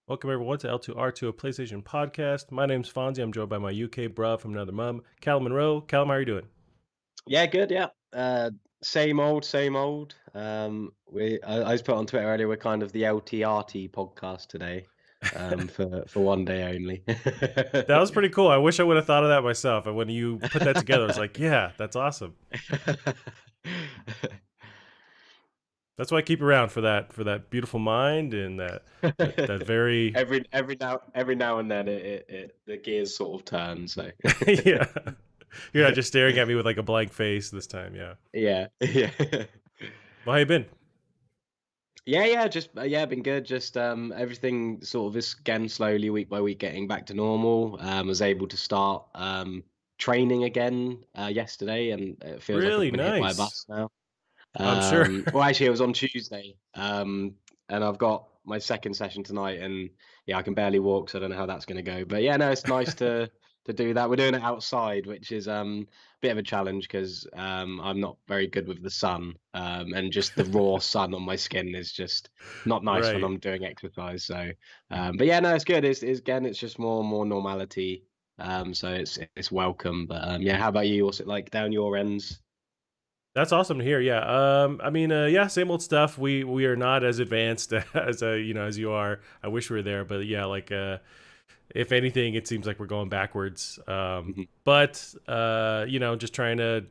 Welcome everyone to L2R2, a PlayStation podcast. My name's Fonzie. I'm joined by my UK bruv from another mum, Callum Monroe. Callum, how are you doing? Yeah, good. Yeah, same old, same old. I was put on Twitter earlier. We're kind of the LTRT podcast today, for one day only. That was pretty cool. I wish I would have thought of that myself. And when you put that together, I was like, yeah, that's awesome. That's why I keep around for that beautiful mind and that very every now and then the gears sort of turn. So yeah. You're not just staring at me with like a blank face this time. Yeah. yeah, yeah. Well, how you been? Yeah, just yeah, been good. Just everything sort of is again slowly week by week getting back to normal. Was able to start training again yesterday, and it feels like I've Really been hit by a nice. bus now. I'm sure. Well, actually, it was on Tuesday, and I've got my second session tonight, and yeah, I can barely walk, so I don't know how that's going to go. But yeah, no, it's nice to do that. We're doing it outside, which is a bit of a challenge because I'm not very good with the sun, and just the raw sun on my skin is just not nice when Right. I'm doing exercise. So, but yeah, no, it's good. It's again, it's just more and more normality. So it's welcome. But yeah, how about you? What's it like down your ends? That's awesome to hear. Yeah. Yeah, same old stuff. We are not as advanced as as you are. I wish we were there, but yeah, if anything, it seems like we're going backwards. Mhm. But just trying to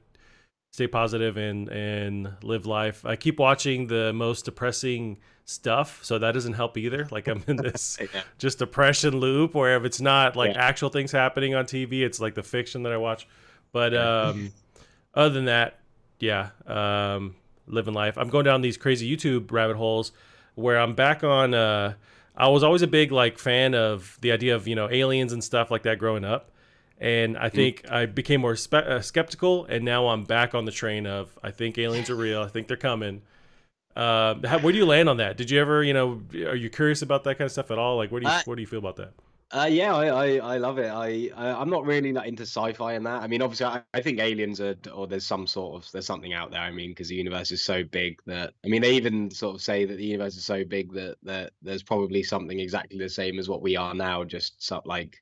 stay positive and live life. I keep watching the most depressing stuff, so that doesn't help either. Like I'm in this Yeah, just depression loop where if it's not like yeah, actual things happening on TV, it's like the fiction that I watch. But yeah. other than that, yeah, living life. I'm going down these crazy YouTube rabbit holes where I'm back on. I was always a big like fan of the idea of aliens and stuff like that growing up, and I Mhm. think I became more skeptical, and now I'm back on the train of I think aliens are real. I think they're coming. Where do you land on that? Did you ever, are you curious about that kind of stuff at all? Like, Uh, what do you feel about that? yeah, I love it. I'm not really like into sci-fi and that. I mean, obviously, I think aliens are, or there's something out there. I mean, because the universe is so big that I mean, they even sort of say that the universe is so big that there's probably something exactly the same as what we are now, just like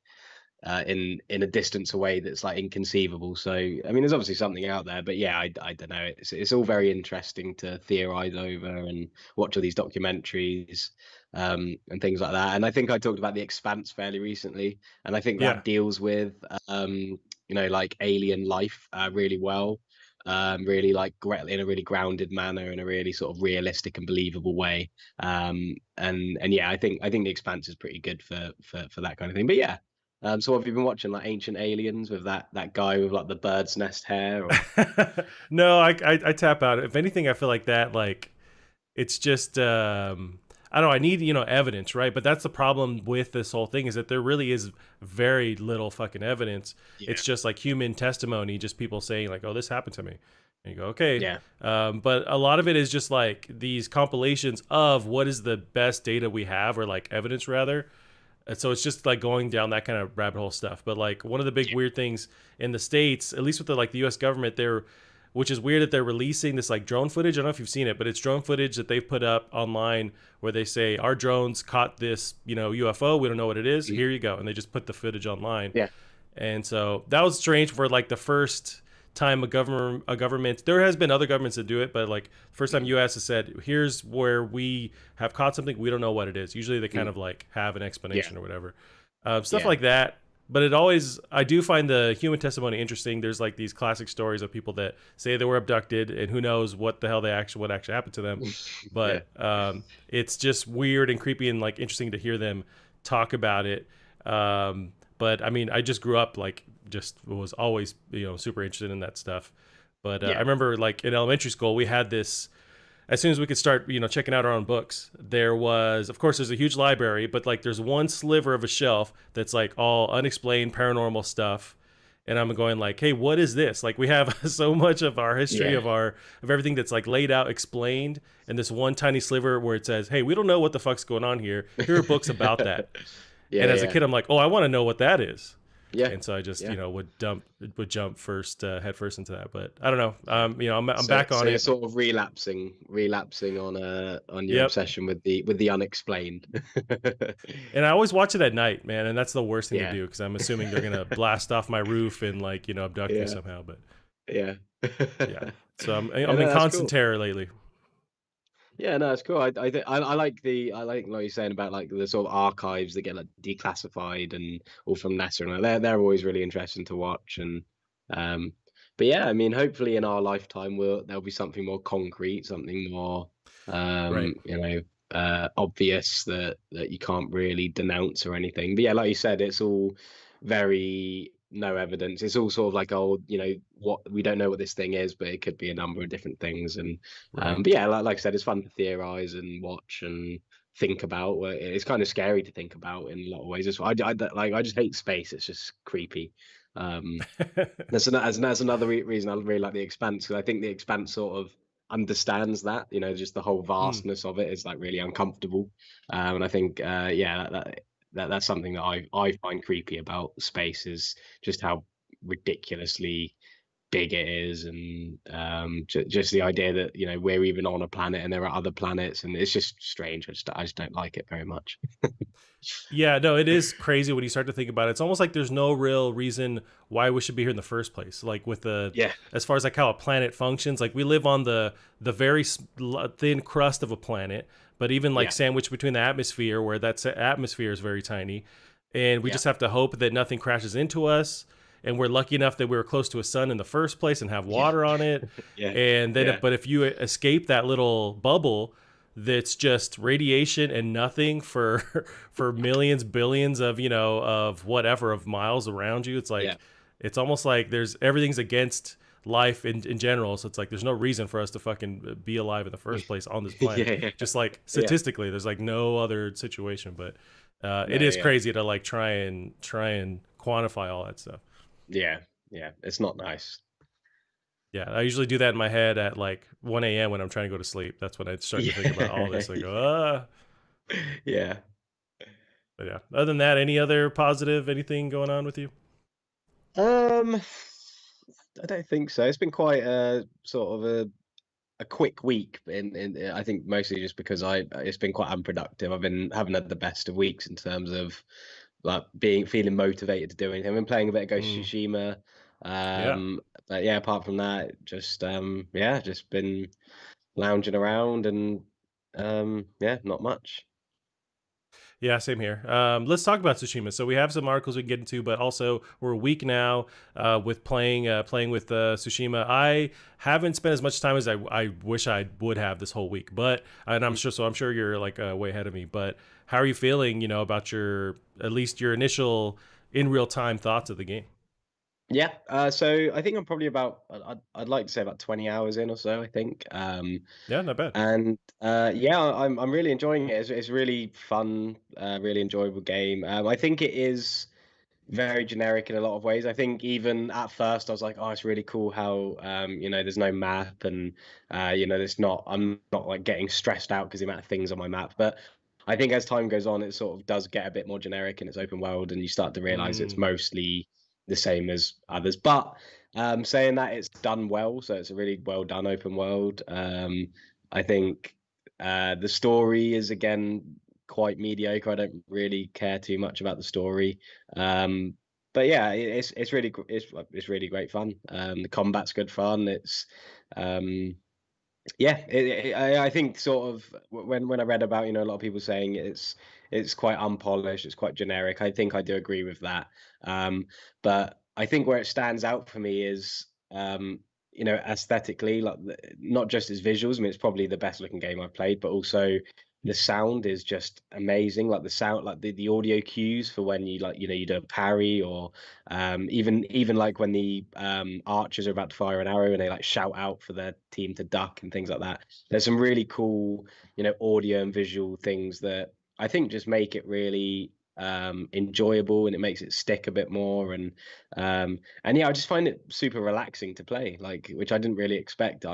in a distance away that's like inconceivable. So I mean, there's obviously something out there, but yeah, I don't know. It's all very interesting to theorize over and watch all these documentaries and things like that. And I think I talked about The Expanse fairly recently, and I think Yeah. that deals with like alien life really well. Really like in a really grounded manner, in a really sort of realistic and believable way. And yeah, I think The Expanse is pretty good for that kind of thing. But yeah, so what have you been watching, like Ancient Aliens with that guy with like the bird's nest hair, or No, I tap out. If anything, I feel like that like it's just I don't know. I need evidence, right? But that's the problem with this whole thing is that there really is very little fucking evidence. yeah, It's just like human testimony, just people saying like, "Oh, this happened to me," and you go, "Okay." yeah, But a lot of it is just like these compilations of what is the best data we have, or like evidence rather. And so it's just like going down that kind of rabbit hole stuff. But like one of the big yeah, weird things in the states, at least with the U.S. government, which is weird that they're releasing this like drone footage. I don't know if you've seen it, but it's drone footage that they've put up online where they say our drones caught this UFO. We don't know what it is. mhm, Here you go, and they just put the footage online. yeah, And so that was strange for like the first time a government there has been other governments that do it, but like first time mhm, US has said, here's where we have caught something, we don't know what it is. Usually they kind mm, of like have an yeah, explanation or whatever. Stuff yeah, like that. But I do find the human testimony interesting. There's like these classic stories of people that say they were abducted and who knows what actually happened to them. yeah, But it's just weird and creepy and like interesting to hear them talk about it. But I mean, I just grew up like just was always super interested in that stuff. But I yeah, remember like in elementary school we had this. As soon as we could start checking out our own books, there was, of course, there's a huge library, but like there's one sliver of a shelf that's like all unexplained paranormal stuff. And I'm going like, hey, what is this? Like we have so much of our history yeah, of everything that's like laid out, explained, and this one tiny sliver where it says, hey, we don't know what the fuck's going on here. Here are books about that. yeah, And as a yeah, kid, I'm like, oh, I want to know what that is. Yeah, and so I just yeah. would jump first head first into that. But I don't know. Yeah. I'm So back so on you're it. sort of relapsing on your Yep. obsession with the unexplained. And I always watch it at night, man, and that's the worst thing to Yeah. do because I'm assuming they're gonna blast off my roof and abduct me Yeah. somehow. But Yeah. yeah, so Yeah, I'm in no, that's constant cool. terror lately. Yeah, no, it's cool. I like what you're saying about like the sort of archives that get like declassified and all from NASA, and they're always really interesting to watch. And um, but yeah, I mean, hopefully in our lifetime there'll be something more concrete, something more Right. obvious that you can't really denounce or anything. But yeah, like you said, it's all very no evidence. It's all sort of like, oh, what we don't know what this thing is, but it could be a number of different things. And Right. but yeah, like I said, it's fun to theorize and watch and think about. It's kind of scary to think about in a lot of ways. I just hate space. It's just creepy. Um, that's another reason I really like the Expanse, because I think the Expanse sort of understands that. Just the whole Hmm. vastness of it is like really uncomfortable. And I think yeah, that's something that I find creepy about space, is just how ridiculously big it is. And just the idea that we're even on a planet and there are other planets, and it's just strange. I just don't like it very much. Yeah, no, it is crazy when you start to think about it. It's almost like there's no real reason why we should be here in the first place. Like with Yeah, as far as like how a planet functions, like we live on the very thin crust of a planet, but even like yeah, sandwiched between the atmosphere, where that atmosphere is very tiny, and we yeah, just have to hope that nothing crashes into us. And we're lucky enough that we were close to a sun in the first place and have yeah, water on it. yeah, And then, yeah, but if you escape that little bubble, that's just radiation and nothing for for millions billions of of whatever of miles around you. It's like yeah, it's almost like there's everything's against life in general, so it's like there's no reason for us to fucking be alive in the first place on this planet. yeah, yeah, Just like yeah. statistically there's like no other situation. But it No, is yeah, crazy to like try and quantify all that stuff. yeah, yeah. It's not nice. Yeah, I usually do that in my head at like 1 a.m. when I'm trying to go to sleep. That's when I start to think about all Yeah, this. I go, ah. yeah. But yeah, other than that, any other positive, anything going on with you? Um, I don't think so. It's been quite a sort of a quick week, in I think mostly just because it's been quite unproductive. Haven't had the best of weeks in terms of like feeling motivated to do anything. I've been playing a bit of Ghost of Mm, Tsushima. yeah. But yeah, apart from that, just yeah, just been lounging around. And yeah, not much. Yeah, same here. Let's talk about Tsushima. So we have some articles we can get into, but also we're a week now with playing with Tsushima. I haven't spent as much time as I wish I would have this whole week, but and I'm sure you're like way ahead of me. But how are you feeling? About your at least your initial in real time thoughts of the game. Yeah, so I think I'm probably about I'd like to say about 20 hours in or so, I think. Yeah, not bad. And yeah, I'm really enjoying it. It's really fun, really enjoyable game. I think it is very generic in a lot of ways. I think even at first I was like, oh, it's really cool how there's no map, and there's not I'm not like getting stressed out because the amount of things on my map. But I think as time goes on, it sort of does get a bit more generic in its open world, and you start to realize it's Mm, mostly the same as others. But saying that, it's done well, so it's a really well done open world. I think the story is again quite mediocre. I don't really care too much about the story. Um, but yeah, it's really great fun. The combat's good fun. It's yeah, I think sort of when I read about a lot of people saying it's quite unpolished, it's quite generic. I think I do agree with that. But I think where it stands out for me is aesthetically, like not just its visuals. I mean, it's probably the best looking game I've played, but also the sound is just amazing. Like the sound, like the audio cues for when you like you do a parry, or even like when the archers are about to fire an arrow and they like shout out for their team to duck and things like that. There's some really cool audio and visual things that I think just make it really enjoyable, and it makes it stick a bit more. And yeah, I just find it super relaxing to play, like, which I didn't really expect.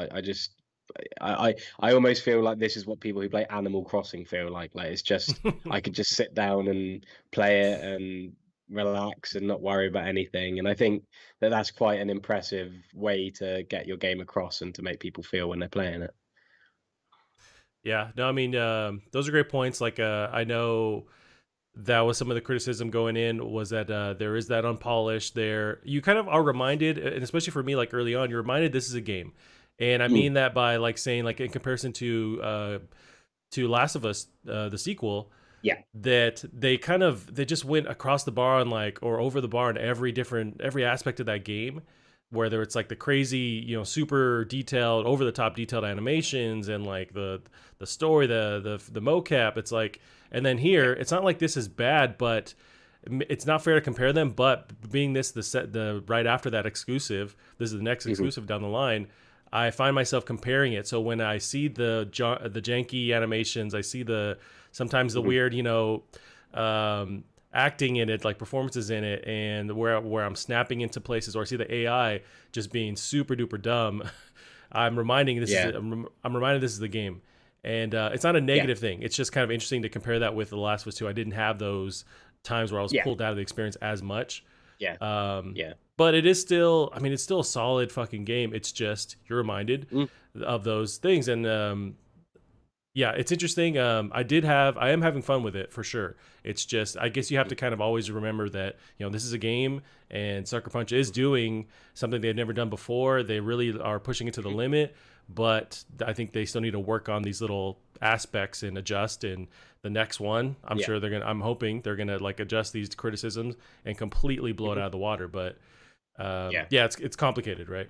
I almost feel like this is what people who play Animal Crossing feel like. Like it's just I could just sit down and play it, and relax and not worry about anything. And I think that that's quite an impressive way to get your game across and to make people feel when they're playing it. Yeah, no, I mean, those are great points. Like, I know that was some of the criticism going in was that there is that unpolished there. You kind of are reminded, and especially for me, like early on, you're reminded this is a game, and I Mm, mean that by like saying like in comparison to Last of Us, the sequel, yeah. that they just went across the bar and like or over the bar in every aspect of that game, whether it's like the crazy, super detailed, over the top detailed animations and like the story, the mocap. It's like, and then Yeah. here it's not like this is bad, but it's not fair to compare them. But being this the right after that exclusive, this is the next Hmm. exclusive down the line. I find myself comparing it. So when I see the janky animations, I see the sometimes the Hmm. weird, acting in it, like performances in it, and where I'm snapping into places, or I see the AI just being super duper dumb. Yeah. I'm reminded this is the game, and it's not a Yeah. negative thing. It's just kind of interesting to compare that with The Last of Us 2. I didn't have those times where I was Yeah. pulled out of the experience as much. Yeah. Um, Yeah. but it is still, I mean, it's still a solid fucking game. It's just you're reminded Mm, of those things, and yeah, it's interesting. I am having fun with it for sure. It's just, I guess you have mm, to kind of always remember that, this is a game and Sucker Punch is doing something they've never done before. They really are pushing it to the mhm. limit, but I think they still need to work on these little aspects and adjust. And the next one, Yeah. I'm hoping they're going to like adjust these criticisms and completely blow it Mhm. out of the water. But Yeah. yeah, it's complicated, right?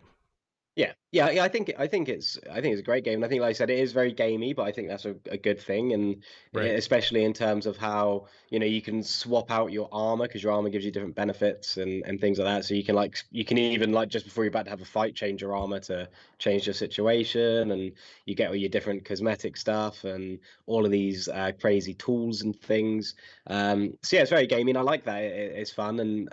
Yeah, yeah, yeah. I think it's a great game, and I think, like I said, it is very gamey, but I think that's a good thing, and Right. especially in terms of how you can swap out your armor because your armor gives you different benefits and things like that. So you can you can even like just before you're about to have a fight, change your armor to change your situation, and you get all your different cosmetic stuff and all of these crazy tools and things. So yeah, it's very gamey, and I like that. It's fun, and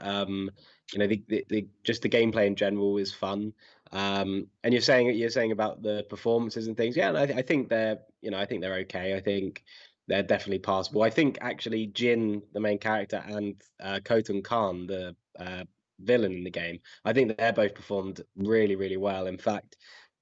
just the gameplay in general is fun. And you're saying about the performances and things. Yeah, and I think I think they're okay. I think they're definitely passable. I think actually Jin, the main character, and Khotun Khan, the villain in the game, I think that they're both performed really, really well. In fact,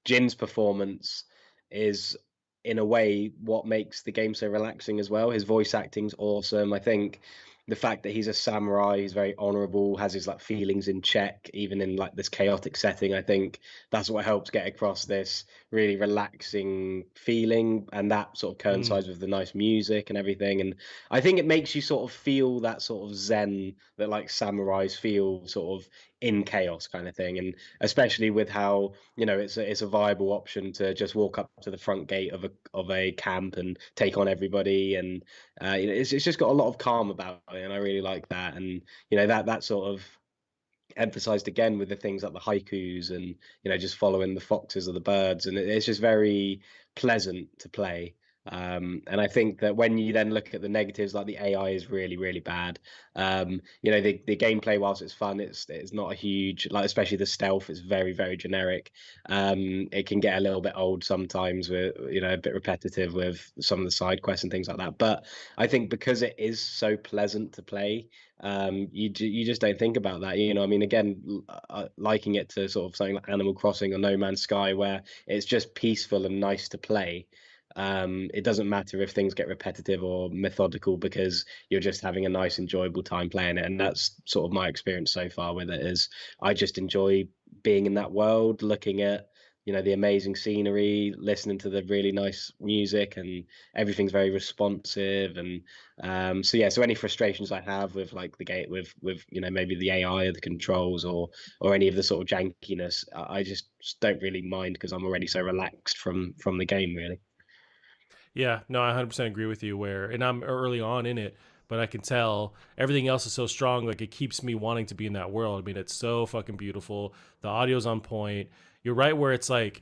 Jin's performance is in a way what makes the game so relaxing as well. His voice acting's awesome. I think the fact that he's a samurai, he's very honorable, has his like feelings in check, even in like this chaotic setting. I think that's what helps get across this really relaxing feeling, and that sort of Mm, coincides with the nice music and everything. And I think it makes you sort of feel that sort of zen that like samurais feel, sort of in chaos kind of thing. And especially with how it's a viable option to just walk up to the front gate of a camp and take on everybody, and it's just got a lot of calm about it, and I really like that. And that sort of emphasized again with the things like the haikus and just following the foxes or the birds, and it's just very pleasant to play. And I think that when you then look at the negatives, like the AI is really, really bad. The gameplay, whilst it's fun, it's not a huge, like, especially the stealth is very, very generic. It can get a little bit old sometimes, with a bit repetitive with some of the side quests and things like that. But I think because it is so pleasant to play, you just don't think about that. I mean, again, liking it to sort of something like Animal Crossing or No Man's Sky, where it's just peaceful and nice to play. It doesn't matter if things get repetitive or methodical, because you're just having a nice, enjoyable time playing it. And that's sort of my experience so far with it. Is I just enjoy being in that world, looking at the amazing scenery, listening to the really nice music, and everything's very responsive. And so yeah, so any frustrations I have with like the game, with maybe the AI or the controls, or any of the sort of jankiness, I just don't really mind, because I'm already so relaxed from the game, really. yeah, no, I 100% agree with you. And I'm early on in it, but I can tell everything else is so strong. Like it keeps me wanting to be in that world. I mean, it's so fucking beautiful. The audio's on point. You're right where it's like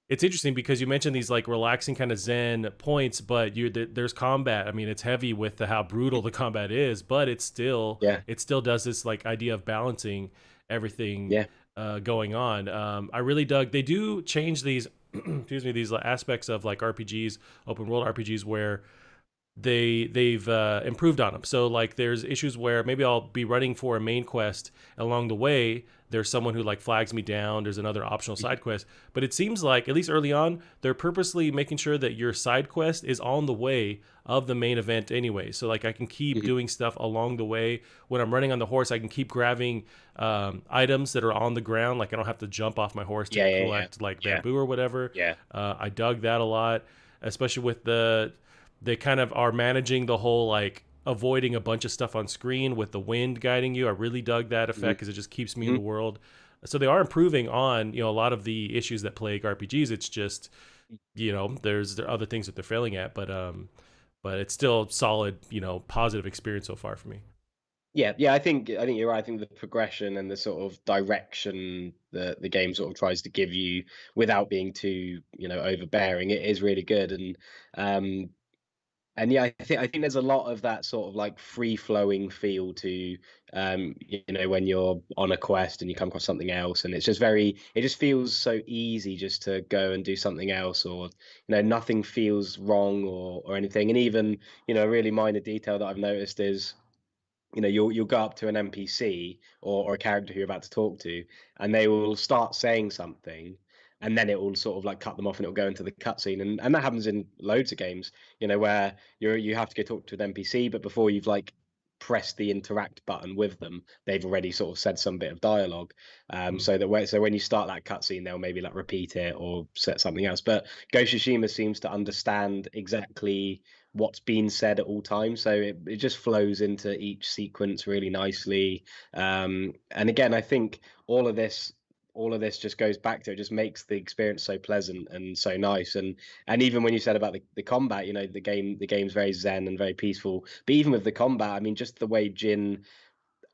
it's interesting because you mentioned these like relaxing kind of zen points, but there's combat. I mean, it's heavy with how brutal the combat is, but Yeah, it still does this like idea of balancing everything yeah, going on. I really dug. They do change these, excuse me, these aspects of like RPGs, open world RPGs, where they've improved on them. So like there's issues where maybe I'll be running for a main quest along the way. There's someone who like flags me down. There's another optional side quest, but it seems like at least early on they're purposely making sure that your side quest is on the way of the main event anyway. So like I can keep Mhm. doing stuff along the way. When I'm running on the horse, I can keep grabbing items that are on the ground. Like I don't have to jump off my horse to Yeah, yeah, yeah, collect like yeah, bamboo or whatever. yeah. I dug that a lot, especially with they kind of are managing the whole like avoiding a bunch of stuff on screen with the wind guiding you. I really dug that Mhm. effect because it just keeps me in the Mhm. world. So they are improving on a lot of the issues that plague RPGs. It's just there are other things that they're failing at, but it's still solid positive experience so far for me. Yeah, yeah, I think you're right. I think the progression and the sort of direction that the game sort of tries to give you without being too, overbearing, it is really good. Um yeah, I think there's a lot of that sort of like free flowing feel to when you're on a quest and you come across something else, and it just feels so easy just to go and do something else, or nothing feels wrong or anything. And even, a really minor detail that I've noticed is, you'll go up to an NPC or a character who you're about to talk to, and they will start saying something, and then it will sort of like cut them off, and it'll go into the cutscene, and that happens in loads of games, where you have to go talk to an NPC, but before you've like pressed the interact button with them, they've already sort of said some bit of dialogue, Mm. so when you start that cutscene, they'll maybe like repeat it or set something else. But Ghost of Tsushima seems to understand exactly what's been said at all times. So it just flows into each sequence really nicely. And again, I think all of this all of this just goes back to, it just makes the experience so pleasant and so nice. And even when you said about the combat, the game's very zen and very peaceful. But even with the combat, I mean, just the way Jin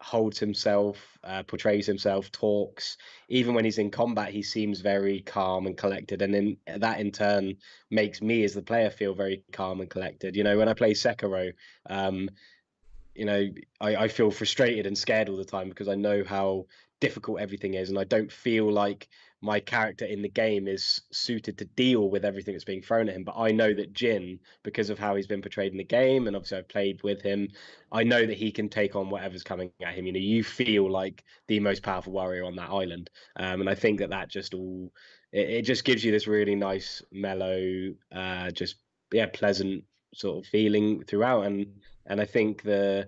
holds himself, portrays himself, talks. Even when he's in combat, he seems very calm and collected, and then that in turn makes me as the player feel very calm and collected. When I play Sekiro, um, you know, I feel frustrated and scared all the time because I know how difficult everything is, and I don't feel like my character in the game is suited to deal with everything that's being thrown at him. But I know that Jin, because of how he's been portrayed in the game, and obviously I've played with him, I know that he can take on whatever's coming at him. You feel like the most powerful warrior on that island, and I think that just all it just gives you this really nice, mellow, just yeah, pleasant sort of feeling throughout. And I think their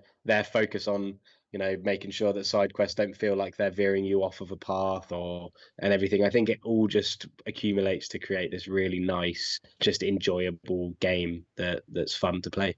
focus on making sure that side quests don't feel like they're veering you off of a path or and everything. I think it all just accumulates to create this really nice, just enjoyable game that's fun to play.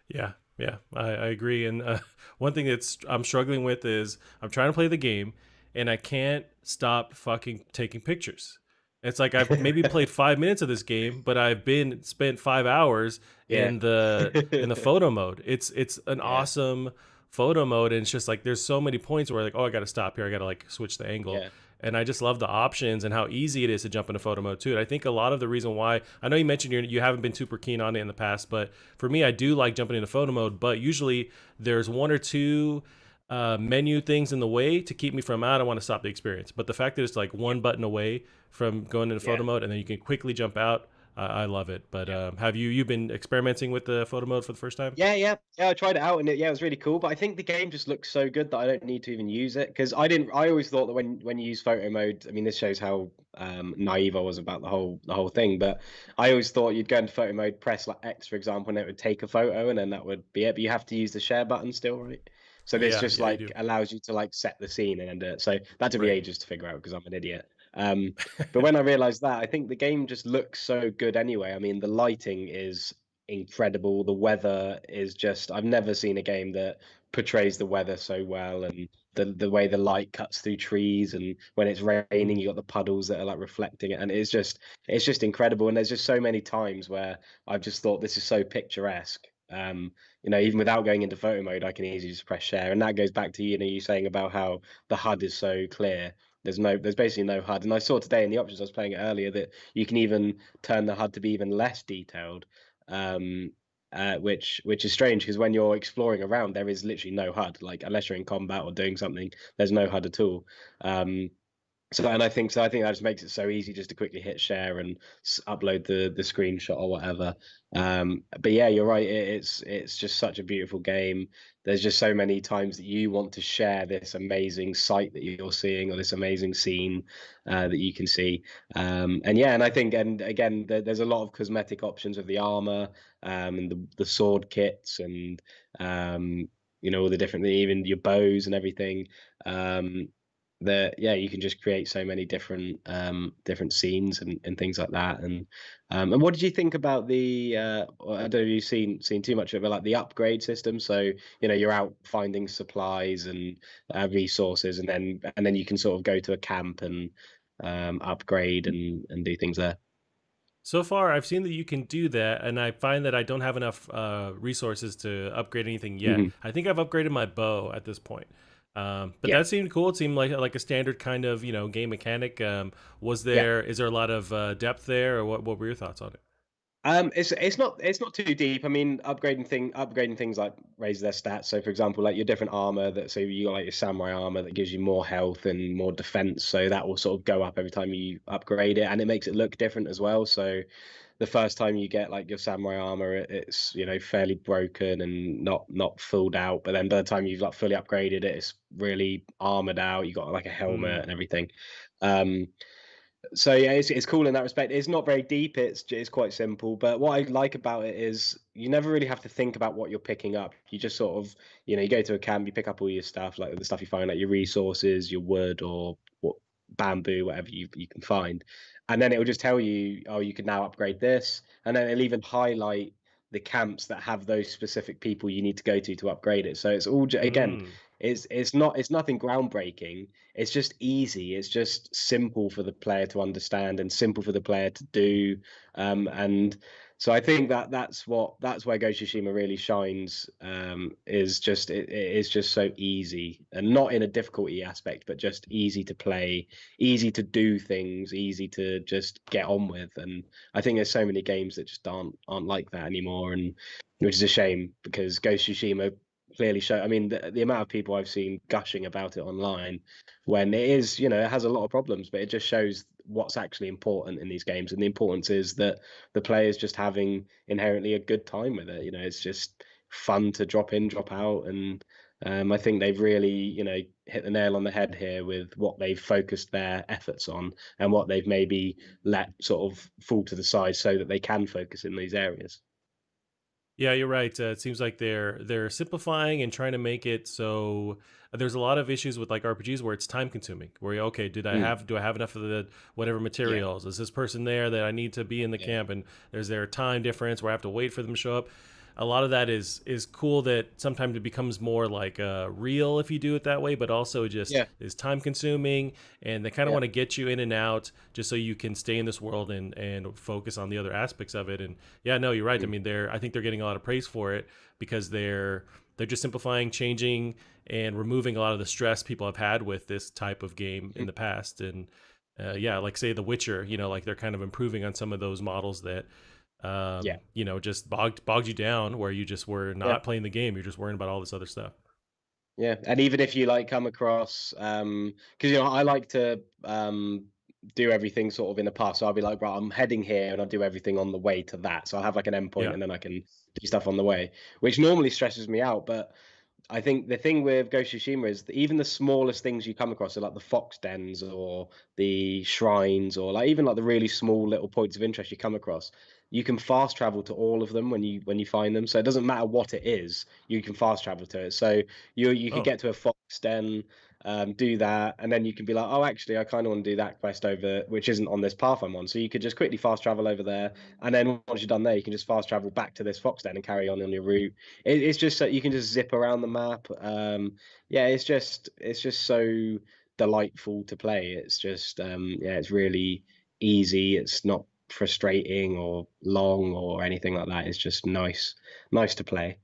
Yeah, yeah, I agree. And one thing that's I'm struggling with is I'm trying to play the game and I can't stop fucking taking pictures. It's like I've maybe played 5 minutes of this game, but I've been spent 5 hours Yeah. in the photo mode. It's an Yeah. awesome photo mode, and it's just like there's so many points where like, oh, I got to stop here, I got to like switch the angle. Yeah. And I just love the options and how easy it is to jump into photo mode too. And I think a lot of the reason why I know you mentioned you haven't been super keen on it in the past, but for me, I do like jumping into photo mode. But usually there's one or two menu things in the way to keep me from I don't want to stop the experience. But the fact that it's like Yeah. one button away from going into Yeah. photo mode and then you can quickly jump out, I love it. But Yeah. have you been experimenting with the photo mode for the first time? Yeah, yeah, yeah. I tried it out, and it was really cool. But I think the game just looks so good that I don't need to even use it, because I didn't. I always thought that when you use photo mode, I mean, this shows how naive I was about the whole thing. But I always thought you'd go into photo mode, press like X, for example, and it would take a photo, and then that would be it. But you have to use the share button still, right? So this Yeah, just yeah, you like do. allows you to like set the scene and end it. So that took me Right. ages to figure out because I'm an idiot. But when I realized that, I think the game just looks so good anyway. I mean, the lighting is incredible. The weather is just, I've never seen a game that portrays the weather so well, and the way the light cuts through trees, and when it's raining Mhm. you got the puddles that are like reflecting it, and it's just incredible. And there's just so many times where I've just thought this is so picturesque. Even without going into photo mode, I can easily just press share, and that goes back to you saying about how the HUD is so clear. There's basically no HUD, and I saw today in the options, I was playing it earlier, that you can even turn the HUD to be even less detailed, um, which is strange because when you're exploring around, there is literally no HUD. Like unless you're in combat or doing something, there's no HUD at all. Um, So, and I think so. I think that just makes it so easy just to quickly hit share and upload the screenshot or whatever. But yeah, you're right. It's just such a beautiful game. There's just so many times that you want to share this amazing sight that you're seeing or this amazing scene that you can see. And yeah, and I think, and again, there's a lot of cosmetic options of the armor and the sword kits and all the different, even your bows and everything. Um, that yeah, you can just create so many different scenes and things like that. And what did you think about the I don't know if you've seen too much of it, like the upgrade system? So you're out finding supplies and resources, and then you can sort of go to a camp and upgrade and do things there. So far, I've seen that you can do that, and I find that I don't have enough resources to upgrade anything yet. Hmm. I think I've upgraded my bow at this point. But Yeah. that seemed cool. It seemed like a standard kind of game mechanic. Yeah. Is there a lot of depth there, or what were your thoughts on it? It's not too deep. I mean, upgrading things like raise their stats. So, for example, like your different armor that so you got like your samurai armor that gives you more health and more defense. So that will sort of go up every time you upgrade it, and it makes it look different as well. So the first time you get like your samurai armor, it's fairly broken and not filled out. But then by the time you've like fully upgraded it, it's really armored out. You got like a helmet and Mm, everything. Um, so yeah, it's cool in that respect. It's not very deep. It's quite simple. But what I like about it is you never really have to think about what you're picking up. You just sort of you go to a camp, you pick up all your stuff, like the stuff you find, like your resources, your wood or what bamboo, whatever you can find, and then it will just tell you, oh, you can now upgrade this, and then it'll even highlight the camps that have those specific people you need to go to upgrade it. So it's all again, mm. it's nothing groundbreaking. It's just easy. It's just simple for the player to understand and simple for the player to do. And so I think that's where Ghost of Tsushima really shines. Is just it is just so easy and not in a difficulty aspect, but just easy to play, easy to do things, easy to just get on with. And I think there's so many games that just aren't like that anymore, and which is a shame because Ghost of Tsushima clearly show. I mean, the amount of people I've seen gushing about it online when it is, it has a lot of problems, but it just shows what's actually important in these games. And the importance is that the player's just having inherently a good time with it. It's just fun to drop in, drop out. And I think they've really, hit the nail on the head here with what they've focused their efforts on and what they've maybe let sort of fall to the side so that they can focus in these areas. Yeah, you're right. It seems like they're simplifying and trying to make it so there's a lot of issues with like RPGs where it's time consuming. Where okay, Mm, do I have enough of the whatever yeah, materials? Is this person there that I need to be in the yeah, camp? And there's their time difference where I have to wait for them to show up. A lot of that is cool. That sometimes it becomes more like real if you do it that way, but also just yeah, is time consuming, and they kind of yeah. want to get you in and out just so you can stay in this world and focus on the other aspects of it. And yeah, no, you're right. I Mm, mean, I think they're getting a lot of praise for it because they're just simplifying, changing, and removing a lot of the stress people have had with this type of game in mm, the past. And yeah, like say The Witcher, like they're kind of improving on some of those models that yeah, just bogged you down where you just were yeah. not playing the game. You're just worrying about all this other stuff. Yeah, and even if you like come across, because I like to do everything sort of in the past. So I'll be like, right, I'm heading here, and I'll do everything on the way to that. So I'll have like an endpoint, Yeah. and then I can do stuff on the way, which normally stresses me out. But I think the thing with Ghost of Tsushima is that even the smallest things you come across, so like the fox dens or the shrines, or like even like the really small little points of interest you come across, you can fast travel to all of them when you find them. So it doesn't matter what it is, you can fast travel to it. So you could Oh, get to a fox den, do that, and then you can be like, oh, actually, I kind of want to do that quest over, which isn't on this path I'm on. So you could just quickly fast travel over there, and then once you're done there, you can just fast travel back to this fox den and carry on your route. It's just that you can just zip around the map. Yeah, it's just so delightful to play. It's just yeah, it's really easy. It's not frustrating or long or anything like that. It's just nice to play.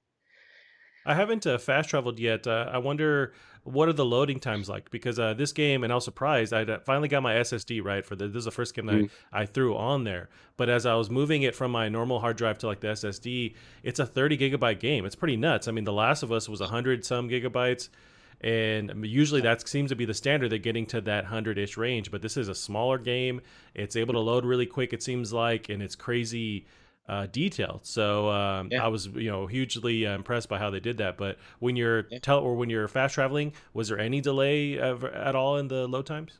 I haven't fast traveled yet. I wonder what are the loading times like because this game, and I was surprised. I finally got my SSD right for this is the first game that Mm, I threw on there. But as I was moving it from my normal hard drive to like the SSD, it's a 30 gigabyte game. It's pretty nuts. I mean, The Last of Us was 100 some gigabytes. And usually that seems to be the standard. They're getting to that 100-ish range, but this is a smaller game. It's able to load really quick, it seems like, and it's crazy detailed. So Yeah, I was, hugely impressed by how they did that. But when yeah. when you're fast traveling, was there any delay at all in the load times?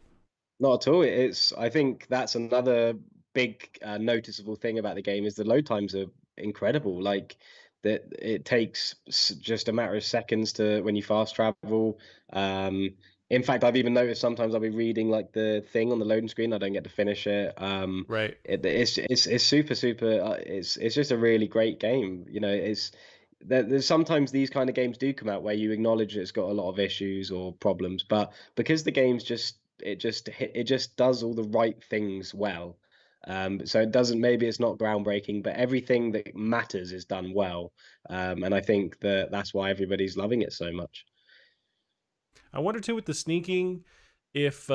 Not at all. It's I think that's another big noticeable thing about the game is the load times are incredible. Like that, it takes just a matter of seconds to when you fast travel. Um, in fact, I've even noticed sometimes I'll be reading like the thing on the loading screen. I don't get to finish it. Right. It's super. It's just a really great game. There's sometimes these kind of games do come out where you acknowledge it's got a lot of issues or problems, but because the game's it just does all the right things well. So it doesn't maybe it's not groundbreaking, but everything that matters is done well. And I think that that's why everybody's loving it so much. I wonder too with the sneaking, if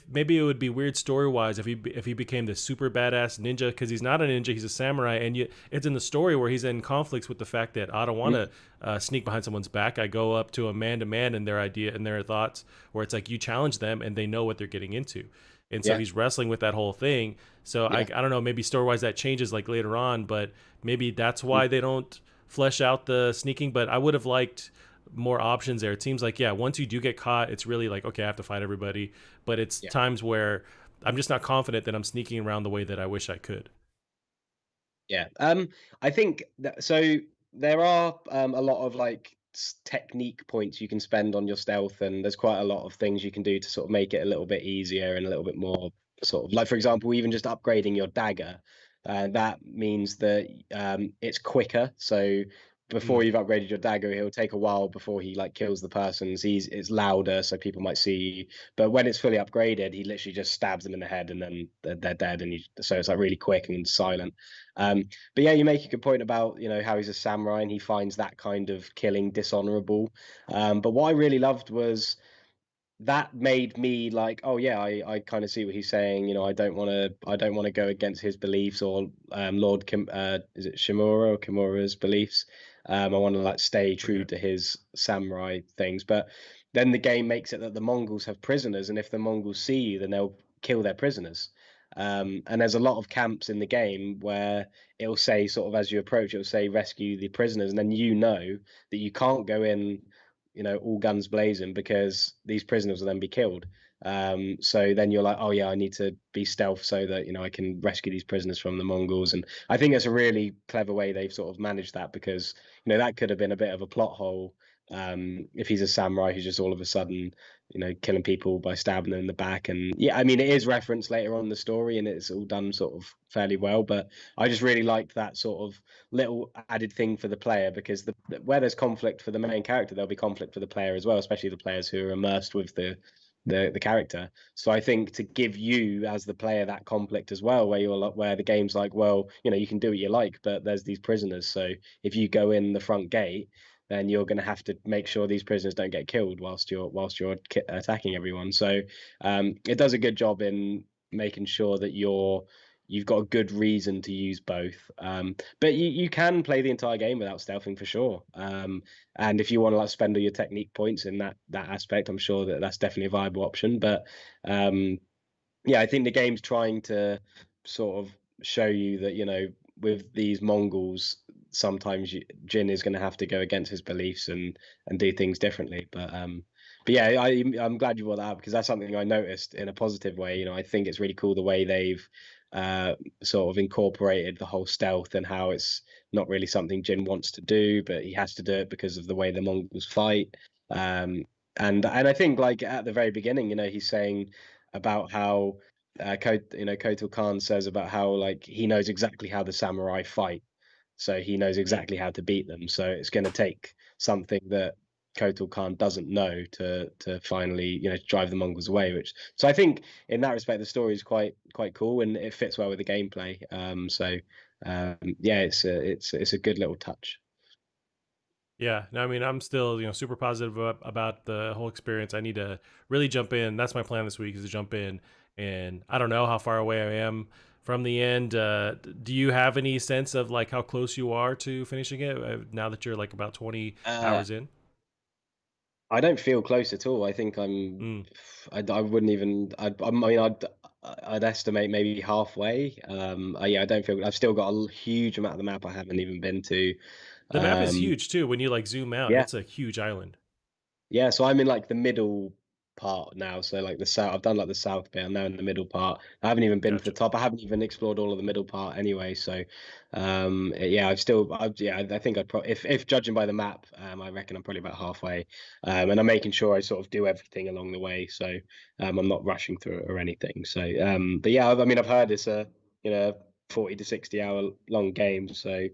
maybe it would be weird story wise if he became this super badass ninja, because he's not a ninja, he's a samurai, and it's in the story where he's in conflicts with the fact that I don't want Mm, to sneak behind someone's back. I go up to a man to man and their idea and their thoughts, where it's like you challenge them and they know what they're getting into, and so yeah, he's wrestling with that whole thing. So I yeah. don't know, maybe story wise that changes like later on, but maybe that's Mm, why they don't flesh out the sneaking. But I would have liked more options there. It seems like, yeah, once you do get caught, it's really like, okay, I have to fight everybody. But it's yeah. times where I'm just not confident that I'm sneaking around the way that I wish I could. Yeah. I think that so there are a lot of like technique points you can spend on your stealth, and there's quite a lot of things you can do to sort of make it a little bit easier and a little bit more sort of like, for example, even just upgrading your dagger. That means that it's quicker. So before Mm, you've upgraded your dagger, it'll take a while before he like kills the person. So it's louder, so people might see you. But when it's fully upgraded, he literally just stabs them in the head, and then they're dead. So it's like really quick and silent. Um, but yeah, you make a good point about how he's a samurai and he finds that kind of killing dishonorable. But what I really loved was that made me like, oh yeah, I kind of see what he's saying. I don't want to go against his beliefs or Lord Kim, is it Shimura or Kimura's beliefs. I want to like stay true forget. to his samurai things. But then the game makes it that the Mongols have prisoners, and if the Mongols see you, then they'll kill their prisoners. And there's a lot of camps in the game where it'll say sort of as you approach, it'll say rescue the prisoners, and then that you can't go in all guns blazing because these prisoners will then be killed. So then you're like, oh yeah, I need to be stealth so that I can rescue these prisoners from the Mongols. And I think it's a really clever way they've sort of managed that because that could have been a bit of a plot hole if he's a samurai who's just all of a sudden killing people by stabbing them in the back. And yeah, I mean it is referenced later on in the story and it's all done sort of fairly well, but I just really liked that sort of little added thing for the player because where there's conflict for the main character, there'll be conflict for the player as well, especially the players who are immersed with the character. So I think to give you as the player that conflict as well, where the game's like, well, you can do what you like, but there's these prisoners. So if you go in the front gate, then you're going to have to make sure these prisoners don't get killed whilst you're attacking everyone. So it does a good job in making sure that you've got a good reason to use both. But you can play the entire game without stealthing for sure. And if you want to like spend all your technique points in that aspect, I'm sure that that's definitely a viable option. But um, yeah, I think the game's trying to sort of show you that with these Mongols, sometimes Jin is going to have to go against his beliefs and do things differently. But yeah, I'm glad you brought that up because that's something I noticed in a positive way. I think it's really cool the way they've uh, sort of incorporated the whole stealth and how it's not really something Jin wants to do, but he has to do it because of the way the Mongols fight. And I think like at the very beginning, he's saying about how Kotal Khan says about how like he knows exactly how the samurai fight, so he knows Mm. exactly how to beat them. So it's going to take something that Kotal Khan doesn't know to finally drive the Mongols away. Which so I think in that respect the story is quite cool and it fits well with the gameplay. Yeah, it's a good little touch. Yeah, no, I mean, I'm still, super positive about the whole experience. I need to really jump in. That's my plan this week, is to jump in, and I don't know how far away I am from the end. Do you have any sense of like how close you are to finishing it now that you're like about 20 Uh, hours in? I don't feel close at all. I think Mm. I wouldn't even. I mean, I'd estimate maybe halfway. Yeah, I don't feel. I've still got a huge amount of the map I haven't even been to. The map is Um, huge too. When you like zoom out, yeah, it's a huge island. yeah, so I'm in like the middle part now. So like the south, I've done like the south bit. I'm now in the middle part. I haven't even been to the Gotcha. top. I haven't even explored all of the middle part anyway. So, yeah, yeah, I think I'd probably, if judging by the map, I reckon I'm probably about halfway. And I'm making sure I sort of do everything along the way. So, I'm not rushing through it or anything. So, but yeah, I mean, I've heard it's a, 40 to 60 hour long game. So,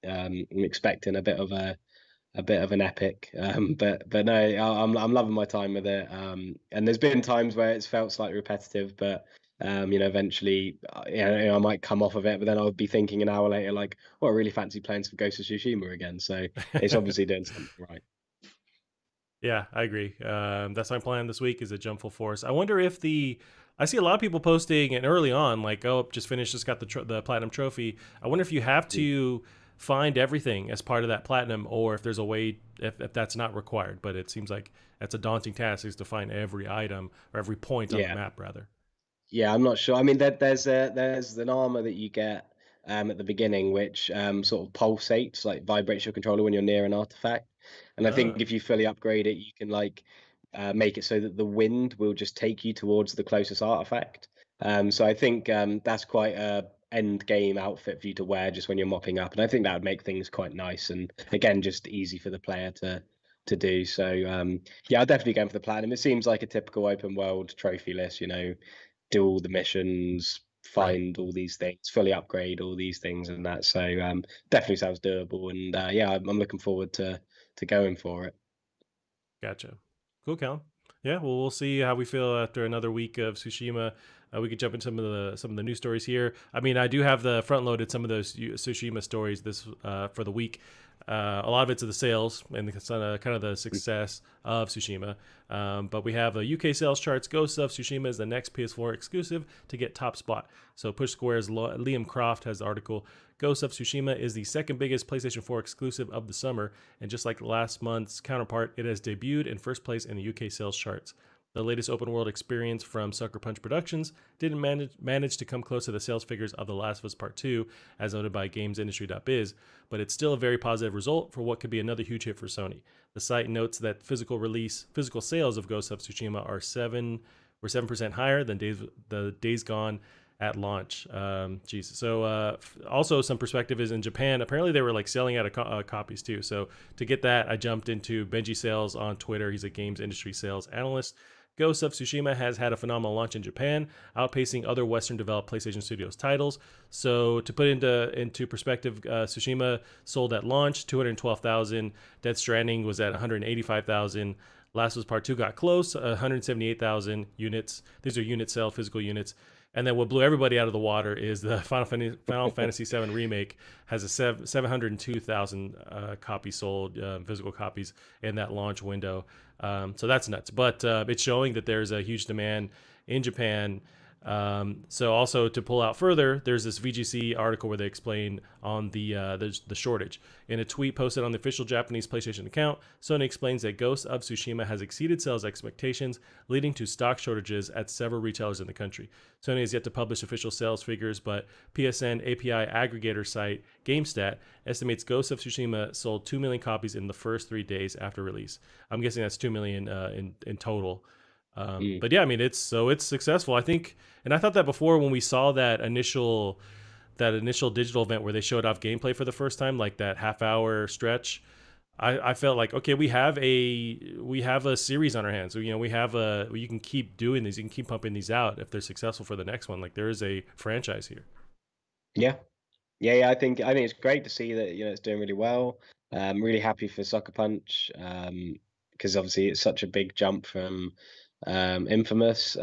I'm expecting a bit of an epic. But no, I'm loving my time with it. And there's been times where it's felt slightly repetitive, but eventually, I might come off of it. But then I'll be thinking an hour later, like, well, I really fancy playing some Ghost of Tsushima again. So it's obviously doing something right. Yeah, I agree. That's my plan this week is a jump full force. I wonder if I see a lot of people posting and early on like, oh, just finished, just got the platinum trophy. I wonder if you have Mm. to find everything as part of that platinum, or if there's a way if that's not required. But it seems like that's a daunting task is to find every item or every point on the Yeah. map rather. Yeah, I'm not sure. I mean, there's an armor that you get at the beginning, which sort of pulsates, like vibrates your controller when you're near an artifact. And I think Oh, if you fully upgrade it, you can like make it so that the wind will just take you towards the closest artifact. So I think that's quite a end game outfit for you to wear just when you're mopping up, and I think that would make things quite nice and again just easy for the player to do. So yeah, I'll definitely go for the platinum. It seems like a typical open world trophy list, do all the missions, right. find all these things, fully upgrade all these things and that. So definitely sounds doable, and yeah, I'm looking forward to going for it. Gotcha. Cool, Cal. Yeah, well, we'll see how we feel after another week of Tsushima. We could jump into some of the news stories here. I mean, I do have the front loaded some of those Tsushima stories this for the week. A lot of it's of the sales and kind of the success of Tsushima. But we have a UK sales charts. Ghost of Tsushima is the next PS4 exclusive to get top spot. So Push Square's Liam Croft has the article. Ghost of Tsushima is the second biggest PlayStation 4 exclusive of the summer, and just like last month's counterpart, it has debuted in first place in the UK sales charts. The latest open world experience from Sucker Punch Productions didn't manage to come close to the sales figures of The Last of Us Part 2, as noted by GamesIndustry.biz, but it's still a very positive result for what could be another huge hit for Sony. The site notes that physical sales of Ghost of Tsushima were 7% higher than the Days Gone at launch. Geez. So also some perspective is in Japan. Apparently they were like selling out of copies too. So to get that, I jumped into Benji Sales on Twitter. He's a games industry sales analyst. Ghost of Tsushima has had a phenomenal launch in Japan, outpacing other Western-developed PlayStation Studios titles. So to put into perspective, Tsushima sold at launch 212,000. Death Stranding was at 185,000. Last was Part 2 got close, 178,000 units. These are unit sale, physical units. And then what blew everybody out of the water is the Final Fantasy VII Remake has a 702,000 copies sold, physical copies in that launch window. So that's nuts. But it's showing that there's a huge demand in Japan. So also to pull out further, there's this VGC article where they explain on the shortage. In a tweet posted on the official Japanese PlayStation account, Sony explains that Ghost of Tsushima has exceeded sales expectations, leading to stock shortages at several retailers in the country. Sony has yet to publish official sales figures, but PSN API aggregator site GameStat estimates Ghost of Tsushima sold 2 million copies in the first 3 days after release. I'm guessing that's 2 million in total. Mm. But yeah, I mean it's successful. I think, and I thought that before when we saw that initial digital event where they showed off gameplay for the first time, like that half-hour stretch. I felt like okay, we have a series on our hands. So, you can keep doing these, you can keep pumping these out if they're successful for the next one. Like there is a franchise here. Yeah, yeah. I think it's great to see that it's doing really well. Really happy for Sucker Punch because obviously it's such a big jump from Infamous.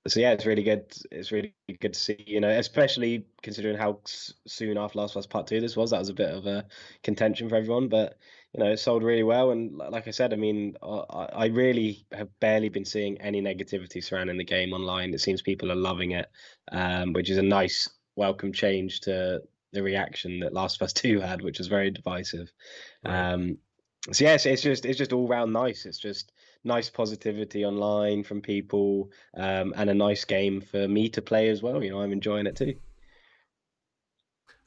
So yeah, it's really good. It's really good to see, especially considering how soon after Last of Us Part 2 this was. That was a bit of a contention for everyone, but it sold really well. And like I said, I mean, I really have barely been seeing any negativity surrounding the game online. It seems people are loving it, which is a nice welcome change to the reaction that Last of Us 2 had, which was very divisive. Right. Um, So yes, it's just all round nice. It's just nice positivity online from people, and a nice game for me to play as well. I'm enjoying it too.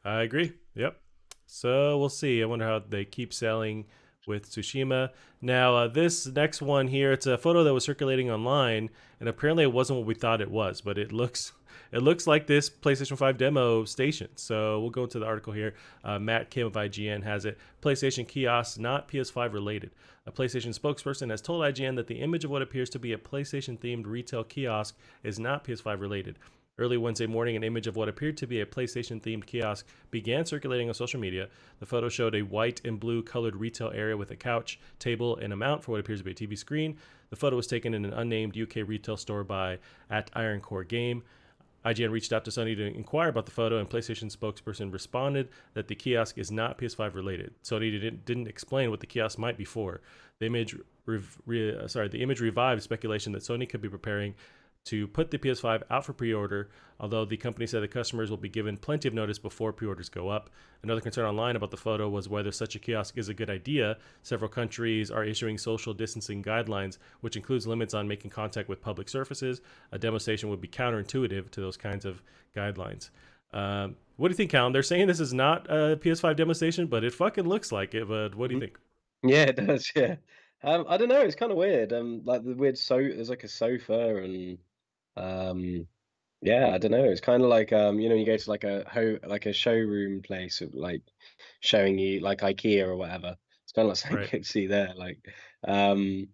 I agree. Yep. So we'll see. I wonder how they keep selling with Tsushima. Now, this next one here, it's a photo that was circulating online, and apparently it wasn't what we thought it was, but it looks like this PlayStation 5 demo station. So we'll go into the article here. Matt Kim of IGN has it. PlayStation kiosk, not PS5 related. A PlayStation spokesperson has told IGN that the image of what appears to be a PlayStation themed retail kiosk is not PS5 related. Early Wednesday morning, an image of what appeared to be a PlayStation themed kiosk began circulating on social media. The photo showed a white and blue colored retail area with a couch, table, and a mount for what appears to be a TV screen. The photo was taken in an unnamed UK retail store by at Ironcore Game. IGN reached out to Sony to inquire about the photo, and PlayStation spokesperson responded that the kiosk is not PS5 related. Sony didn't explain what the kiosk might be for. The image, the image revived speculation that Sony could be preparing to put the PS5 out for pre-order, although the company said the customers will be given plenty of notice before pre-orders go up. Another concern online about the photo was whether such a kiosk is a good idea. Several countries are issuing social distancing guidelines, which includes limits on making contact with public surfaces. A demo station would be counterintuitive to those kinds of guidelines. What do you think, Callum? They're saying this is not a PS5 demo station, but it fucking looks like it. But what do you Mhm. think? Yeah, it does. Yeah. I don't know. It's kind of weird. Like the weird there's like a sofa and um, yeah, I don't know. It's kind of like you go to like like a showroom place of, like showing you like IKEA or whatever. It's kind of like something Right. you'd see there. Like, um,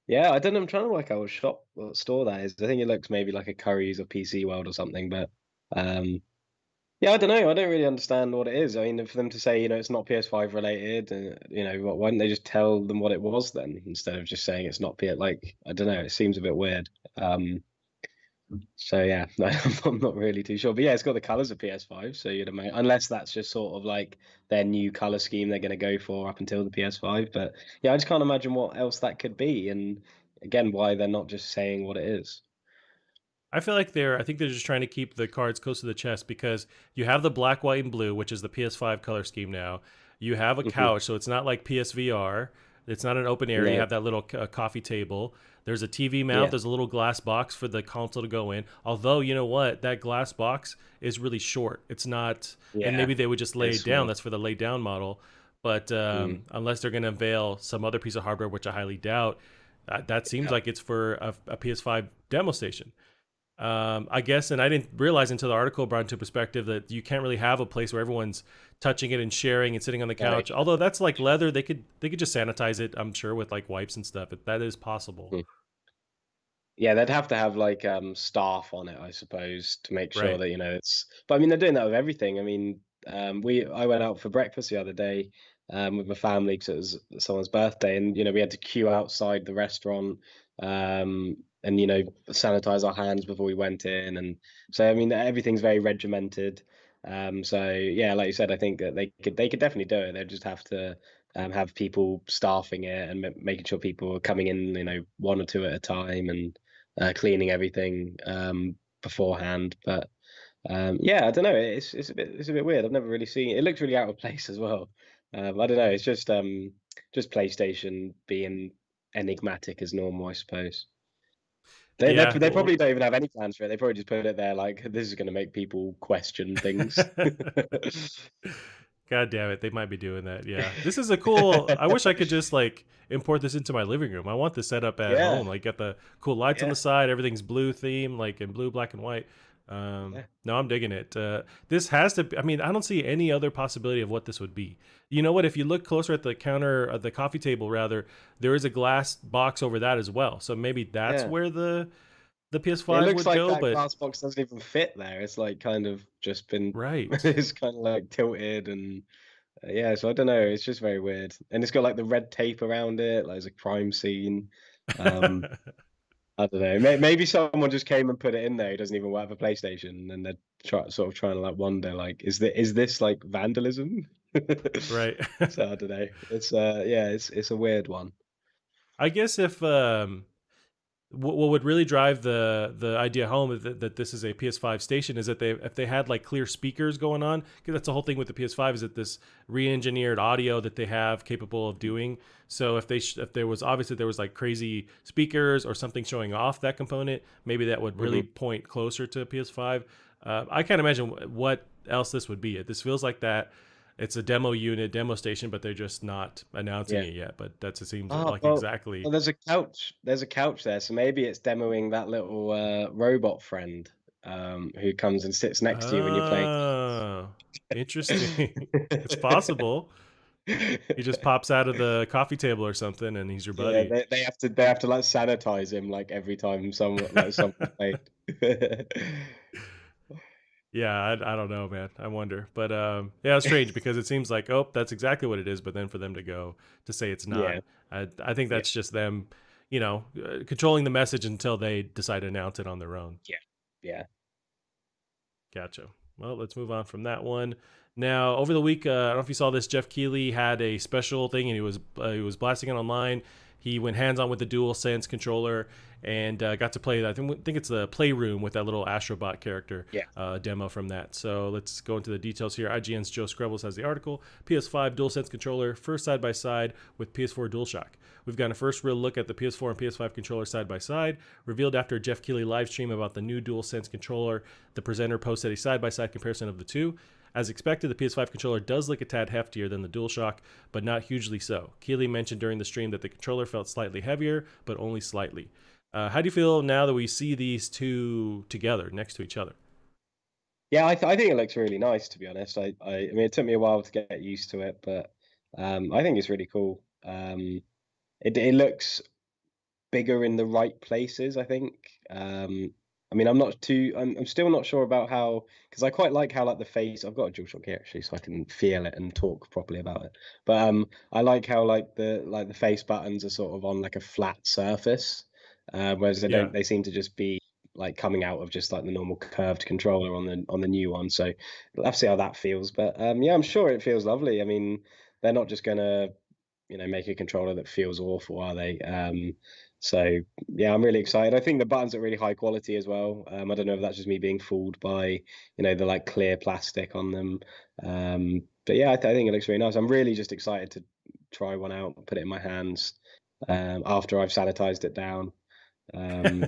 yeah, I don't know. I'm trying to work out what store that is. I think it looks maybe like a Curry's or PC World or something. But um, yeah, I don't know. I don't really understand what it is. I mean, for them to say, it's not PS5 related, why didn't they just tell them what it was then instead of just saying it's not PS? Like, I don't know. It seems a bit weird. So yeah, I'm not really too sure. But yeah, it's got the colors of PS5, so you'd imagine, unless that's just sort of like their new color scheme they're going to go for up until the PS5. But yeah, I just can't imagine what else that could be, and again, why they're not just saying what it is. I feel like I think they're just trying to keep the cards close to the chest because you have the black, white, and blue, which is the PS5 color scheme now. You have a Hmm. couch, so it's not like PSVR. It's not an open area. You No, have that little coffee table. There's a TV mount. yeah, There's a little glass box for the console to go in. Although, you know what? That glass box is really short. It's not, and yeah, maybe they would just lay it's it down. small. That's for the lay down model. But Mm, unless they're going to unveil some other piece of hardware, which I highly doubt, that seems yeah, like it's for a PS5 demo station. I guess, and I didn't realize until the article brought into perspective that you can't really have a place where everyone's touching it and sharing and sitting on the no, couch. Although that's like leather, they could just sanitize it, I'm sure, with like wipes and stuff. That is possible, mm. Yeah, they'd have to have like staff on it, I suppose, to make sure right? that it's. But I mean, they're doing that with everything. I mean, I went out for breakfast the other day with my family because it was someone's birthday, and we had to queue outside the restaurant, and sanitize our hands before we went in, and so I mean, everything's very regimented. So yeah, like you said, I think that they could definitely do it. They just have to have people staffing it and making sure people are coming in, one or two at a time, and cleaning everything beforehand. But yeah, I don't know. It's a bit weird. I've never really seen it. It looks really out of place as well. I don't know. It's just PlayStation being enigmatic as normal, I suppose. Yeah. They probably don't even have any plans for it. They probably just put it there like this is going to make people question things. God damn it, they might be doing that. Yeah. This is a cool I wish I could just like import this into my living room. I want this set up at Yeah, home. Like got the cool lights on the yeah, side, everything's blue theme, like in blue, black and white. yeah, No, I'm digging it. This has to I mean, I don't see any other possibility of what this would be. You know what? If you look closer at the counter, the coffee table rather, there is a glass box over that as well. So maybe that's yeah. where the It PS5 looks would like go, that but glass box doesn't even fit there. It's like kind of just been, right. it's kind of like tilted and yeah. So I don't know. It's just very weird, and it's got like the red tape around it, like it's a crime scene. Um, I don't know. Maybe someone just came and put it in there who doesn't even work for PlayStation, and they're sort of trying to like wonder, like, is this like vandalism? Right. So I don't know. It's yeah, it's a weird one. I guess if what would really drive the idea home is that this is a PS5 station is that they if they had like clear speakers going on, because that's the whole thing with the PS5 is that this re-engineered audio that they have capable of doing. So if if there was obviously there was like crazy speakers or something showing off that component, maybe that would really Hmm. point closer to PS5. I can't imagine what else this would be. This feels like that. It's a demo unit, demo station, but they're just not announcing Yeah. it yet. But that's it seems Ah, like well, exactly. there's a couch. There's a couch there, so maybe it's demoing that little robot friend who comes and sits next to you when you're playing Oh, interesting. It's cards. possible. He just pops out of the coffee table or something, and he's your Yeah, buddy. they have to like sanitize him like every time someone's played. Yeah, I don't know, man. I wonder, but yeah, it's strange because it seems like oh, that's exactly what it is, but then for them to go to say it's Yeah, not, I think yeah, that's just them, controlling the message until they decide to announce it on their own. yeah, yeah, Gotcha. Well, let's move on from that one. Now, over the week, I don't know if you saw this. Jeff Keighley had a special thing, and he was blasting it online. He went hands on with the Dual Sense controller and got to play. I think it's the Playroom with that little Astrobot character yeah. demo from that. So let's go into the details here. IGN's Joe Screbbles has the article. PS5 DualSense controller first side by side with PS4 DualShock. We've gotten a first real look at the PS4 and PS5 controller side by side, revealed after a Jeff Keighley live stream about the new DualSense controller. The presenter posted a side by side comparison of the two. As expected, the PS5 controller does look a tad heftier than the DualShock, but not hugely so. Keighley mentioned during the stream that the controller felt slightly heavier, but only slightly. How do you feel now that we see these two together next to each other? Yeah, I think it looks really nice, to be honest. I mean, it took me a while to get used to it, but I think it's really cool. It looks bigger in the right places, I think. I mean, I'm still not sure about how, because I quite like how like the face. I've got a DualShock here actually, so I can feel it and talk properly about it. But I like how like the face buttons are sort of on like a flat surface, whereas Yeah. they seem to just be like coming out of just like the normal curved controller on the new one. So we'll have to see how that feels. But yeah, I'm sure it feels lovely. I mean, they're not just gonna make a controller that feels awful, are they? So yeah, I'm really excited. I think the buttons are really high quality as well. I don't know if that's just me being fooled by, the like clear plastic on them. But yeah, I think it looks really nice. I'm really just excited to try one out, put it in my hands, after I've sanitized it down. Um,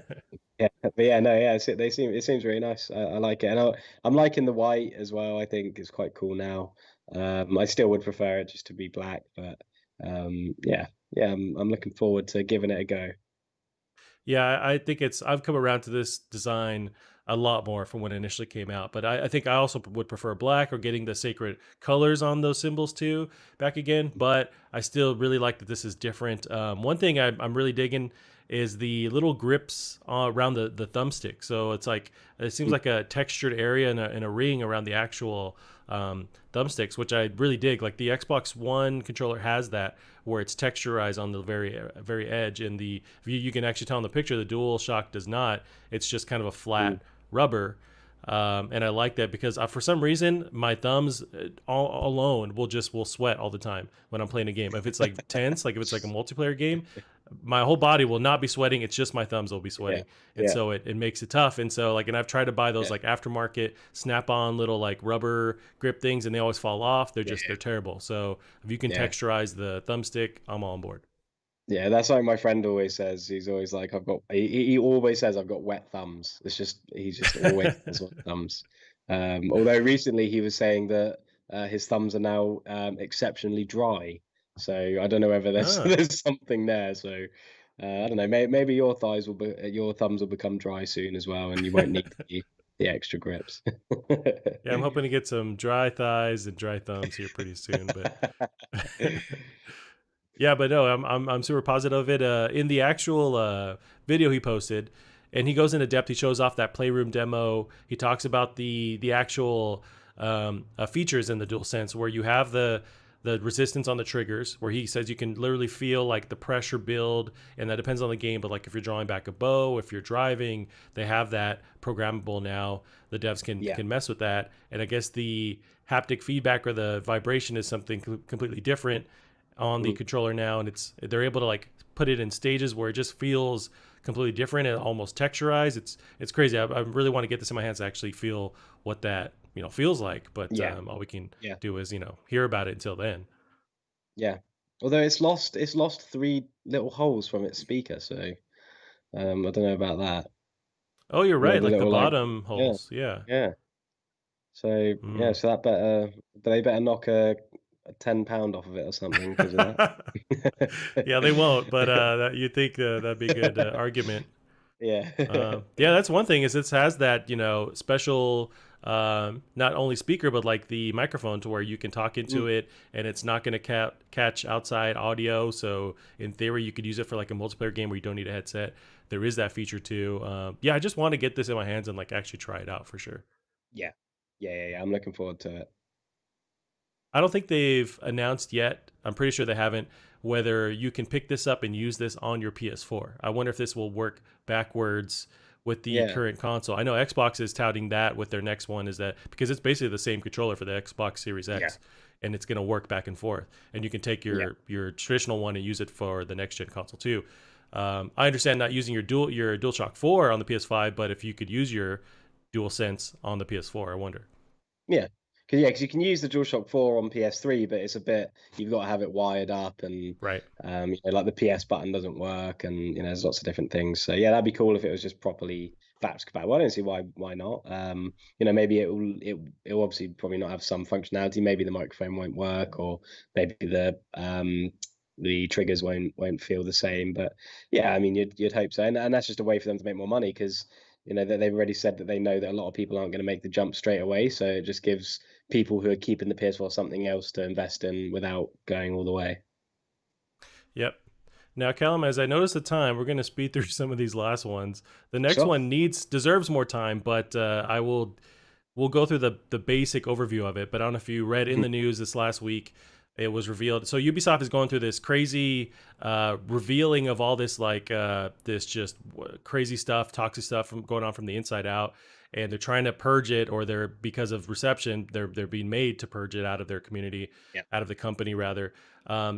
yeah, but yeah, no, yeah, it seems really nice. I like it, and I'm liking the white as well. I think it's quite cool now. I still would prefer it just to be black, but yeah, yeah, I'm looking forward to giving it a go. Yeah, I think I've come around to this design a lot more from when it initially came out. But I think I also would prefer black or getting the sacred colors on those symbols too back again. But I still really like that this is different. One thing I'm really digging is the little grips around the thumbstick. So it's like it seems Mm, like a textured area in a ring around the actual thumbsticks, which I really dig. Like the Xbox One controller has that, where it's texturized on the very edge. And the you can actually tell in the picture the DualShock does not. It's just kind of a mm, flat rubber. And I like that because for some reason my thumbs all alone will sweat all the time when I'm playing a game. If it's like tense, like if it's like a multiplayer game, my whole body will not be sweating. It's just my thumbs will be yeah, sweating, and yeah, so it makes it tough. And so and I've tried to buy those yeah, like aftermarket snap-on little like rubber grip things, and they always fall off. yeah, They're terrible. So if you can yeah. texturize the thumbstick, I'm on board. Yeah, that's like my friend always says. He's always like, he always says I've got wet thumbs. He just always has wet thumbs. Although recently he was saying that his thumbs are now exceptionally dry. So I don't know whether there's Ah. there's something there. So I don't know. Maybe your thumbs will become dry soon as well, and you won't need the extra grips. Yeah, I'm hoping to get some dry thighs and dry thumbs here pretty soon, but yeah, but no, I'm super positive of it. In the actual video he posted, and he goes into depth. He shows off that playroom demo. He talks about the actual features in the DualSense, where you have the resistance on the triggers, where he says you can literally feel like the pressure build, and that depends on the game. But like if you're drawing back a bow, if you're driving, they have that programmable now. The devs Yeah. can mess with that, and I guess the haptic feedback or the vibration is something completely different on the Mhm. controller now, and they're able to like put it in stages where it just feels completely different and almost texturized. It's crazy. I really want to get this in my hands to actually feel what that feels like. But Yeah, all we can yeah, do is hear about it until then. yeah. Although it's lost three little holes from its speaker, so I don't know about that. Oh, you're You know, right. the Like the little like bottom yeah, holes. Yeah. yeah. So yeah, Mm. so that better they better knock a £10 off of it or something because of Yeah, they won't. But that. that you think that'd be a good argument. Yeah. Yeah, that's one thing is this has that special not only speaker but like the microphone to where you can talk into Mm, it and it's not going to catch outside audio. So in theory, you could use it for like a multiplayer game where you don't need a headset. There is that feature too. Yeah, I just want to get this in my hands and like actually try it out for sure. yeah. Yeah. I'm looking forward to it. I don't think they've announced yet. I'm pretty sure they haven't whether you can pick this up and use this on your PS4. I wonder if this will work backwards with the Yeah. current console. I know Xbox is touting that with their next one is that because it's basically the same controller for the Xbox Series Yeah. X and it's going to work back and forth and you can take Yeah. your traditional one and use it for the next gen console too. I understand not using your DualShock 4 on the PS5, but if you could use your DualSense on the PS4, I wonder. Yeah. Because you can use the DualShock 4 on PS3, but it's a bit you've got to have it wired up, and Right. like the PS button doesn't work, and there's lots of different things. So yeah, that'd be cool if it was just properly backwards compatible. I don't see why not. Maybe it'll obviously probably not have some functionality. Maybe the microphone won't work, or maybe the triggers won't feel the same. But yeah, I mean you'd hope so, and that's just a way for them to make more money because that they've already said that they know that a lot of people aren't going to make the jump straight away. So it just gives people who are keeping the PS4 something else to invest in without going all the way. Yep. Now, Callum, as I notice the time, we're going to speed through some of these last ones. The next Sure. one deserves more time, but we'll go through the basic overview of it. But I don't know if you read in Mhm. the news this last week, it was revealed. So Ubisoft is going through this crazy revealing of all this this just crazy stuff, toxic stuff from going on from the inside out, and they're trying to purge it, or they're because of reception, they're being made to purge it out of their community, Yeah. out of the company rather.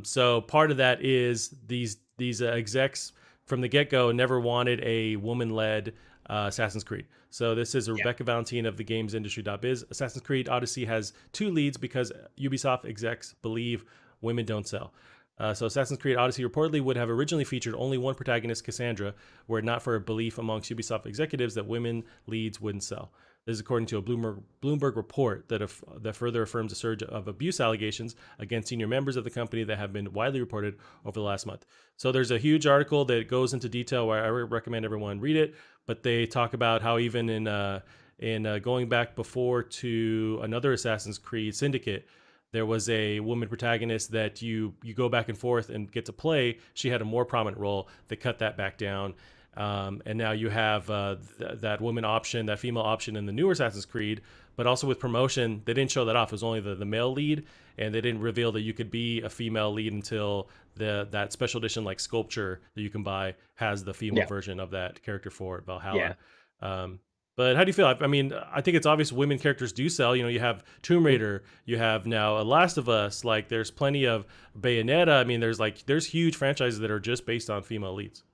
So part of that is these execs from the get go never wanted a woman led Assassin's Creed. So this is Yeah. Rebecca Valentine of the GamesIndustry.biz. Assassin's Creed Odyssey has two leads because Ubisoft execs believe women don't sell. So Assassin's Creed Odyssey reportedly would have originally featured only one protagonist, Cassandra, were it not for a belief amongst Ubisoft executives that women leads wouldn't sell. This is according to a Bloomberg report that further affirms a surge of abuse allegations against senior members of the company that have been widely reported over the last month. So there's a huge article that goes into detail where I recommend everyone read it. But they talk about how even in going back before to another Assassin's Creed Syndicate, there was a woman protagonist that you go back and forth and get to play. She had a more prominent role. They cut that back down. And now you have that woman option, that female option in the newer Assassin's Creed, but also with promotion, they didn't show that off. It was only the male lead, and they didn't reveal that you could be a female lead until that special edition like sculpture that you can buy has the female Yeah. version of that character for Yeah. Valhalla. Um, but how do you feel? I mean, I think it's obvious women characters do sell. You have Tomb Mm. Raider, you have now a Last of Us. Like, there's plenty of Bayonetta. I mean, there's huge franchises that are just based on female leads.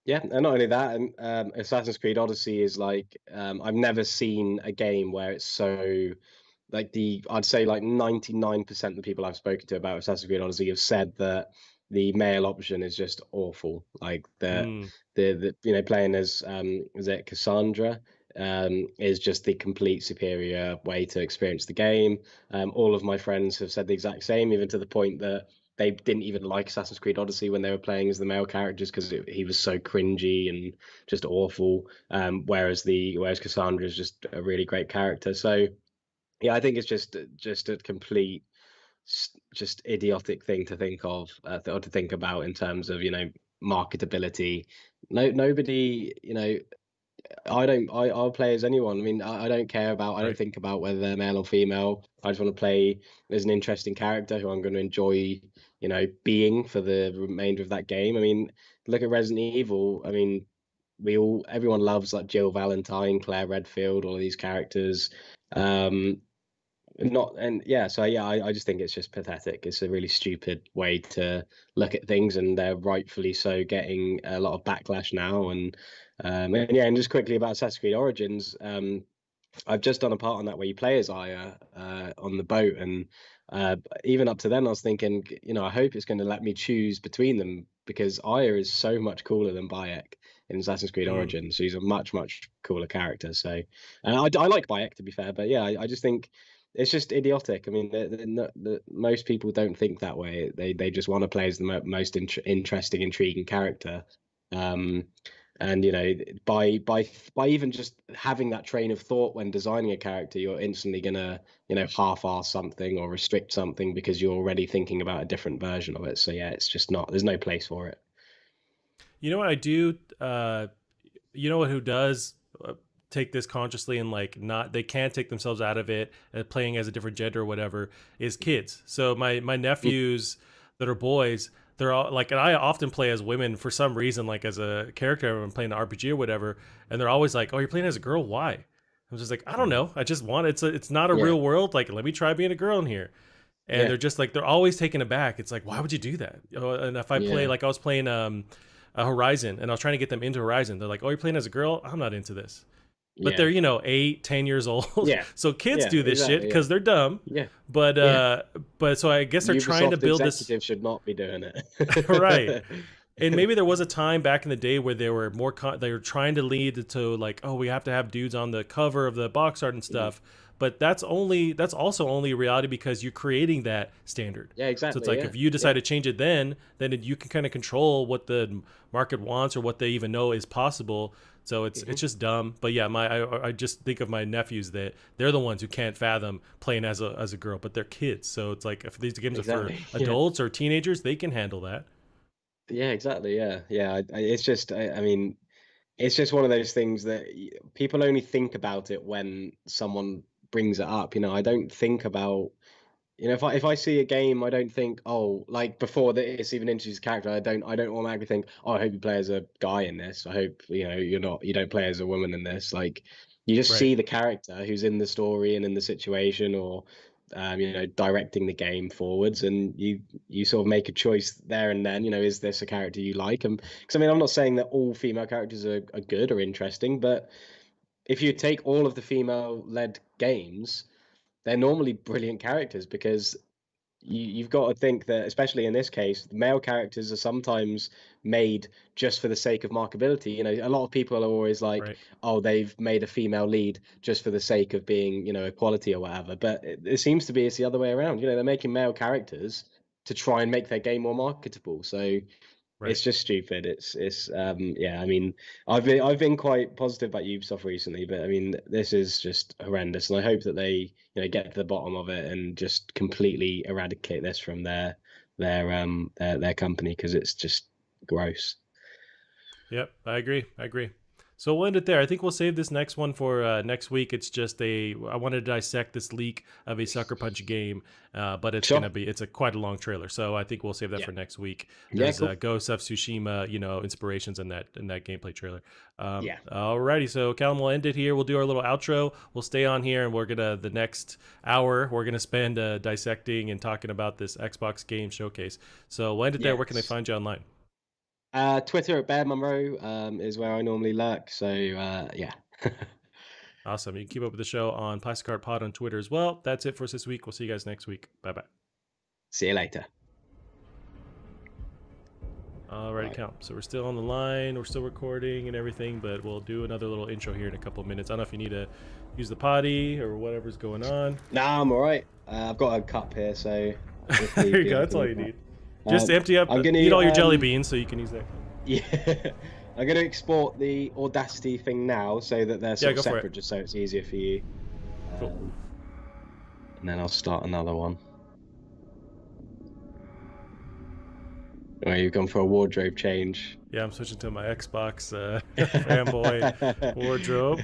Yeah, and not only that, and Assassin's Creed Odyssey is like I've never seen a game where it's so like I'd say like 99% of the people I've spoken to about Assassin's Creed Odyssey have said that the male option is just awful. Like Mm, the playing as is it Cassandra is just the complete superior way to experience the game. All of my friends have said the exact same, even to the point that they didn't even like Assassin's Creed Odyssey when they were playing as the male characters because he was so cringy and just awful. Whereas Cassandra is just a really great character. So yeah, I think it's just a complete just idiotic thing to think of or to think about in terms of marketability. Nobody I'll play as anyone. I mean, I don't care about, I don't right. think about whether they're male or female. I just want to play as an interesting character who I'm going to enjoy, being for the remainder of that game. I mean, look at Resident Evil. I mean, everyone loves like Jill Valentine, Claire Redfield, all of these characters. Um, not and yeah, so yeah, I just think it's just pathetic. It's a really stupid way to look at things, and they're rightfully so getting a lot of backlash now. And yeah, and just quickly about Assassin's Creed Origins, I've just done a part on that where you play as Aya on the boat, and uh, even up to then, I was thinking, I hope it's going to let me choose between them because Aya is so much cooler than Bayek in Assassin's Creed Mm. Origins. She's a much cooler character. So, I like Bayek to be fair, but yeah, I just think it's just idiotic. I mean, most people don't think that way. They just want to play as the most interesting, intriguing character. Um, and by even just having that train of thought when designing a character, you're instantly gonna half-ass something or restrict something because you're already thinking about a different version of it. So yeah, it's just not. There's no place for it. You know what I do? You know what? Who does take this consciously and like not? They can't take themselves out of it, playing as a different gender or whatever. Is kids. So my Mm. nephews that are boys, they're all like, and I often play as women for some reason, like as a character when I'm playing an RPG or whatever, and they're always like, "Oh, you're playing as a girl? Why?" I'm just like, I don't know. I just want it's not a Yeah, real world. Like, let me try being a girl in here. And yeah, they're just like they're always taken aback. It's like, why would you do that? And if I play yeah, like I was playing a Horizon and I was trying to get them into Horizon, they're like, oh, you're playing as a girl? I'm not into this. But they're yeah, 8, 10 years old, yeah, so kids yeah. do this shit Exactly. Yeah, because they're dumb. yeah, But yeah. so I guess they're trying to Ubisoft build this executives should not be doing right. it. And maybe there was a time back in the day where they were they were trying to lead to like, oh, we have to have dudes on the cover of the box art and Mm. stuff. But that's also only a reality because you're creating that standard. Yeah, So it's exactly. like Yeah, if you decide yeah, to change it, then you can kind of control what the market wants or what they even know is possible. So it's hmm just dumb. But yeah, I just think of my nephews that they're the ones who can't fathom playing as a girl, but they're kids. So it's like if these games are for exactly. Yeah. adults or teenagers, they can handle that. Yeah, exactly. Yeah, yeah. It's just, I mean, it's just one of those things that people only think about it when someone brings it up. I don't think about, if I see a game, I don't think, oh, like before that it's even introduced a character, I don't automatically think, oh, I hope you play as a guy in this. I hope you don't play as a woman in this. Like you just Right. see the character who's in the story and in the situation, or directing the game forwards, and you sort of make a choice there and then. Is this a character you like? And because I mean, I'm not saying that all female characters are good or interesting, but if you take all of the female-led games, they're normally brilliant characters because you've got to think that, especially in this case, male characters are sometimes made just for the sake of marketability. A lot of people are always like, Right. oh, they've made a female lead just for the sake of being, equality or whatever. But it seems to be it's the other way around. They're making male characters to try and make their game more marketable. So Right. it's just stupid. It's yeah. I mean, I've been quite positive about Ubisoft recently, but I mean, this is just horrendous, and I hope that they get to the bottom of it and just completely eradicate this from their company because it's just gross. Yep, I agree. I agree. So we'll end it there. I think we'll save this next one for next week. It's just I wanted to dissect this leak of a Sucker Punch game, but Sure. it's a quite a long trailer. So I think we'll save that Yeah. for next week. Yeah. There's Cool. Ghost of Tsushima, inspirations in that gameplay trailer. Yeah. Alrighty, so Callum, we'll end it here. We'll do our little outro. We'll stay on here, and we're gonna the next hour we're gonna spend dissecting and talking about this Xbox game showcase. So we'll end it there. Where can they Yes. find you online? Twitter at Bear Monroe is where I normally lurk. So yeah. Awesome. You can keep up with the show on Plastic Art Pod on Twitter as well. That's it for us this week. We'll see you guys next week. Bye bye. See you later. Alrighty, Right. count. So we're still on the line. We're still recording and everything, but we'll do another little intro here in a couple of minutes. I don't know if you need to use the potty or whatever's going on. Nah, I'm all right. I've got a cup here, so if There need you be, go. I That's can all use you that. need. Just empty up, I'm eat all your gonna jelly beans so you can use that. yeah, I'm gonna export the Audacity thing now so that they're Yeah, sort of go for it. separate, just so it's easier for you. Cool. Um, and then I'll start another one. Oh, you've gone for a wardrobe change. Yeah, I'm switching to my Xbox fanboy wardrobe.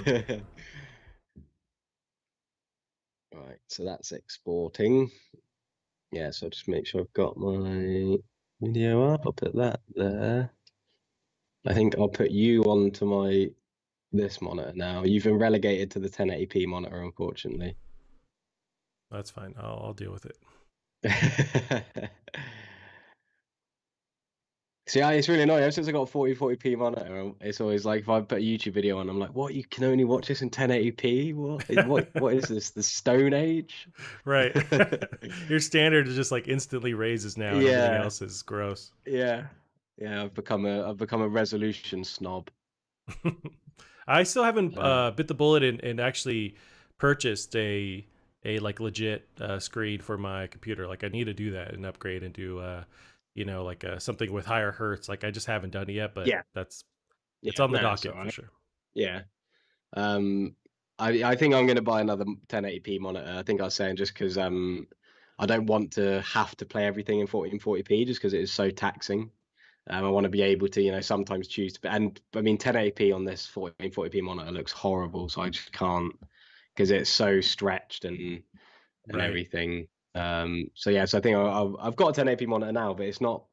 Right, so that's exporting. Yeah, so I'll just make sure I've got my video up. I'll put that there. I think I'll put you onto my this monitor now. You've been relegated to the 1080p monitor, unfortunately. That's fine. I'll deal with it. See, it's really annoying. Ever since I got a 4040p monitor, it's always like if I put a YouTube video on, I'm like, "What? You can only watch this in 1080p? What is this? The Stone Age?" Right. Your standard is just like instantly raises now, and everything Yeah, else is gross. yeah, yeah. I've become a resolution snob. I still haven't Uh, bit the bullet and actually purchased a like legit screen for my computer. Like I need to do that and upgrade and do like something with higher hertz. Like I just haven't done it yet, but yeah, it's yeah. on the No, that's all docket for right. sure. Yeah. Um, I think I'm gonna buy another 1080p monitor. I think I was saying just because I don't want to have to play everything in 1440p just because it is so taxing. I want to be able to, sometimes choose to. And I mean, 1080p on this 1440p monitor looks horrible, so I just can't because it's so stretched and Right. everything. So yeah, so I think I've got a 1080p monitor now, but it's not.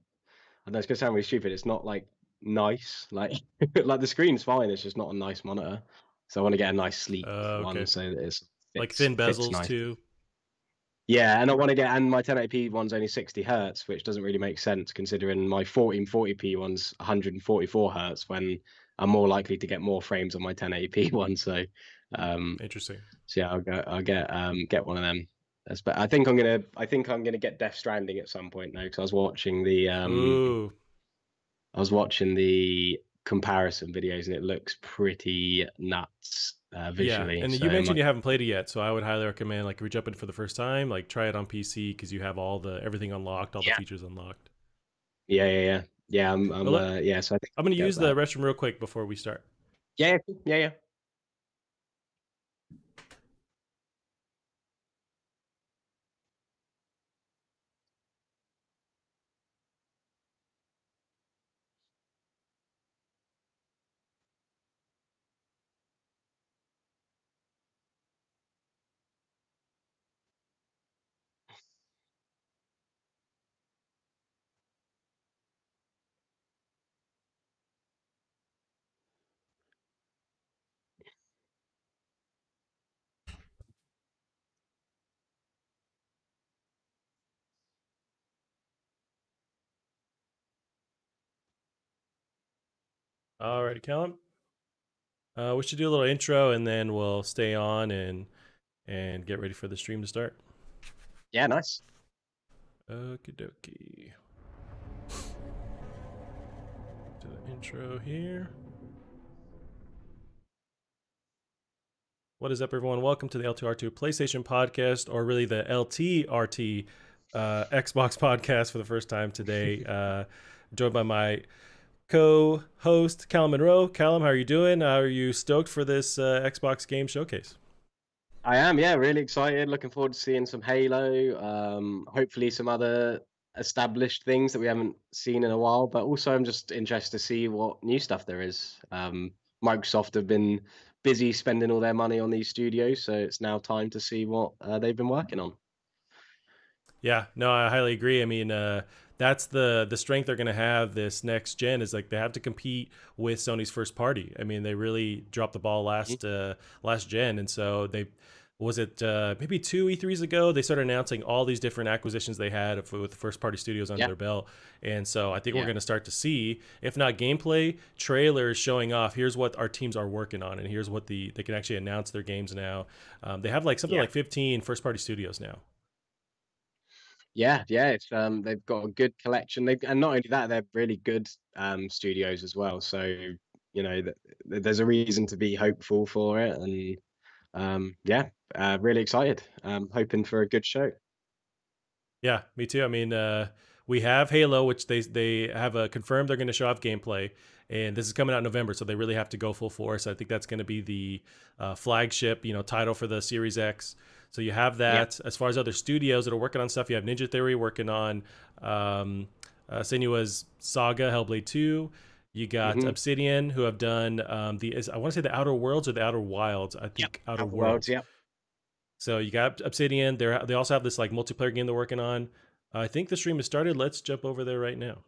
I know it's gonna sound really stupid. It's not like nice. Like like the screen's fine. It's just not a nice monitor. So I want to get a nice sleek one Okay. so that it Like fits thin fits bezels nice. too. Yeah, and I want to get and my 1080p one's only 60 hertz, which doesn't really make sense considering my 1440p one's 144 hertz when I'm more likely to get more frames on my 1080p one. Um, Interesting. so yeah, I'll get one of them. But I think I'm gonna get Death Stranding at some point now because Ooh. I was watching the comparison videos and it looks pretty nuts Yeah, visually. and So you I mentioned might, you haven't played it yet, so I would highly recommend like if you're jumping for the first time, like try it on PC because you have all the everything unlocked, all the yeah, features unlocked. yeah. But Yeah. So I think I'm gonna I'll get use the that. restroom real quick before we start. Yeah, yeah, yeah. Alrighty, Callum. We should do a little intro and then we'll stay on and get ready for the stream to start. Yeah, nice. Okie dokie. Do the intro here. What is up, everyone? Welcome to the L2R2 PlayStation podcast, or really the LTRT Xbox podcast for the first time today. I'm joined by my co-host Callum Monroe. Callum, how are you doing? Are you stoked for this Xbox game showcase? I am, yeah, really excited. Looking forward to seeing some Halo. Hopefully some other established things that we haven't seen in a while. But also, I'm just interested to see what new stuff there is. Microsoft have been busy spending all their money on these studios, so it's now time to see what they've been working on. Yeah, no, I highly agree. I mean, that's the strength they're going to have this next gen is like they have to compete with Sony's first party. I mean, they really dropped the ball Mhm. last gen, and so they was it maybe two E3s ago they started announcing all these different acquisitions they had with first party studios under Yeah, their belt, and so I think we're yeah, going to start to see, if not gameplay, trailers showing off. Here's what our teams are working on, and here's what they can actually announce their games now. They have like something yeah. like 15 first party studios now. Yeah. It's they've got a good collection. And not only that, they're really good studios as well. So there's a reason to be hopeful for it, and yeah, really excited. Hoping for a good show. Yeah, me too. I mean, we have Halo, which they have confirmed they're going to show off gameplay, and this is coming out in November, so they really have to go full force. I think that's going to be the flagship, title for the Series X. So you have Yeah. that. As far as other studios that are working on stuff, you have Ninja Theory working on Senua's Saga, Hellblade 2. You got Hmm. Obsidian, who have done I want to say the Outer Worlds or the Outer Wilds. I Yep. think Outer Outer Worlds. Worlds. Yep. So you got Obsidian. They also have this like multiplayer game they're working on. I think the stream has started. Let's jump over there right now.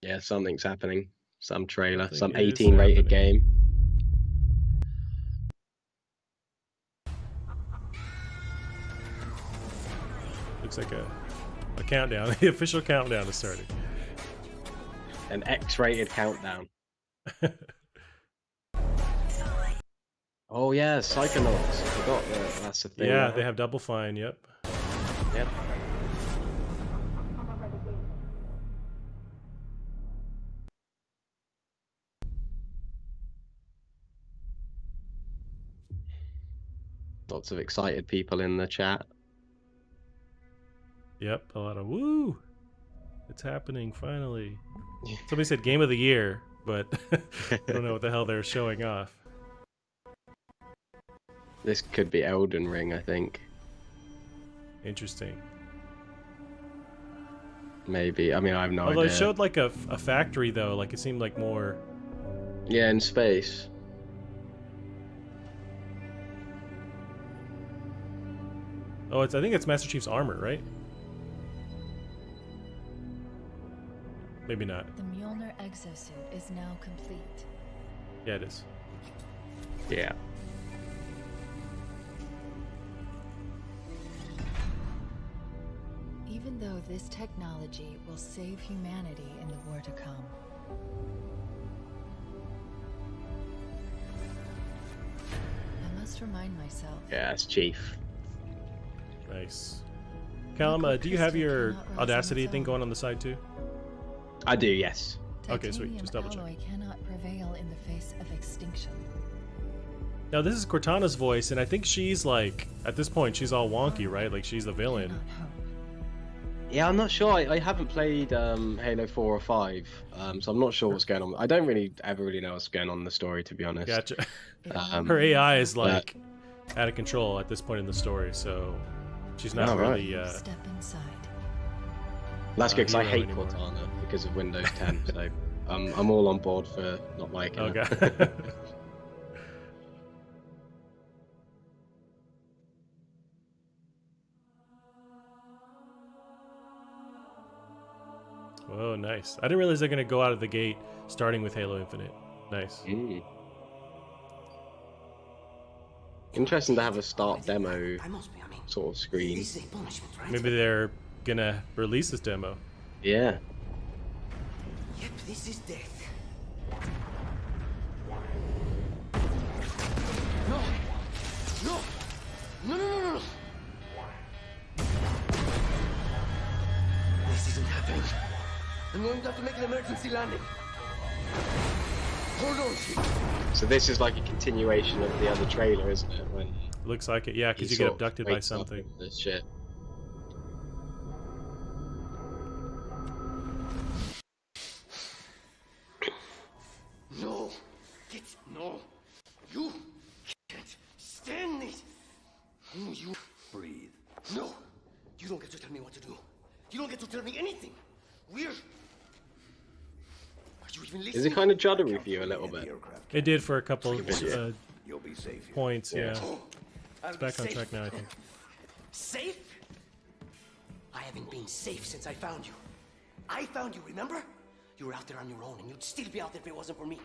Yeah. Something's happening. Some trailer. Something Some is 18 rated happening. game. Looks like a countdown. The official countdown is starting. An X-rated countdown. Oh yeah, Psychonauts. I forgot that that's a thing. Yeah, now. they have Double Fine. Yep. Yep. Lots of excited people in the chat. Yep. A lot of woo. It's happening finally. Somebody said Game of the Year, but I don't know what the hell they're showing off. This could be Elden Ring, I think. Interesting. Maybe. I mean, I have no Although idea. it showed like a factory though, like it seemed like more. Yeah, in space. Oh, I think it's Master Chief's armor, right? Maybe not. The Mjolnir exosuit is now complete. Yeah, it is. Yeah. Even though this technology will save humanity in the war to come. I must remind myself. Yeah, it's Chief. Nice. Callum, do you have your Audacity thing going on the side too? I do, yes. Okay, sweet. Just double check. Alloy cannot prevail in the face of extinction. Now this is Cortana's voice, and I think she's like, at this point, she's all wonky, right? Like she's the villain. Cannot hope. Yeah, I'm not sure. I haven't played Halo 4 or 5, so I'm not sure what's going on. I don't ever really know what's going on in the story, to be honest. Gotcha. Um, Her AI is like out of control at this point in the story, so she's not Oh, right. really. Step inside. That's good, because I hero hate anymore. Cortana because of Windows 10, so I'm all on board for not liking it. Okay. Oh, nice. I didn't realize they're gonna go out of the gate starting with Halo Infinite. Nice. Mm. Interesting to have a start demo I must be, I mean, sort of screen. this is a punishment, right? Maybe they're gonna release this demo. Yeah. Yep, this is death. No! No! No, no, no, no, no! This isn't happening. I'm going to have to make an emergency landing. Hold on, Chief. So this is like a continuation of the other trailer, isn't it? When Looks like it, yeah, because he you get sort of abducted by wakes up something. in This shit. No! No! You can't stand this! No, you... Breathe. No! You don't get to tell me what to do. You don't get to tell me anything. We're... Are you even listening? Is it kind of juddery for you a little bit? It did for a couple of You'll be safe here. points, yeah. Oh, I'll It's be back on safe. track now, I think. Safe? I haven't been safe since I found you. I found you, remember? You were out there on your own, and you'd still be out there if it wasn't for me.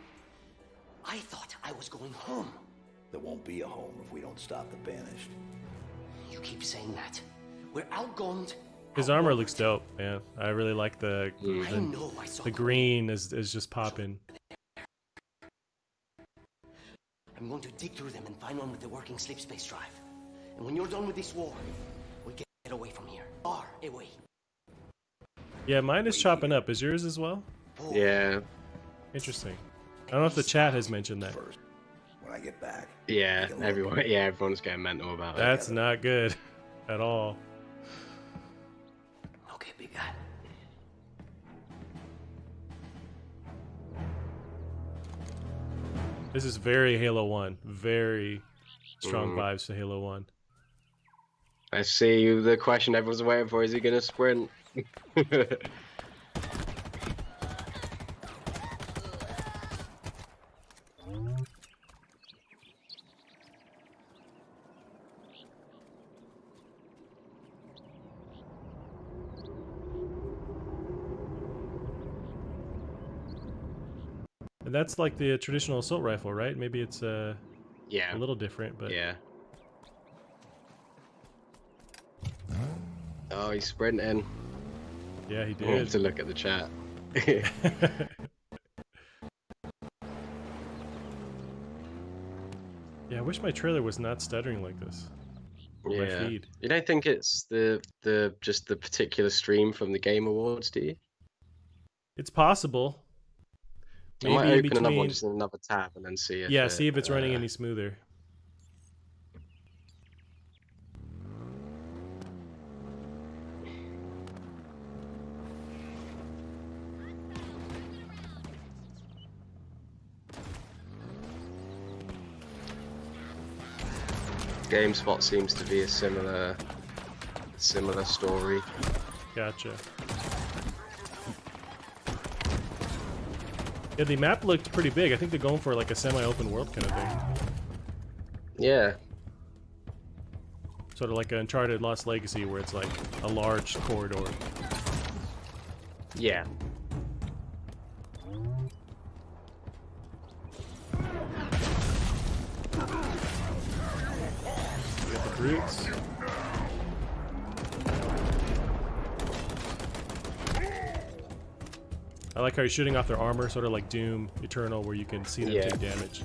I thought I was going home. There won't be a home if we don't stop the banished. You keep saying that. We're outgunned. His armor looks dope, man. I really like I know I saw the green is just popping. I'm going to dig through them and find one with the working sleep space drive. And when you're done with this war, we'll get away from here. Far away. Yeah, mine is chopping up. Is yours as well? Yeah. Interesting. I don't know if the chat has mentioned that. First, when I get back. Yeah, everyone's getting mental about it. That's not good at all. Okay, big guy. This is very Halo 1. Very strong vibes to Halo 1. Let's see the question everyone's waiting for. Is he gonna sprint? And that's like the traditional assault rifle, right? Maybe it's Yeah. a little different, but Yeah. Oh, he's sprinting. Yeah, he I have did. to look at the chat. Yeah, I wish my trailer was not stuttering like this. Or my Yeah. feed. You don't think it's the just the particular stream from the Game Awards, do you? It's possible. I might Maybe in open another one between. just in another tab and then see if Yeah, see if it's running any smoother. GameSpot seems to be a similar story. Gotcha. Yeah, the map looked pretty big. I think they're going for like a semi-open world kind of thing. Yeah. Sort of like an Uncharted Lost Legacy where it's like a large corridor. Yeah. We got the brutes. I like how you're shooting off their armor, sort of like Doom Eternal, where you can see them take damage.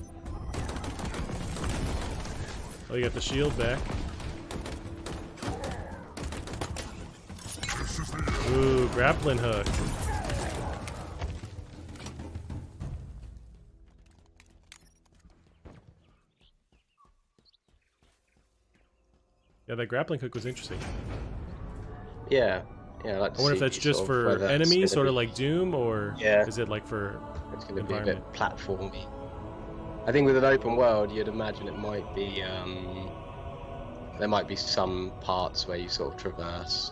Oh, you got the shield back. Ooh, grappling hook. Yeah, that grappling hook was interesting. Yeah. Yeah, I like to I wonder if see that's just sort of for whether it's enemies, gonna sort of be- like Doom, or Yeah. is it like for It's going to be a environment? bit platformy. I think with an open world, you'd imagine it might be. There might be some parts where you sort of traverse.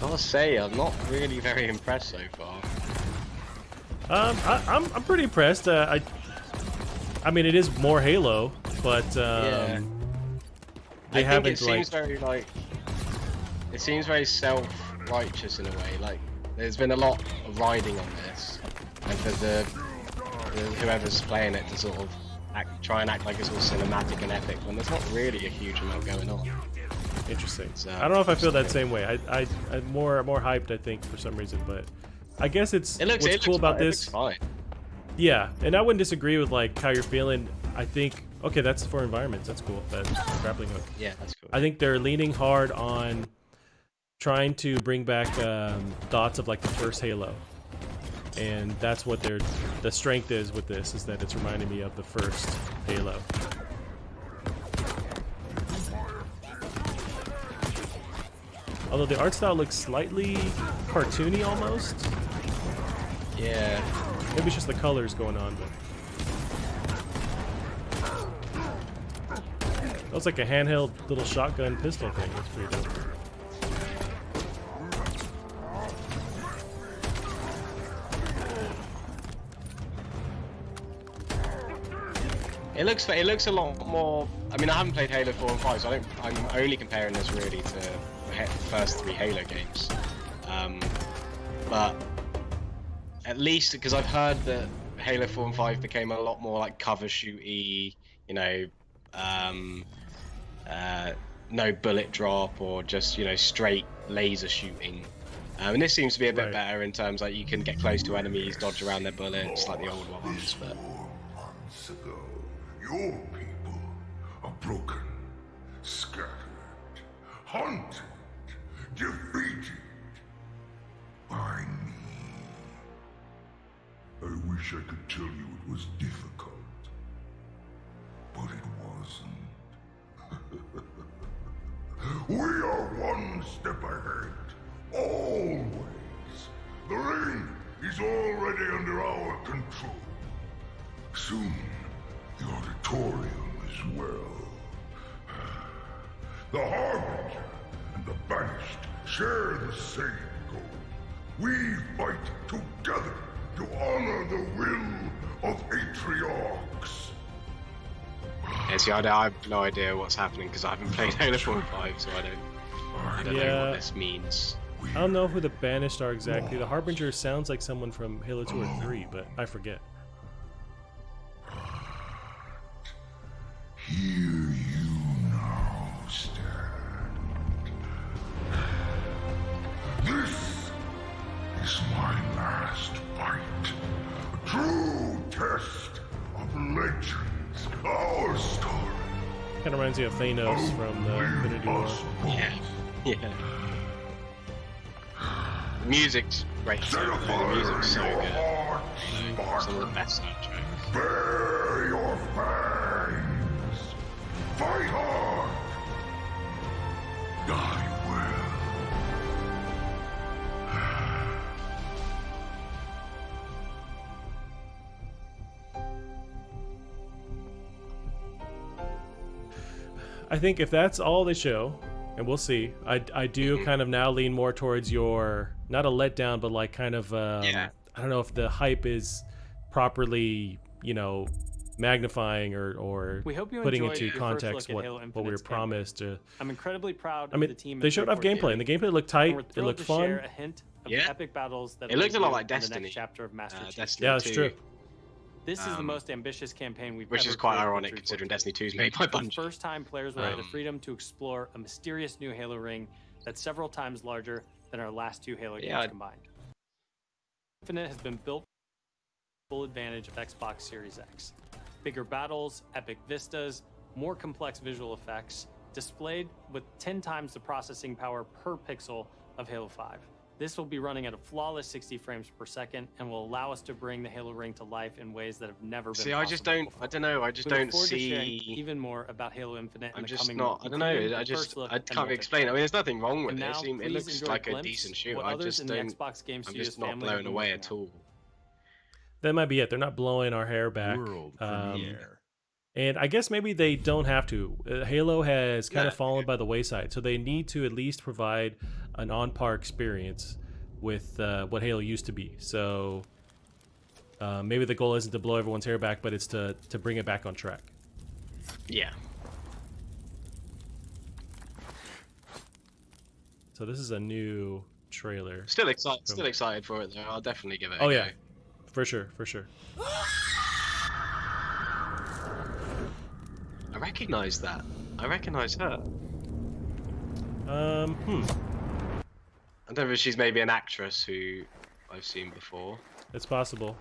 I'll say I'm not really very impressed so far. I'm pretty impressed. I mean, it is more Halo, but Yeah. they I think haven't it seems like. very like. It seems very self-righteous in a way. Like there's been a lot of riding on this, and for the whoever's playing it to sort of try and act like it's all cinematic and epic when there's not really a huge amount going on. Interesting. So, I don't know if I feel that same way. I'm more hyped, I think, for some reason, but I guess what's cool about this. Fine. Yeah, and I wouldn't disagree with like how you're feeling. I think okay, that's for environments. That's cool. That grappling hook. Yeah, that's cool. I think they're leaning hard on trying to bring back thoughts of like the first Halo, and that's what the strength is with this, is that it's reminding me of the first Halo. Although the art style looks slightly cartoony almost. Yeah. Maybe it's just the colors going on, but that was like a handheld little shotgun pistol thing. That's pretty dope. It looks a lot more. I mean, I haven't played Halo 4 and 5, so I'm only comparing this really to the first 3 Halo games. But at least because I've heard that Halo 4 and 5 became a lot more like cover shooty, you know, no bullet drop or just straight laser shooting. And this seems to be a bit better in terms like you can get close to enemies, dodge around their bullets like the old ones. But 4 months ago, your people are broken, scattered, hunted, defeated by me. I wish I could tell you it was difficult, but it wasn't. We are one step ahead, always. The ring is already under our control. Soon, the auditorium as well. The Harbinger and the Banished share the same goal. We fight together to honor the will of Atriox. yeah, see, I have no idea what's happening because I haven't played Halo 4 and 5, so I I don't know what this means. I don't know who the Banished are exactly. The Harbinger sounds like someone from Halo 2 or 3, but I forget. Here you now stand. This is my last fight. A true test of legends. Our story. Kind of reminds me of Thanos from the Infinity War. Yeah. The music's great. The music's so good. Some of the best soundtracks. Bare your fangs. Fight hard. Die well. I think if that's all they show, and we'll see, I do kind of now lean more towards your, not a letdown, but like kind of, I don't know if the hype is properly, you know, magnifying or We hope you putting enjoyed into your context first look at Halo what we were Infinite's campaign. promised. I'm incredibly proud I mean, of the team. they showed off gameplay, and the gameplay looked tight. We're It thrilled looked to fun. share a hint of the epic battles that It looked a lot await like you in the Destiny. next chapter of Master Chief. Destiny Yeah, that's 2, true. This is the most ambitious campaign we've which ever is quite created ironic with considering 343. Destiny 2 is made by For the Bungie. first time, players will have the freedom to explore a mysterious new Halo ring that's several times larger than our last two Halo games combined. Infinite has been built for full advantage of Xbox Series X. Bigger battles, epic vistas, more complex visual effects, displayed with 10 times the processing power per pixel of Halo 5. This will be running at a flawless 60 frames per second and will allow us to bring the Halo ring to life in ways that have never been possible. I just don't, before. I don't know, I just We look don't forward to sharing see... even more about Halo Infinite in I'm the just coming not, months, I don't know, including I the just, first look I and can't multiplayer. explain. I mean, there's nothing wrong with And it. now, It please looks enjoy like a glimpse decent of shoot. what I others just in the don't, Xbox Game I'm Studios just not family have blown been away working at on. all. That might be it. They're not blowing our hair back. World premiere. And I guess maybe they don't have to. Halo has kind of fallen by the wayside, so they need to at least provide an on-par experience with what Halo used to be. So maybe the goal isn't to blow everyone's hair back, but it's to bring it back on track. Yeah. So this is a new trailer. Still excited for it though. I'll definitely give it a Oh go. yeah, for sure, for sure. I recognise that. I recognise her. Hmm. I don't know if she's maybe an actress who I've seen before. It's possible.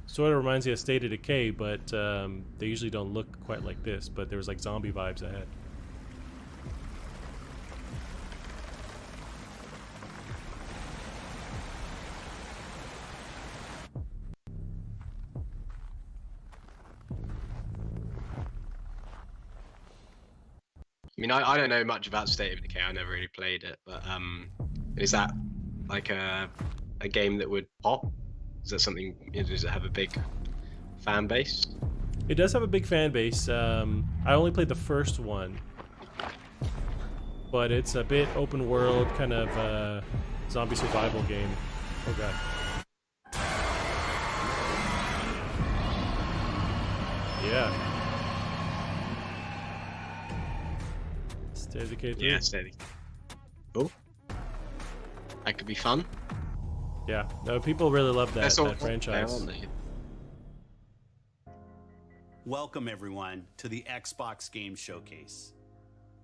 Sort of reminds me of State of Decay, but they usually don't look quite like this. But there was like zombie vibes ahead. I mean, I don't know much about State of Decay. I never really played it, but is that like a game that would pop? Is that something? Does it have a big fan base? It does have a big fan base. I only played the first one, but it's a bit open world, kind of zombie survival game. Oh god. Yeah. State of Decay 3. Yeah, State of Decay. Cool. That could be fun. Yeah. No, people really love that, all that franchise. aren't they? Welcome, everyone, to the Xbox Game Showcase.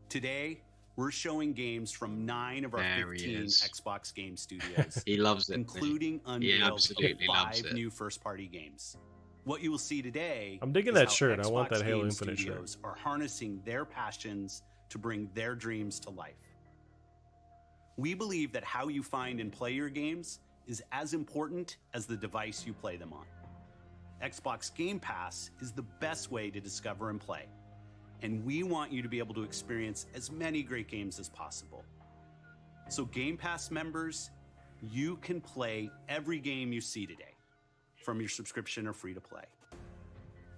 Today, we're showing games from 9 of our There he 15 is. Xbox Game Studios, He loves it. including He unveils of absolutely loves 5 it. new first-party games. What you will see today I'm digging is that how shirt. I want Xbox that Halo Game Infinite shirt. Studios are harnessing their passions to bring their dreams to life. We believe that how you find and play your games is as important as the device you play them on. Xbox Game Pass is the best way to discover and play, and we want you to be able to experience as many great games as possible. So Game Pass members, you can play every game you see today from your subscription or free to play.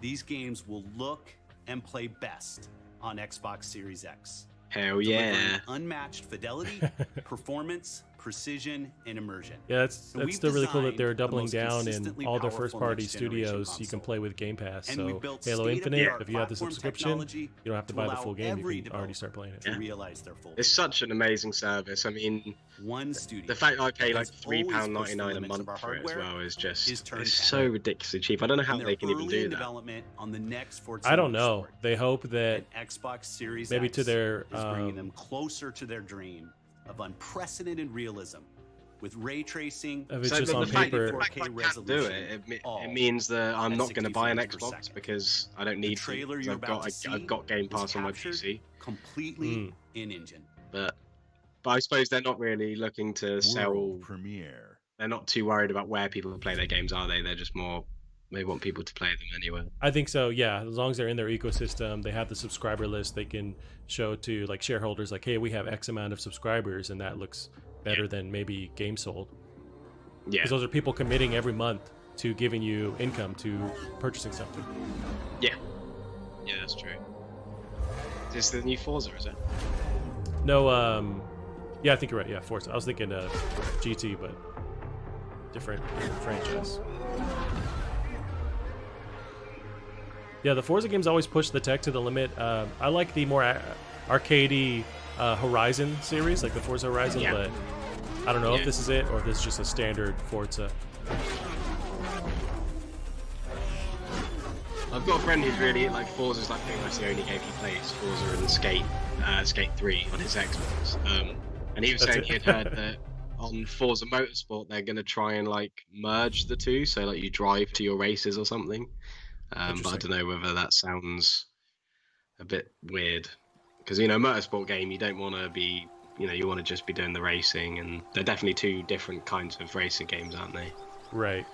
These games will look and play best on Xbox Series X. Hell delivering yeah. unmatched fidelity, performance, precision, and immersion. Yeah, that's And we've still really cool that they're designed the doubling most down in consistently all their powerful first-party next-generation studios. You can console. play with Game Pass. And we So built Halo Infinite, state-of-the-art if you have the platform subscription, technology you don't have to to buy the allow full game. every You can already developer start playing it. to realize their full It's such an amazing service. I mean, one studio. the fact that I pay that like has always pushed the £3.99 a limits month of our for it as hardware well is just is turned it's back. so ridiculously cheap. I don't know how And they they're can even early do in that. development on the next Forza I don't know. Motorsport. They hope that And Xbox Series maybe X to their is bringing them closer to their dream of unprecedented realism with ray tracing. if it's So just the on fact paper. that I 4K can't do resolution, it all means that I'm at not going to 60 buy an frames per Xbox second. because I don't need to. trailer 'Cause you're about to I've see got Game was Pass on my captured PC, completely in-engine. but I suppose they're not really looking to sell. World premiere. They're not too worried about where people play their games, are they? They're just more. They want people to play them anyway. I think so, yeah. As long as they're in their ecosystem, they have the subscriber list. They can show to like shareholders, like, hey, we have X amount of subscribers, and that looks better than maybe games sold. Yeah, Because those are people committing every month to giving you income to purchasing something. yeah, that's true. Is this the new Forza? Is it? No, yeah, I think you're right. Yeah, Forza. I was thinking GT, but different franchise. Yeah, the Forza games always push the tech to the limit. I like the more arcadey Horizon series, like the Forza Horizon, Yeah. but I don't know if Yeah. this is it or if this is just a standard Forza. I've got a friend who's really like Forza's like pretty much the only game he plays. Forza and Skate 3 on his Xbox. And he was That's saying it. he had heard that on Forza Motorsport they're gonna try and like merge the two, so like you drive to your races or something. But I Interesting. don't know whether that sounds a bit weird because motorsport game you don't want to be you want to just be doing the racing, and they're definitely two different kinds of racing games, aren't they? Right.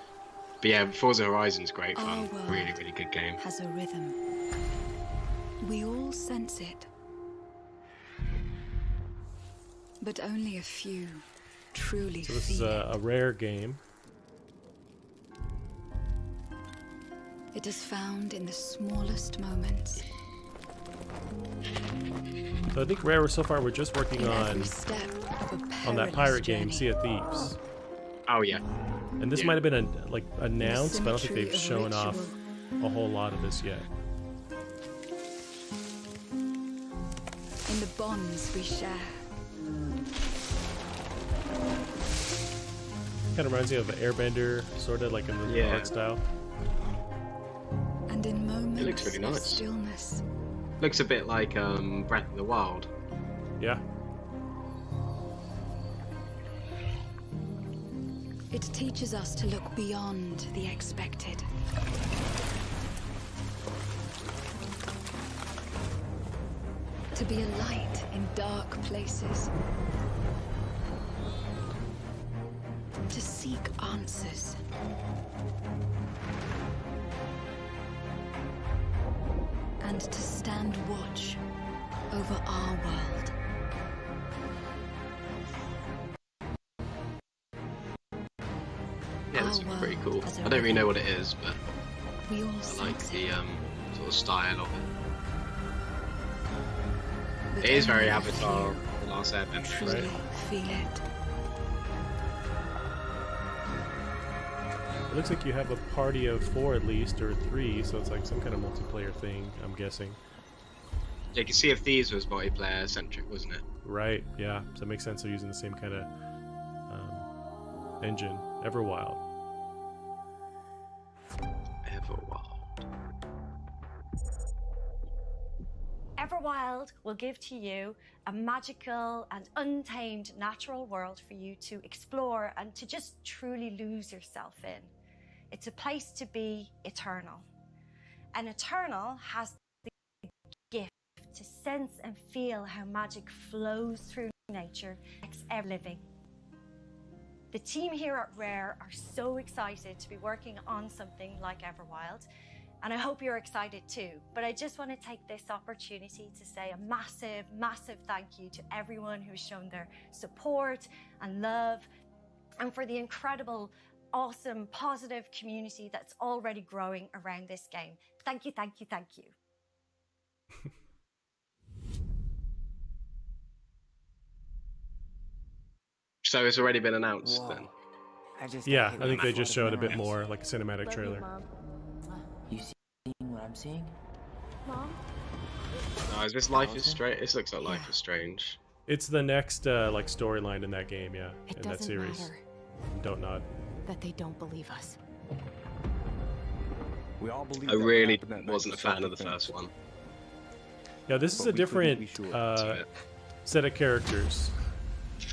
But yeah, Forza Horizon's great Our fun. world Really, really good game. has a rhythm. We all sense it. But only a few truly So this is feel it. a rare game. It is found in the smallest moments. So I think Rare so far we're just working In on every step of a that perilous pirate game, journey. Sea of Thieves. Oh yeah. And this Yeah. might have been announced, but I don't think symmetry they've of shown off ritual. a whole lot of this yet. In the bonds we share. Kind of reminds me of Airbender, sort of like in the Yeah. art style. And in moments looks really of nice. stillness. Looks a bit like Breath of the Wild. Yeah. It teaches us to look beyond the expected. To be a light in dark places. To seek answers. And to stand watch over our world. Yeah, this Our looks pretty cool. world as a I don't really know what rhythm. it is, but We all I like sense the it. sort of style of it. But It is very only a Avatar, few The Last Airbender. truly isn't it? feel it. It looks like you have a party of 4 at least, or 3, so it's like some kind of multiplayer thing, I'm guessing. Yeah, you can see if Thieves was multiplayer centric, wasn't it? Right, yeah. So it makes sense they're using the same kind of engine. Everwild. Everwild. Everwild will give to you a magical and untamed natural world for you to explore and to just truly lose yourself in. It's a place to be eternal. And eternal has the gift to sense and feel how magic flows through nature, makes ever living. The team here at Rare are so excited to be working on something like Everwild. And I hope you're excited too. But I just want to take this opportunity to say a massive, massive thank you to everyone who's shown their support and love, and for the incredible, awesome, positive community that's already growing around this game. Thank you, thank you, thank you. So it's already been announced Whoa. then. Yeah, I think they just showed a bit more, like a cinematic trailer. You seeing what I'm seeing? Mom? No, is this Life is Strange? This looks like Life is Strange. It's the next like storyline in that game, yeah, It in that doesn't series. matter Don't nod. that they don't believe us. We all believe I really wasn't a fan of the first one. Yeah, this is a different set of characters.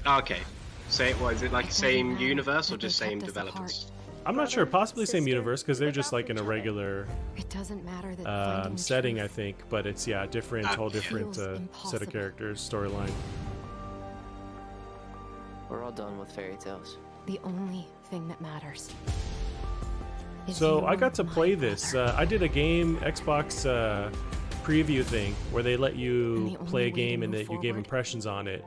Okay. So what, is it like the same universe or just same developers? I'm not sure, possibly same universe, because they're just like in a regular It doesn't matter that finding the setting, truth I think, but it's different, whole different feels set of impossible. characters, storyline. We're all done with fairy tales. The only thing that matters. is So you I got to are my play this. I did a game Xbox preview thing where they let you And the play a only way to game and move that you gave forward impressions on it.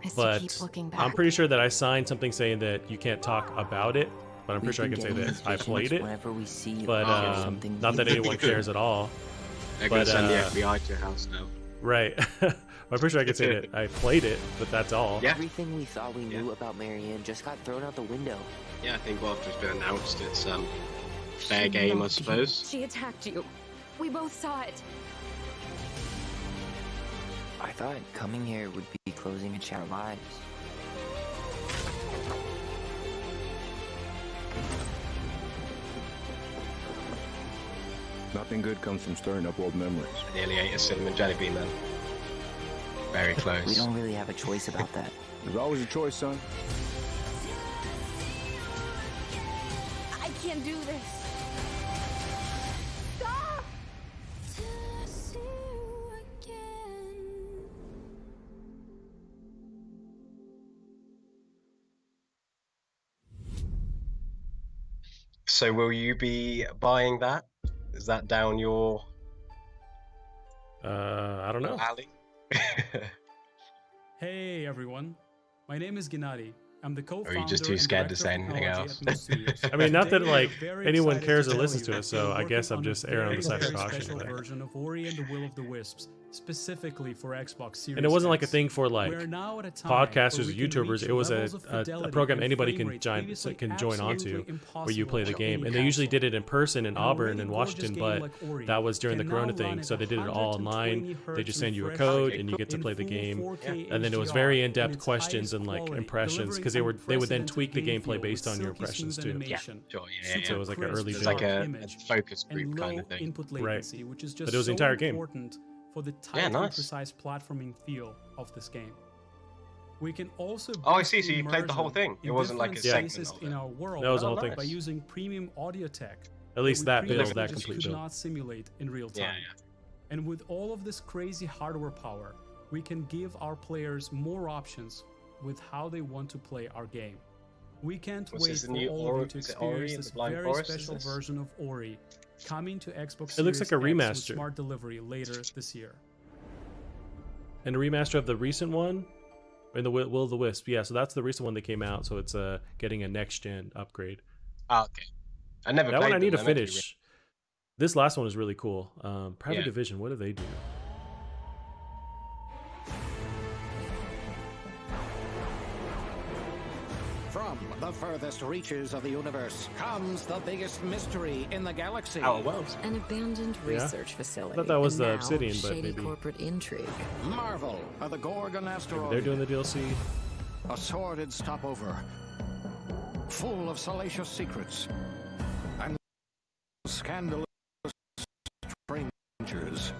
is to But keep looking back. I'm pretty sure that I signed something saying that you can't talk about it. But I'm pretty sure I can say that I played it. Whenever we see you But or something not that you- anyone cares at all. They're going But, to send the FBI to your house now. Right. I'm pretty sure I can say that I played it, but that's all. Yeah. Everything we thought we knew about Marianne just got thrown out the window. Yeah, I think after it's been announced, it's fair game, I suppose. She attacked you. We both saw it. I thought coming here would be closing a chapter of our lives. Nothing good comes from stirring up old memories. I nearly ate a cinnamon jelly bean then. Very We close. don't really have a choice about that. There's always a choice, son. I can't do this. Stop! So will you be buying that? Is that down your I don't know. alley? Hey everyone, my name is Gennady. I'm the co-founder. Or are you just too and scared to director say of anything technology else? at Moose Studios. I mean, not that Today, like we're very anyone excited cares or tell listens you to us, that we're so I guess working I'm on just a erring on the very, side of very caution. special But... version of Ori and the Will of the Wisps, specifically for Xbox Series And it wasn't like a X. thing for like We're now at a time podcasters or where we can YouTubers. reach It was levels of a fidelity program and anybody frame can rate join previously onto, absolutely where you play the impossible game. on And any they usually console. did it in person in And a Auburn really and gorgeous Washington, game but like Ori that was during the can Corona now thing, run so at they did it all 120 online. They hertz just send you a refresh code rate and you get to in play the full game. 4K And then it was HDR very in in-depth its questions highest and like quality, impressions because they would then tweak the gameplay based on your impressions too. Sure, So it was like an early It's like a image focus and group kind low of thing. input latency, which is just But it was the so entire game. important for the tight Yeah, and nice. precise platforming feel of this game. We can also Oh, I boost see. So you played the whole immersion thing. It in wasn't like a different segment spaces of in it. our world That was the whole nice. thing. by using premium audio tech. At least we that build, previously that just complete could build. not simulate in real time. Yeah, And with all of this crazy hardware power, we can give our players more options with how they want to play our game. We can't Was wait this the for new all Ori- of you to is it Ori experience and the this Blind very Forest, is special this? version of Ori coming to Xbox It looks Series like a X with remaster. smart delivery later this year. And a remaster of the recent one, in the Will of the Wisp. Yeah, so that's the recent one that came out. So it's getting a next gen upgrade. Oh, okay. I never That played one I need to them. They're meant finish. This last one is really cool. Private Yeah. Division, what do they do? From the furthest reaches of the universe comes the biggest mystery in the galaxy. Outer Worlds. An abandoned Yeah. research facility. I thought that was and the now Obsidian, but shady maybe corporate intrigue. Marvel of the Gorgon asteroid. They're doing the DLC. A sordid stopover, full of salacious secrets and scandalous strangers.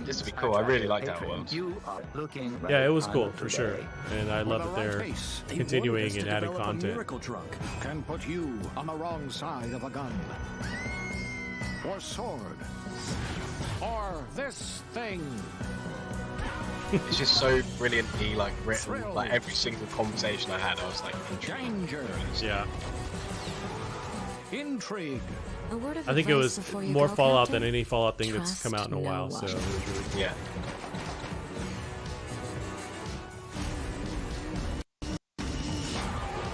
This would be cool. I really liked Outer Worlds. You are looking Yeah, it was cool for sure. And I love that they're continuing and adding content. drug can put you on the wrong side of a gun or sword or this thing. It's just so brilliantly like written. Like every single conversation I had, I was like, Danger. Yeah. Intrigue. A word of I think it advice was before you more go, Fallout Captain? than any Fallout thing that's Trust come out in a no while. So it one. was really cool. yeah.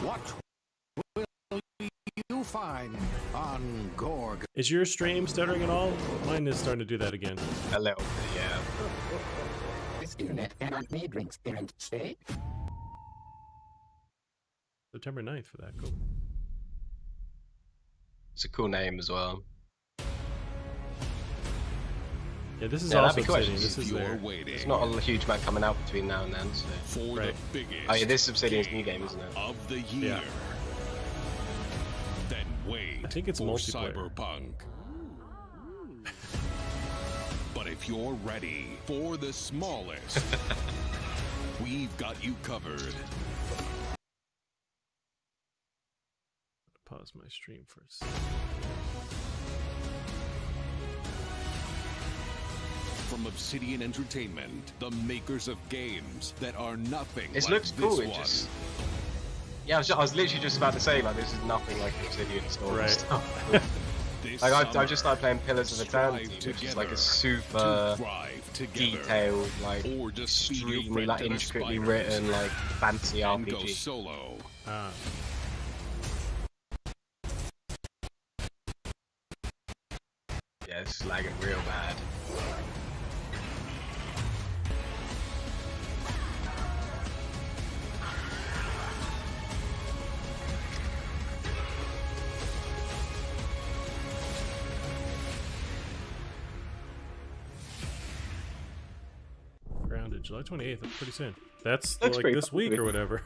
What will you find on Gorg? Is your stream stuttering at all? Mine is starting to do that again. A little bit, yeah. This internet cannot be drinks parent state. September 9th for that. Cool. It's a cool name as well. Yeah, this is Yeah, also that'd be Obsidian. cool. This is their... There's not a huge amount coming out between now and then. So. For the biggest Oh yeah, this is Obsidian's new game, isn't it? of the year. Yeah. Then wait I think it's for multiplayer. Cyberpunk. But if you're ready for the smallest, we've got you covered. Pause my stream first. From Obsidian Entertainment, the makers of games that are nothing It like looks this cool. one. It just. Yeah, I was literally just about to say like this is nothing like Obsidian story Right. stuff. This Like I summer, just started playing Pillars of Eternity, strive which is like a together super to thrive together. detailed, like Or just feed your extremely friend like to the intricately spiders written, like fancy and go RPG. solo. Yeah, this is lagging real bad. Grounded, July 28th. That's pretty soon. That's Looks like pretty this week cool. or whatever.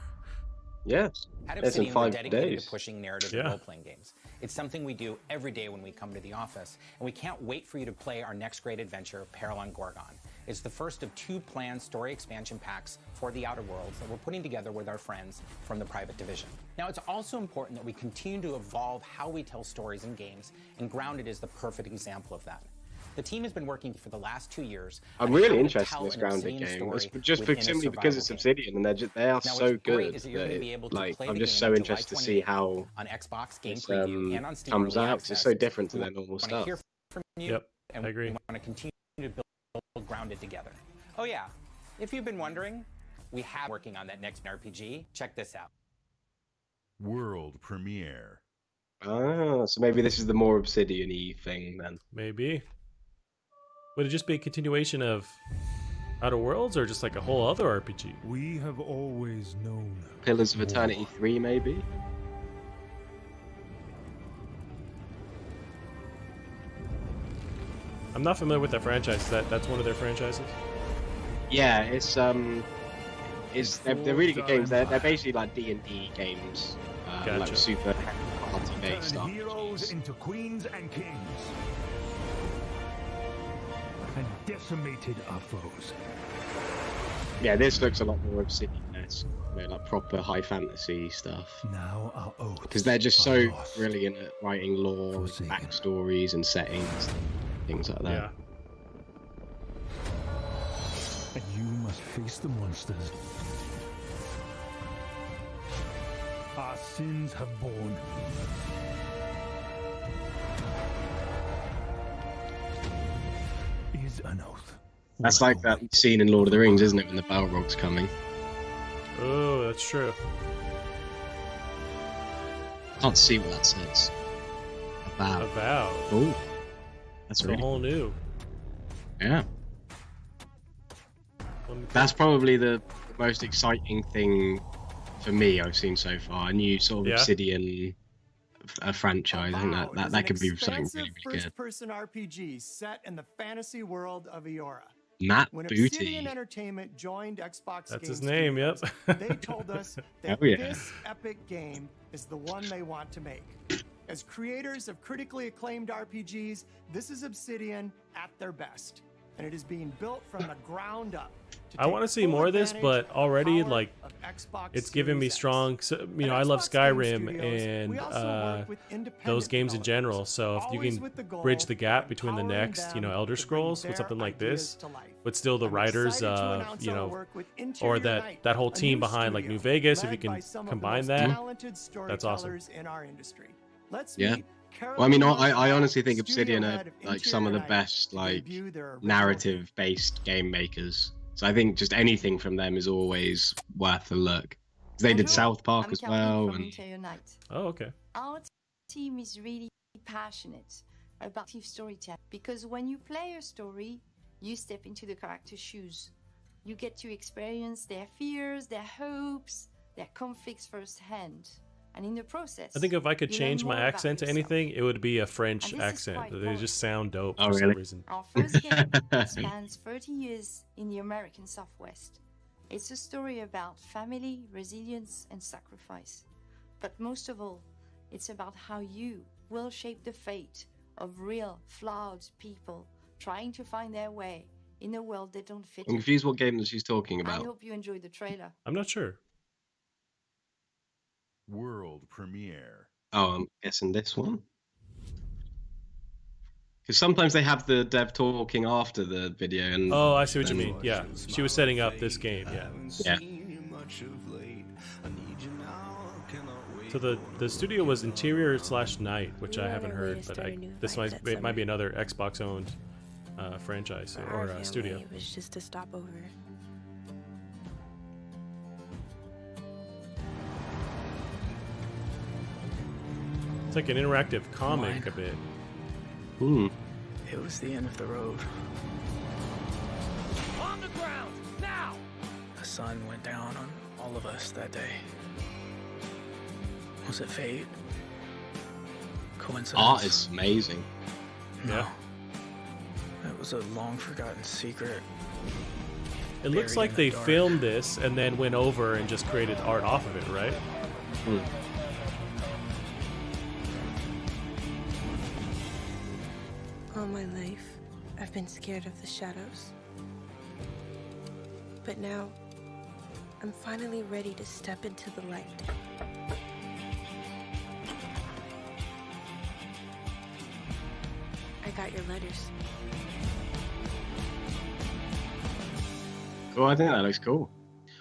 Yeah. At It's in Obsidian, we're 5 dedicated days. to pushing narrative Yeah. and role-playing games. It's something we do every day when we come to the office, and we can't wait for you to play our next great adventure, Peril on Gorgon. It's the first of 2 planned story expansion packs for the Outer Worlds that we're putting together with our friends from the Private Division. Now, it's also important that we continue to evolve how we tell stories in games, and Grounded is the perfect example of that. The team has been working for the last 2 years. I'm on really how to interested tell in this an Grounded Obsidian game. story It's just within a simply because it's survival game. Obsidian and they are Now, so what's great good. is that you're going to be able to Like play I'm the just game so on interested to see July how 28th on Xbox Game this Preview and on Steam comes Early out. 'Cause it's Access. so different to We their normal wanna stuff. hear from you, Yep, and I agree. we want to continue to build Grounded together. Oh yeah, if you've been wondering, we have working on that next RPG. Check this out. World premiere. Ah, so maybe this is the more Obsidian-y thing then. Maybe. Would it just be a continuation of Outer Worlds or just like a whole other RPG? We have always known. Pillars of Eternity 3, maybe? I'm not familiar with that franchise. That's one of their franchises? Yeah, they're really good games. They're basically like D&D games, like Gotcha. super party-based stuff. Turn heroes into queens and kings. And decimated our foes. Yeah, this looks a lot more Obsidian-esque, like proper high fantasy stuff. Now our oaths Because they're just are so lost. brilliant at writing lore, backstories, and settings, things like that. Yeah. And you must face the monsters our sins have borne. Is an oath. That's like that scene in Lord of the Rings, isn't it, when the Balrog's coming? Oh, that's true. Can't see what that says. About. About. Oh, that's It's a really whole new. Yeah. That's probably the most exciting thing for me I've seen so far. A new sort of Yeah. Obsidian franchise. I think that could be something really, really good. First-person RPG set in the fantasy world of Eora. Matt When Booty. Obsidian Entertainment joined Xbox That's Game his name, yep. Studios, they told us that Oh, yeah. this epic game is the one they want to make. As creators of critically acclaimed RPGs, this is Obsidian at their best, and it is being built from the ground up. I want to see more of this, but already like it's giving me strong. So, you know, I love Skyrim and those games in general. So if you can bridge the gap between the next, you know, Elder Scrolls with something like this, but still the writers of, you know, or that whole team behind like New Vegas, if you can combine that, that's awesome. Yeah. Well, I mean, I honestly think Obsidian are like some of the best like narrative-based game makers. So I think just anything from them is always worth a look. They did South Park as well. And... Oh, okay. Our team is really passionate about storytelling because when you play a story, you step into the character's shoes. You get to experience their fears, their hopes, their conflicts firsthand. And in the process, I think if I could you learn change my more about accent to yourself. anything, it would be a French And this is accent. quite They just sound dope Oh, for some really? reason. Our first game spans 30 years in the American Southwest. It's a story about family, resilience, and sacrifice. But most of all, it's about how you will shape the fate of real, flawed people trying to find their way in a world they don't fit I'm in. confused what game that she's talking I about. hope you enjoyed the trailer. I'm not sure. World premiere. Oh, I'm guessing this one. Because sometimes they have the dev talking after the video. And Oh, I see what you then- mean. Yeah, she was setting up this game. Yeah. Yeah. So the studio was Interior/Night, which I haven't heard, but this might be another Xbox owned franchise or studio. It was just a stopover. It's like an interactive comic a bit. Hmm. It was the end of the road. On the ground, now! The sun went down on all of us that day. Was it fate? Coincidence? Art is amazing. Yeah. It was a long forgotten secret. It looks like they filmed this and then went over and just created art off of it, right? All my life, I've been scared of the shadows. But now, I'm finally ready to step into the light. I got your letters. Cool, I think that looks cool.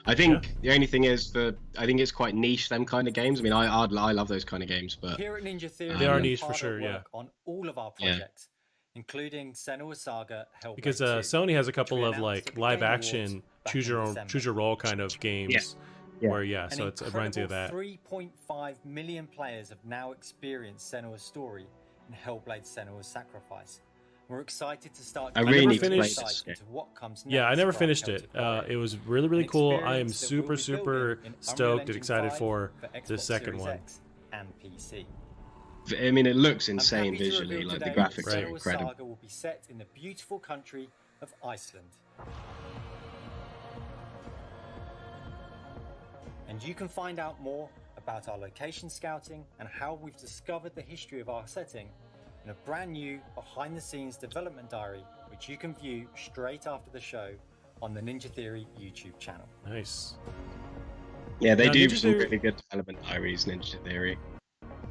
I think the only thing is I think it's quite niche, them kind of games. I mean, I love those kind of games, but Here at Ninja Theory, They are we niche for hard at sure, yeah. work on all of our Yeah. projects, including Senua's Saga, Hellblade Because 2, Sony has a couple which we of announced at like the live Game Awards action back choose in your December. role kind of games. Yeah. Where An so it reminds you of that. 3.5 million players have now experienced Senua's story in Hellblade: Senua's Sacrifice. We're excited to start. I really giving need to play insight this game. into what comes Yeah, I next never for our finished it. Celtic Warrior. It was really cool. I am Experience that we'll super be building in Unreal stoked and Engine excited 5 for Xbox the second Series one. X and PC. I mean, it looks I'm insane happy to visually. reveal Like the today that graphics are Senua's incredible. Saga will be set in the beautiful country of Iceland. And you can find out more about our location scouting and how we've discovered the history of our setting in a brand new behind-the-scenes development diary, which you can view straight after the show on the Ninja Theory YouTube channel. Nice. Yeah, they Now, do Ninja some Theory- really good development diaries, Ninja Theory.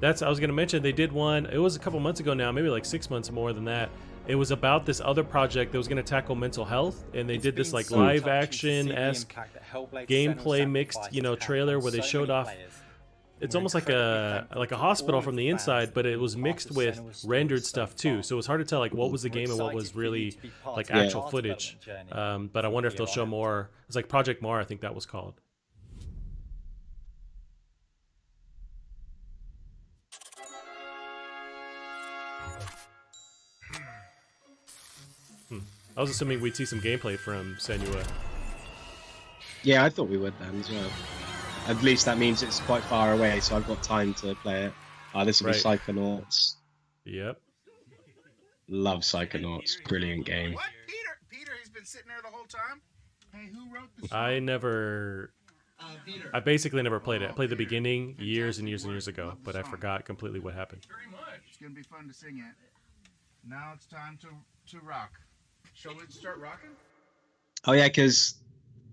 I was gonna mention they did one. It was a couple months ago now, maybe like 6 months more than that. It was about this other project that was gonna tackle mental health, and they did this like so live touching to action see the esque impact that Hellblade: Senua's gameplay mixed, Sacrifice has trailer had where they on so showed many off. players. It's We're almost like incredibly a thankful like a to hospital all from of the fans inside, but that it was have been part mixed of with Senua's story rendered so stuff far. too. So it was hard to tell like what was the We're game and what was excited for you really to be part like of our actual footage. development journey But I wonder if from they'll here show on out. more. It's like Project Mar, I think that was called. I was assuming we'd see some gameplay from Senua. Yeah, I thought we would then as well. At least that means it's quite far away, so I've got time to play it. This will be Right. Psychonauts. Yep. Love Psychonauts. Brilliant game. What? Peter, he's been sitting there the whole time? Hey, who wrote the I basically never played it. I played the beginning years and years and years ago, but I forgot completely what happened. Very much. It's going to be fun to sing it. Now it's time to rock. Shall we start rocking? Oh yeah, because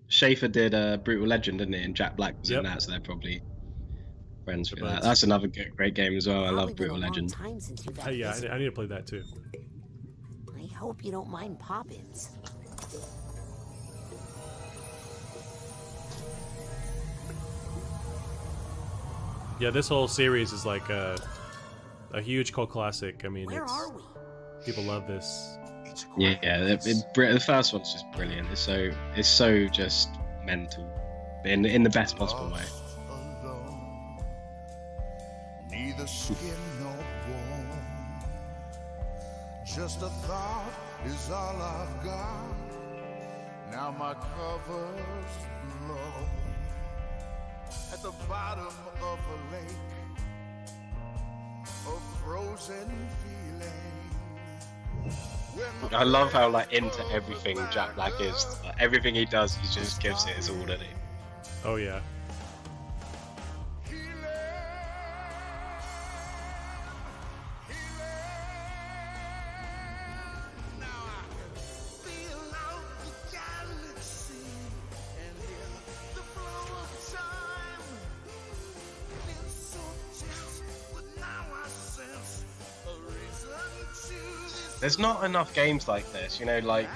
Schaefer did Brutal Legend, didn't he? And Jack Black was Yep. in that, so they're probably friends for that. buds. That's another great game as well. I love Brutal Legend. Time since you've had Yeah, this. I need to play that too. I hope you don't mind pop-ins. Yeah, this whole series is like a huge cult classic. I mean, Where are we? people love this. Yeah, the first one's just brilliant. It's so just mental, in the best possible way. Neither skin nor bone. Just a thought is all I've got. Now my cover's blown. at the bottom of a lake, a frozen feeling. I love how like into everything Jack Black is. Like, everything he does, he just gives it his all, doesn't he? Oh yeah. There's not enough games like this, like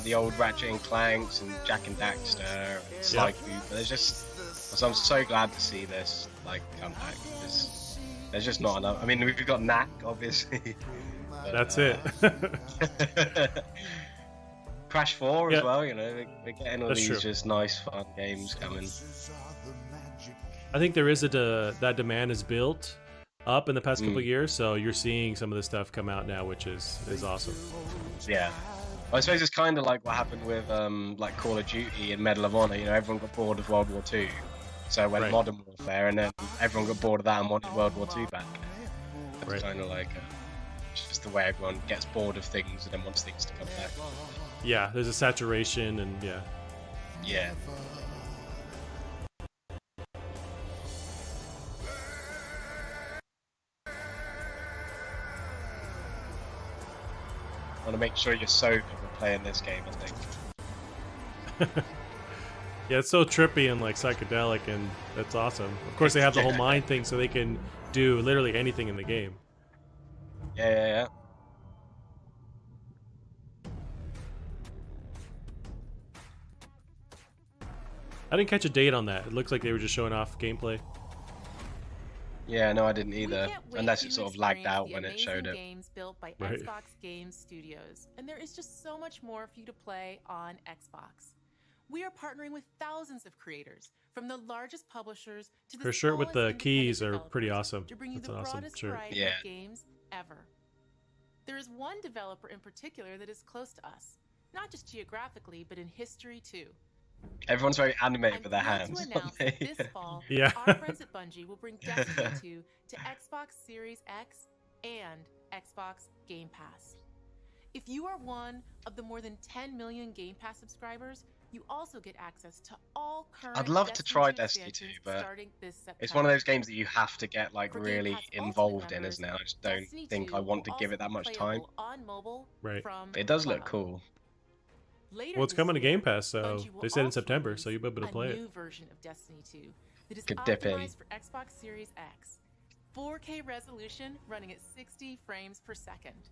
the old Ratchet and Clanks and Jack and Daxter and Sly Cooper. There's just, so I'm so glad to see this like come back. There's just not enough. I mean, we've got Knack, obviously. But, that's it. Crash 4 as well. We're getting all That's these true. just nice, fun games coming. I think there is that demand is built up in the past couple of years, so you're seeing some of this stuff come out now, which is awesome. Yeah. Well, I suppose it's kind of like what happened with like Call of Duty and Medal of Honor. Everyone got bored of World War II, so it went Modern Warfare, and then everyone got bored of that and wanted World War II back. It's kind of like just the way everyone gets bored of things and then wants things to come back. Yeah, there's a saturation, and Yeah. I want to make sure you're sober when playing this game, I think. Yeah, it's so trippy and like psychedelic, and that's awesome. Of course, they have the whole mind thing, so they can do literally anything in the game. Yeah. I didn't catch a date on that. It looks like they were just showing off gameplay. Yeah, no, I didn't either. Unless it sort of lagged out when it showed it. Games built by Right. Xbox Game Studios, and there is just so much more for you to play on Xbox. We are partnering with thousands of creators, from the largest publishers to the Her shirt with smallest the keys independent are pretty developers awesome. to bring you That's the an awesome broadest shirt. variety of games ever. There is one developer in particular that is close to us, not just geographically, but in history too. Everyone's very animated with their To hands. announce that this fall, Yeah. our friends at Bungie will bring Destiny 2 to Xbox Series X and Xbox Game Pass. If you are one of the more than 10 million Game Pass subscribers, you also get access to all current I'd love to try Destiny 2, expansions but starting this September. it's one of those games that you have to get like For Game really Pass Ultimate involved in, members, isn't it? I just don't Destiny think 2 I want to will give it also that be much time. playable on mobile Right. from But it does look cloud. cool. Later Well, it's this coming to year, Game Pass, so Bungie will they said in also September, release so you'll be able to play a it. new version of Destiny 2 that is Could dip in. optimized for Xbox Series X. 4K resolution running at 60 frames per second.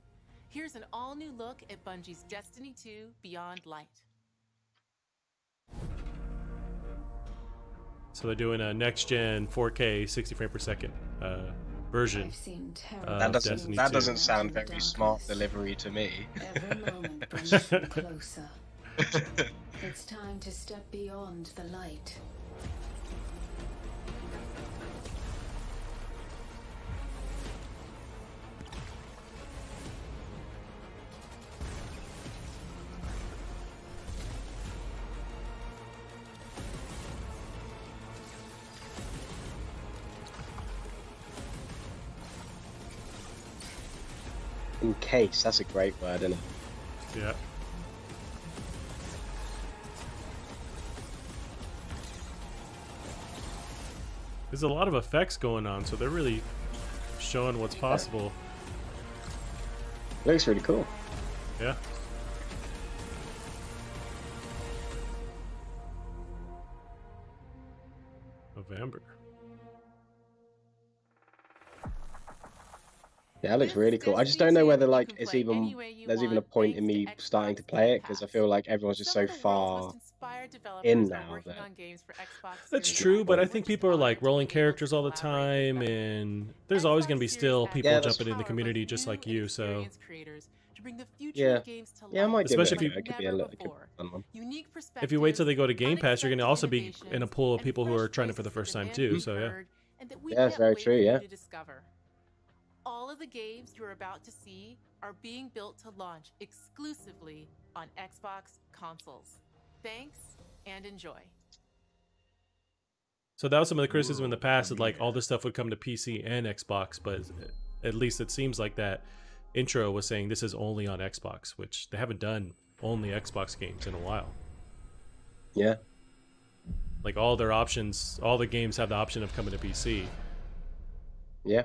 Here's an all-new look at Bungie's Destiny 2 Beyond Light. So they're doing a next-gen 4K 60 frame per second version That of Destiny 2. doesn't sound very smart delivery to me. Every moment brings you closer. It's time to step beyond the light. Encase, that's a great word, isn't it? Yeah. There's a lot of effects going on, so they're really showing what's possible. Looks really cool. Yeah. November. Yeah, it looks really cool. I just don't know whether like there's even a point in me starting to play it because I feel like everyone's just so far in now that That's true, but I think people are like rolling characters all the time, and there's always going to be still people jumping in the community just like you. So yeah, I might give especially it a go. It could be a fun one. if you wait till they go to Game Pass, you're going to also be in a pool of people who are trying it for the first time too. So yeah. Yeah, it's very true. Yeah. All of the games you're about to see are being built to launch exclusively on Xbox consoles. Thanks and enjoy. So that was some of the criticism in the past that like all this stuff would come to PC and Xbox, but at least it seems like that intro was saying this is only on Xbox, which they haven't done only Xbox games in a while. Yeah. Like all their options, all the games have the option of coming to PC. Yeah.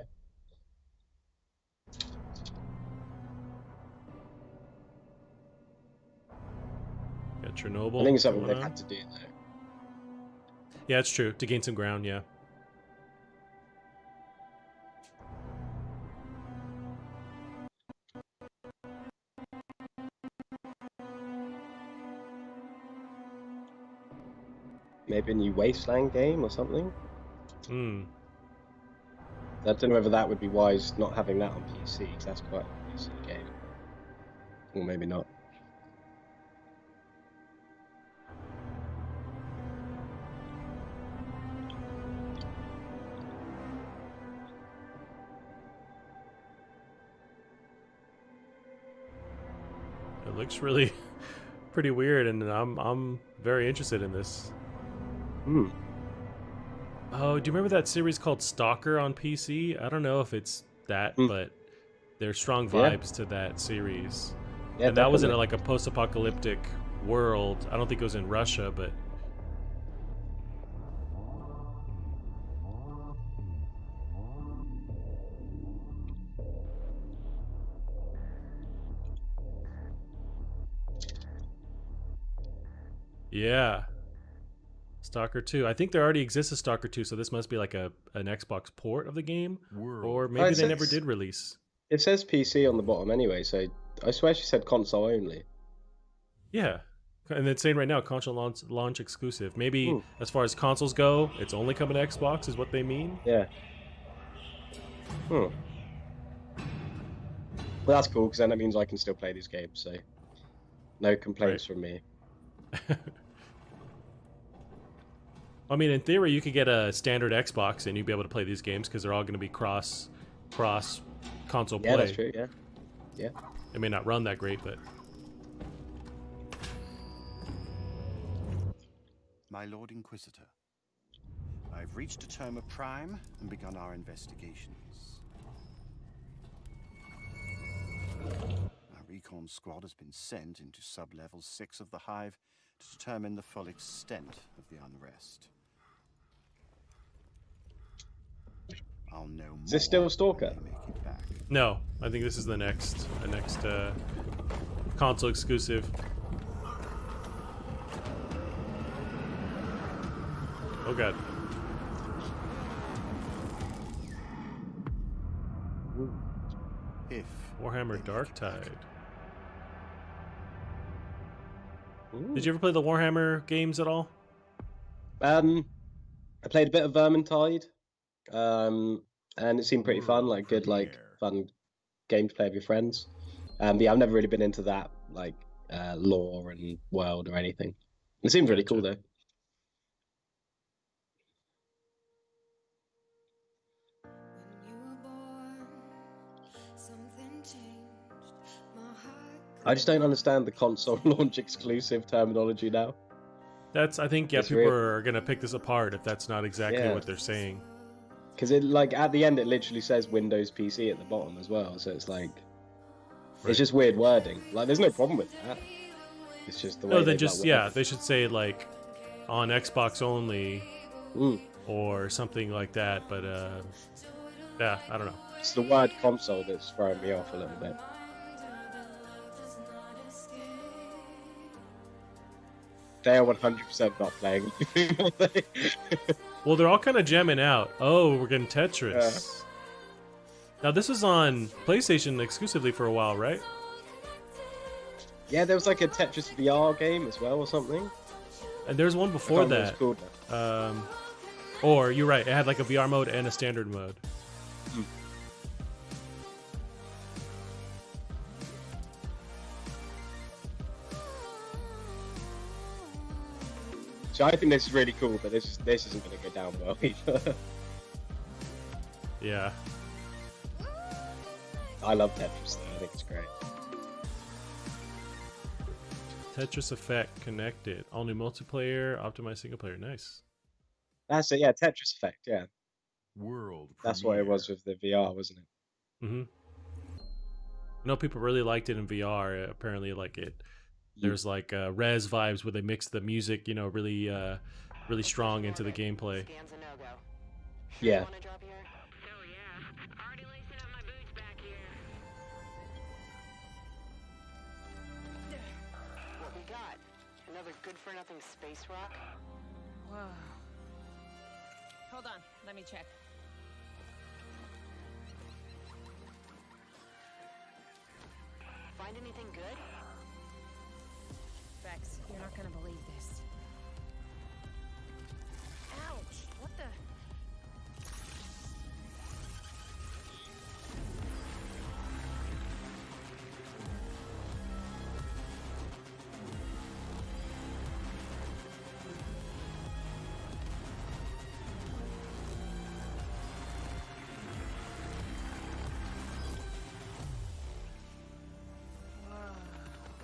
Got Chernobyl. I think it's something going they've on. had to do though. Yeah, it's true. To gain some ground, yeah. Maybe a new Wasteland game or something. Hmm. I don't know whether that would be wise not having that on PC, because that's quite a PC game. Or maybe not. It looks really pretty weird, and I'm very interested in this. Hmm. Oh, do you remember that series called Stalker on PC? I don't know if it's that, but there's strong vibes to that series. Yeah, and that was in definitely. like a post-apocalyptic world. I don't think it was in Russia, but yeah. Stalker 2. I think there already exists a Stalker 2, so this must be like an Xbox port of the game. Or maybe it they never says- did release. It says PC on the bottom anyway, so I swear she said console only. Yeah. And it's saying right now, console launch exclusive. Maybe as far as consoles go, it's only coming to Xbox, is what they mean? Yeah. Hmm. Well, that's cool, because then that means I can still play these games, so no complaints from me. I mean, in theory, you could get a standard Xbox and you'd be able to play these games because they're all going to be cross console play. Yeah, that's true, yeah. Yeah. It may not run that great, but... My Lord Inquisitor, I've reached a term of prime and begun our investigations. Our recon squad has been sent into sub-level 6 of the Hive to determine the full extent of the unrest. I'll know more. Is this still Stalker? when they make it back. No, I think this is the next console exclusive. Oh god. If Warhammer Darktide. Did you ever play the Warhammer games at all? I played a bit of Vermintide, and it seemed pretty fun, like good, like fun game to play with your friends. But yeah, I've never really been into that, like lore and world or anything. It seemed really cool though. I just don't understand the console launch exclusive terminology now. That's, I think, yeah, It's people real. are going to pick this apart if that's not exactly Yeah. what they're saying. Because it, like, at the end, it literally says Windows PC at the bottom as well. So it's like, it's just weird wording. Like, there's no problem with that. It's just the way. No, then they've, just, like, yeah, they should say, like, on Xbox only Mm. or something like that. But, yeah, I don't know. It's the word console that's throwing me off a little bit. They are 100% not playing. Well, they're all kind of jamming out. Oh, we're getting Tetris. Now, this was on PlayStation exclusively for a while, right? Yeah, there was like a Tetris VR game as well or something. And there's one before I can't remember that. what it's called Or, you're right, it had like a VR mode and a standard mode. So I think this is really cool, but this isn't going to go down well either. Yeah. I love Tetris though, I think it's great. Tetris Effect connected. All new multiplayer, optimized single player. Nice. That's it. Yeah, Tetris Effect. Yeah, World that's what it was premiere. with the VR, wasn't it? Mm-hmm. I know people really liked it in VR. Apparently, like it. There's like res vibes where they mix the music, really, really strong into the gameplay. Yeah. What we got? Another good-for-nothing space rock? Whoa. Hold on, let me check. Find anything good? Vex, you're not gonna believe this. Ouch! What the?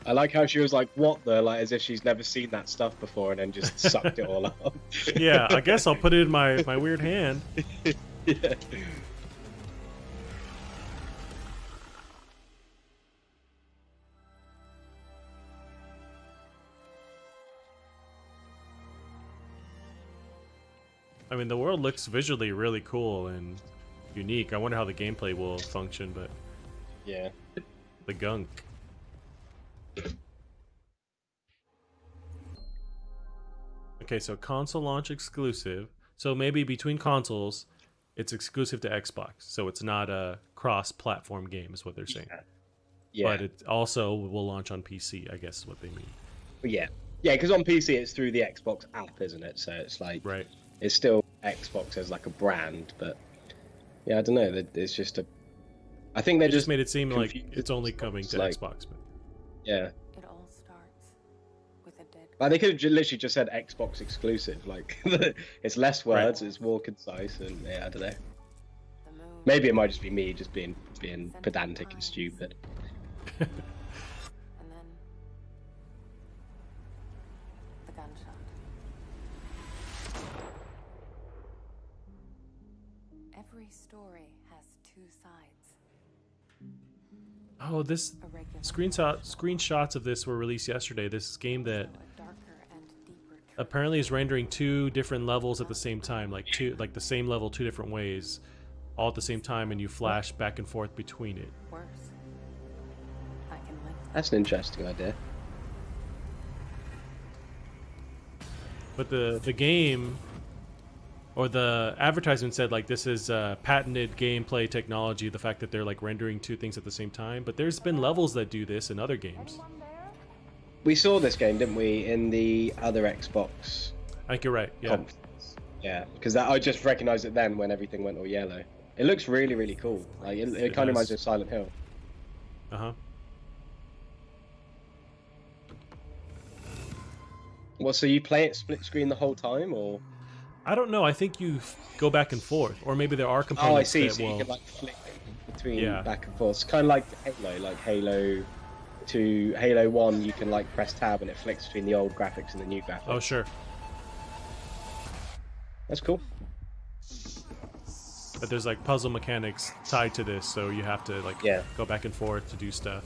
I like how she was like, "What the?" Like as if she's never seen that stuff before, and then just sucked it all up. Yeah, I guess I'll put it in my weird hand. Yeah. I mean, the world looks visually really cool and unique. I wonder how the gameplay will function, but yeah, the gunk. Okay, so console launch exclusive. So maybe between consoles, it's exclusive to Xbox. So it's not a cross-platform game, is what they're saying. Yeah. But it also will launch on PC, I guess is what they mean. Yeah, because on PC it's through the Xbox app, isn't it? So it's like, right. It's still Xbox as like a brand, but yeah, I don't know. It's just a. I think they just made it seem like it's only coming to like, Xbox. But yeah. It all starts with a dead. Like they could have literally just said Xbox exclusive. Like it's less words, it's more concise, and yeah, I don't know. Maybe it might just be me just being pedantic and stupid. And then the gunshot. Every story has two sides. Oh, this screenshots of this were released yesterday. This game that apparently is rendering two different levels at the same time, like the same level two different ways, all at the same time, and you flash back and forth between it. Worse. I can live. That's an interesting idea. But the game or the advertisement said like this is patented gameplay technology, the fact that they're like rendering two things at the same time. But there's been levels that do this in other games. We saw this game, didn't we, in the other Xbox? I think you're right. Yeah. Conference. Yeah, because I just recognized it then when everything went all yellow. It looks really, really cool. Like it kind of reminds me of Silent Hill. Uh-huh. Well, so you play it split screen the whole time, or? I don't know. I think you go back and forth, or maybe there are components. Oh, I see. That So will... you can like flick between back and forth. It's kind of like Halo to Halo 1. You can like press tab and it flicks between the old graphics and the new graphics. Oh, sure. That's cool. But there's like puzzle mechanics tied to this, so you have to like go back and forth to do stuff.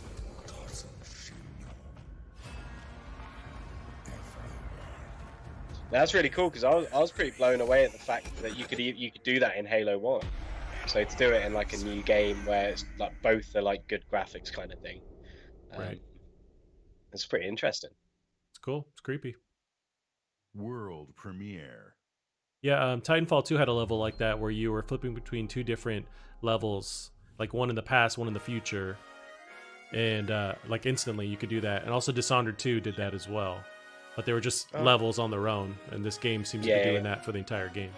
That's really cool because I was pretty blown away at the fact that you could do that in Halo 1. So to do it in like a new game where it's like both are like good graphics kind of thing. Right. It's pretty interesting. It's cool. It's creepy. World premiere. Yeah, Titanfall 2 had a level like that where you were flipping between two different levels, like one in the past, one in the future, and like instantly you could do that. And also Dishonored 2 did that as well, but they were just levels on their own, and this game seems to be doing that for the entire game.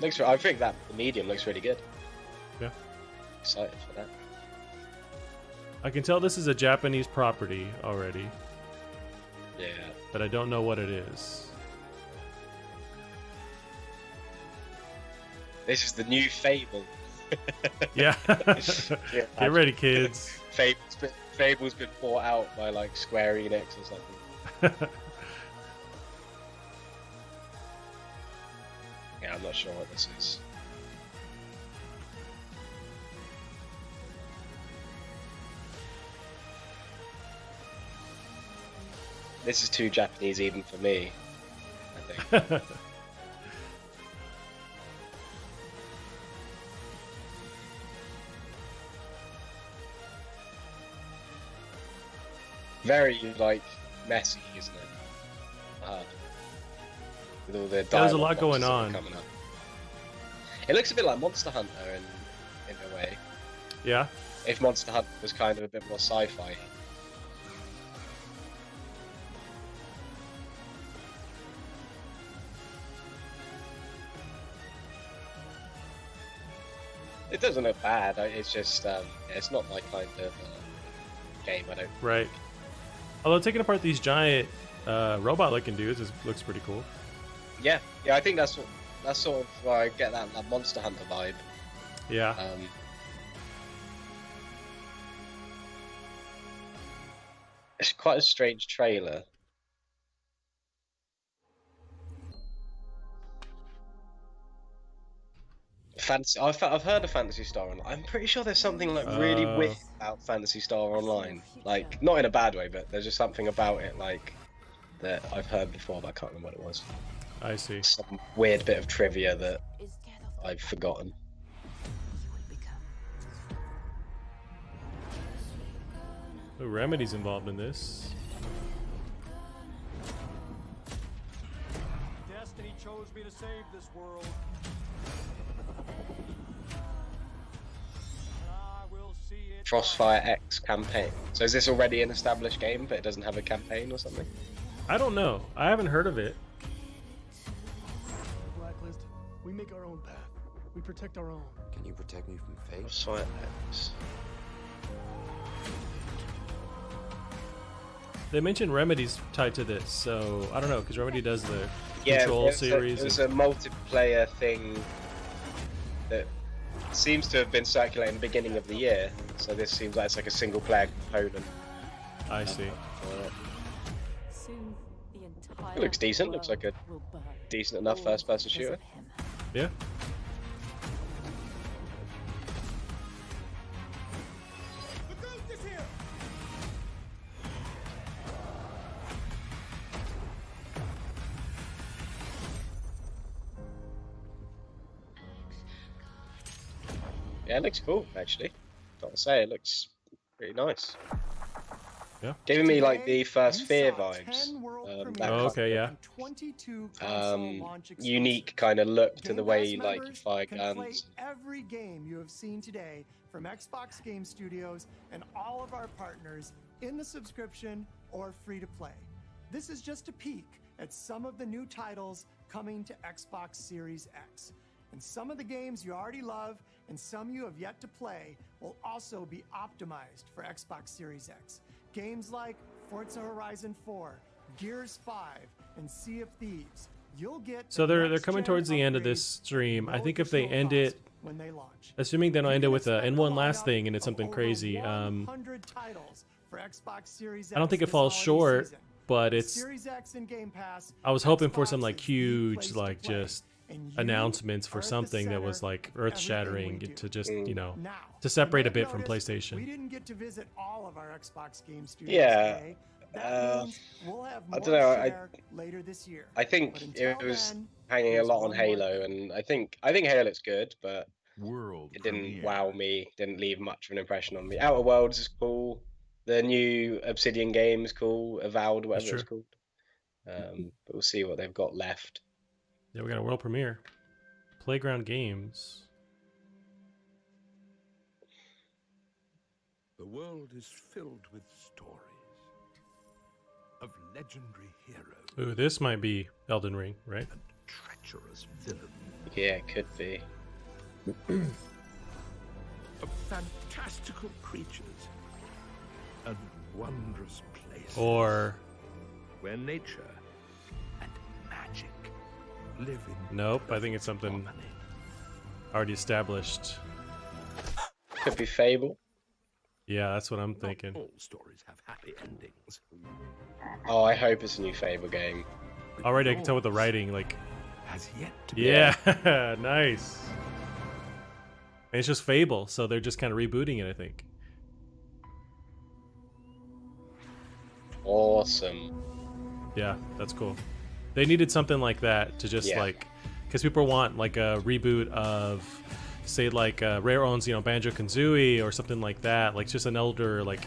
I think that the medium looks really good. Yeah. Excited for that. I can tell this is a Japanese property already. Yeah. But I don't know what it is. This is the new Fable. Yeah. Get ready, kids. Fable's been bought out by like Square Enix or something. not sure what this is. This is too Japanese even for me, I think. Very, like, messy, isn't it? With all the there's a lot dialogue going boxes that are on. coming up. It looks a bit like Monster Hunter in a way. Yeah. If Monster Hunter was kind of a bit more sci-fi. It doesn't look bad. It's just, it's not my kind of game. I don't. Right. Although taking apart these giant robot-looking dudes looks pretty cool. Yeah, I think that's sort of where I get that Monster Hunter vibe. Yeah. It's quite a strange trailer. Fantasy. I've heard of Phantasy Star Online. I'm pretty sure there's something like really weird about Phantasy Star Online. Like, not in a bad way, but there's just something about it like that I've heard before, but I can't remember what it was. I see. Some weird bit of trivia that I've forgotten. Oh, Remedy's involved in this. Destiny chose me to save this world. Crossfire X campaign. So is this already an established game, but it doesn't have a campaign or something? I don't know. I haven't heard of it. Blacklist. We make our own path. We protect our own. Can you protect me from fate? Crossfire X. They mentioned Remedy's tied to this, so I don't know, because Remedy does the Control series. It was a multiplayer thing that seems to have been circulating at the beginning of the year, so this seems like it's like a single player component. I see. It looks decent, looks like a decent enough first person shooter. Yeah. Yeah, it looks cool, actually. Gotta say, it looks pretty nice. Yeah. Giving me like the first Fear vibes. Okay, yeah. Unique kind of look to the way Pass like you members fire can guns. play every game you have seen today from Xbox Game Studios and all of our partners in the subscription or free to play. This is just a peek at some of the new titles coming to Xbox Series X. And some of the games you already love and some you have yet to play will also be optimized for Xbox Series X. Games like Forza Horizon 4, Gears 5, and Sea of Thieves. You'll get So they're coming towards the end of this stream. I think if they end it, assuming they don't end it with a and one last thing and it's something crazy, I don't think it falls short, but it's. Series X and Game Pass. I was hoping for some like huge like just announcements for something that was like earth-shattering to just to separate a bit from We PlayStation. didn't get to visit all of our Xbox Game Studios Yeah. today. That means we'll have I more don't know. to share later this year. I think But until it was then, hanging a there's lot on one more Halo, and I think Halo looks good, but World it didn't premiere. wow me. Didn't leave much of an impression on me. Outer Worlds is cool. The new Obsidian game is cool. Avowed, whatever it's called. But we'll see what they've got left. Yeah, we got a world premiere. Playground Games. The world is filled with stories of legendary heroes, Ooh, this might be Elden Ring, right? treacherous villains, Yeah, it could be. of fantastical creatures, and wondrous places. Or where nature and magic live in. nope, I think it's something already established. Could be Fable. Yeah, that's what I'm thinking. All stories have happy endings. Oh, I hope it's a new Fable game. Already, I can tell with the writing, like has yet to Yeah, nice. And it's just Fable, so they're just kind of rebooting it, I think. Awesome. Yeah, that's cool. They needed something like that to just like, because people want like a reboot of, say, like Rare owns, Banjo Kazooie or something like that. Like just an older, like,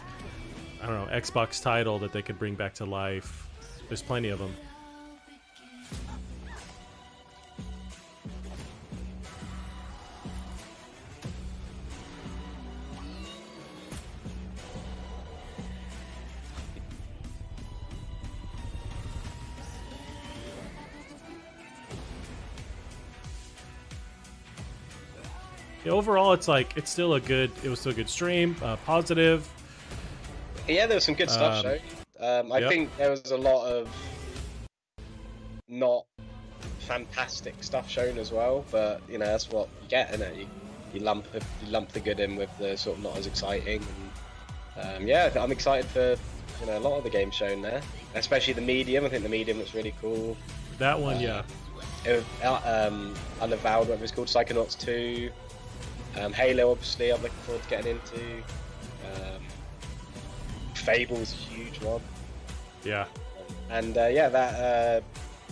I don't know, Xbox title that they could bring back to life. There's plenty of them. Yeah, overall, it's still a good. It was still a good stream. Positive. Yeah, there was some good stuff shown. I think there was a lot of not fantastic stuff shown as well, but that's what you get, isn't it? You lump the good in with the sort of not as exciting. And, yeah, I'm excited for a lot of the games shown there, especially the medium. I think the medium looks really cool. That one, yeah. Unavowed, whatever it's called, Psychonauts 2. Halo, obviously, I'm looking forward to getting into. Fable's a huge one. Yeah. And yeah, that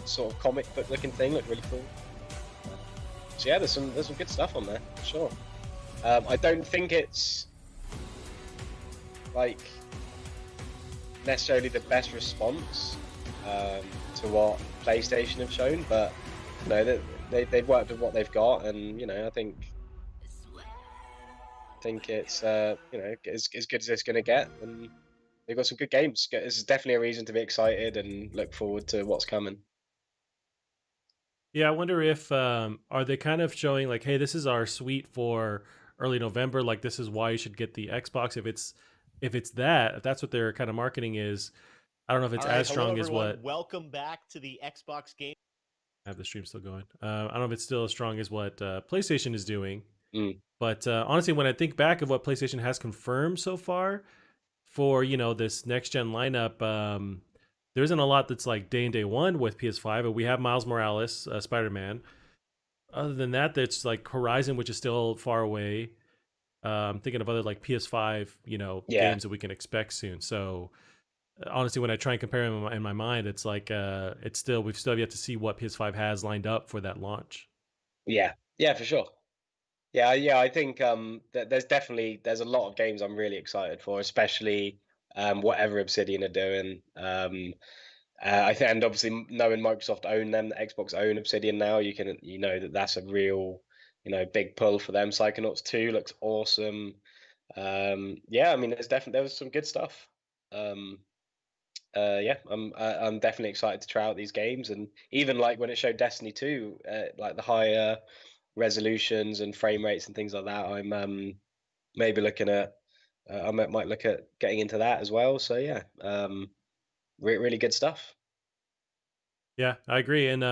sort of comic book looking thing looked really cool. So yeah, there's some good stuff on there, for sure. I don't think it's like necessarily the best response to what PlayStation have shown, but they've worked with what they've got, and I think it's as good as it's going to get, and they've got some good games. It's definitely a reason to be excited and look forward to what's coming. Yeah, I wonder if are they kind of showing like, hey, this is our suite for early November. Like, this is why you should get the Xbox. If that's what their kind of marketing is. I don't know if it's as strong as what. Welcome back to the Xbox game. I have the stream still going. I don't know if it's still as strong as what PlayStation is doing. But honestly, when I think back of what PlayStation has confirmed so far for this next gen lineup, there isn't a lot that's like day one with PS5. But we have Miles Morales, Spider-Man. Other than that, that's like Horizon, which is still far away. I'm thinking of other like PS5, games that we can expect soon. So honestly, when I try and compare them in my mind, it's like we've still yet to see what PS5 has lined up for that launch. Yeah, for sure. Yeah, I think there's a lot of games I'm really excited for, especially whatever Obsidian are doing. I think, and obviously knowing Microsoft own them, the Xbox own Obsidian now, you know that's a real big pull for them. Psychonauts 2 looks awesome. Yeah, I mean there was some good stuff. Yeah, I'm definitely excited to try out these games, and even like when it showed Destiny 2, like the higher resolutions and frame rates and things like that, I'm maybe looking at I might look at getting into that as well. So yeah, really good stuff. Yeah, I agree. And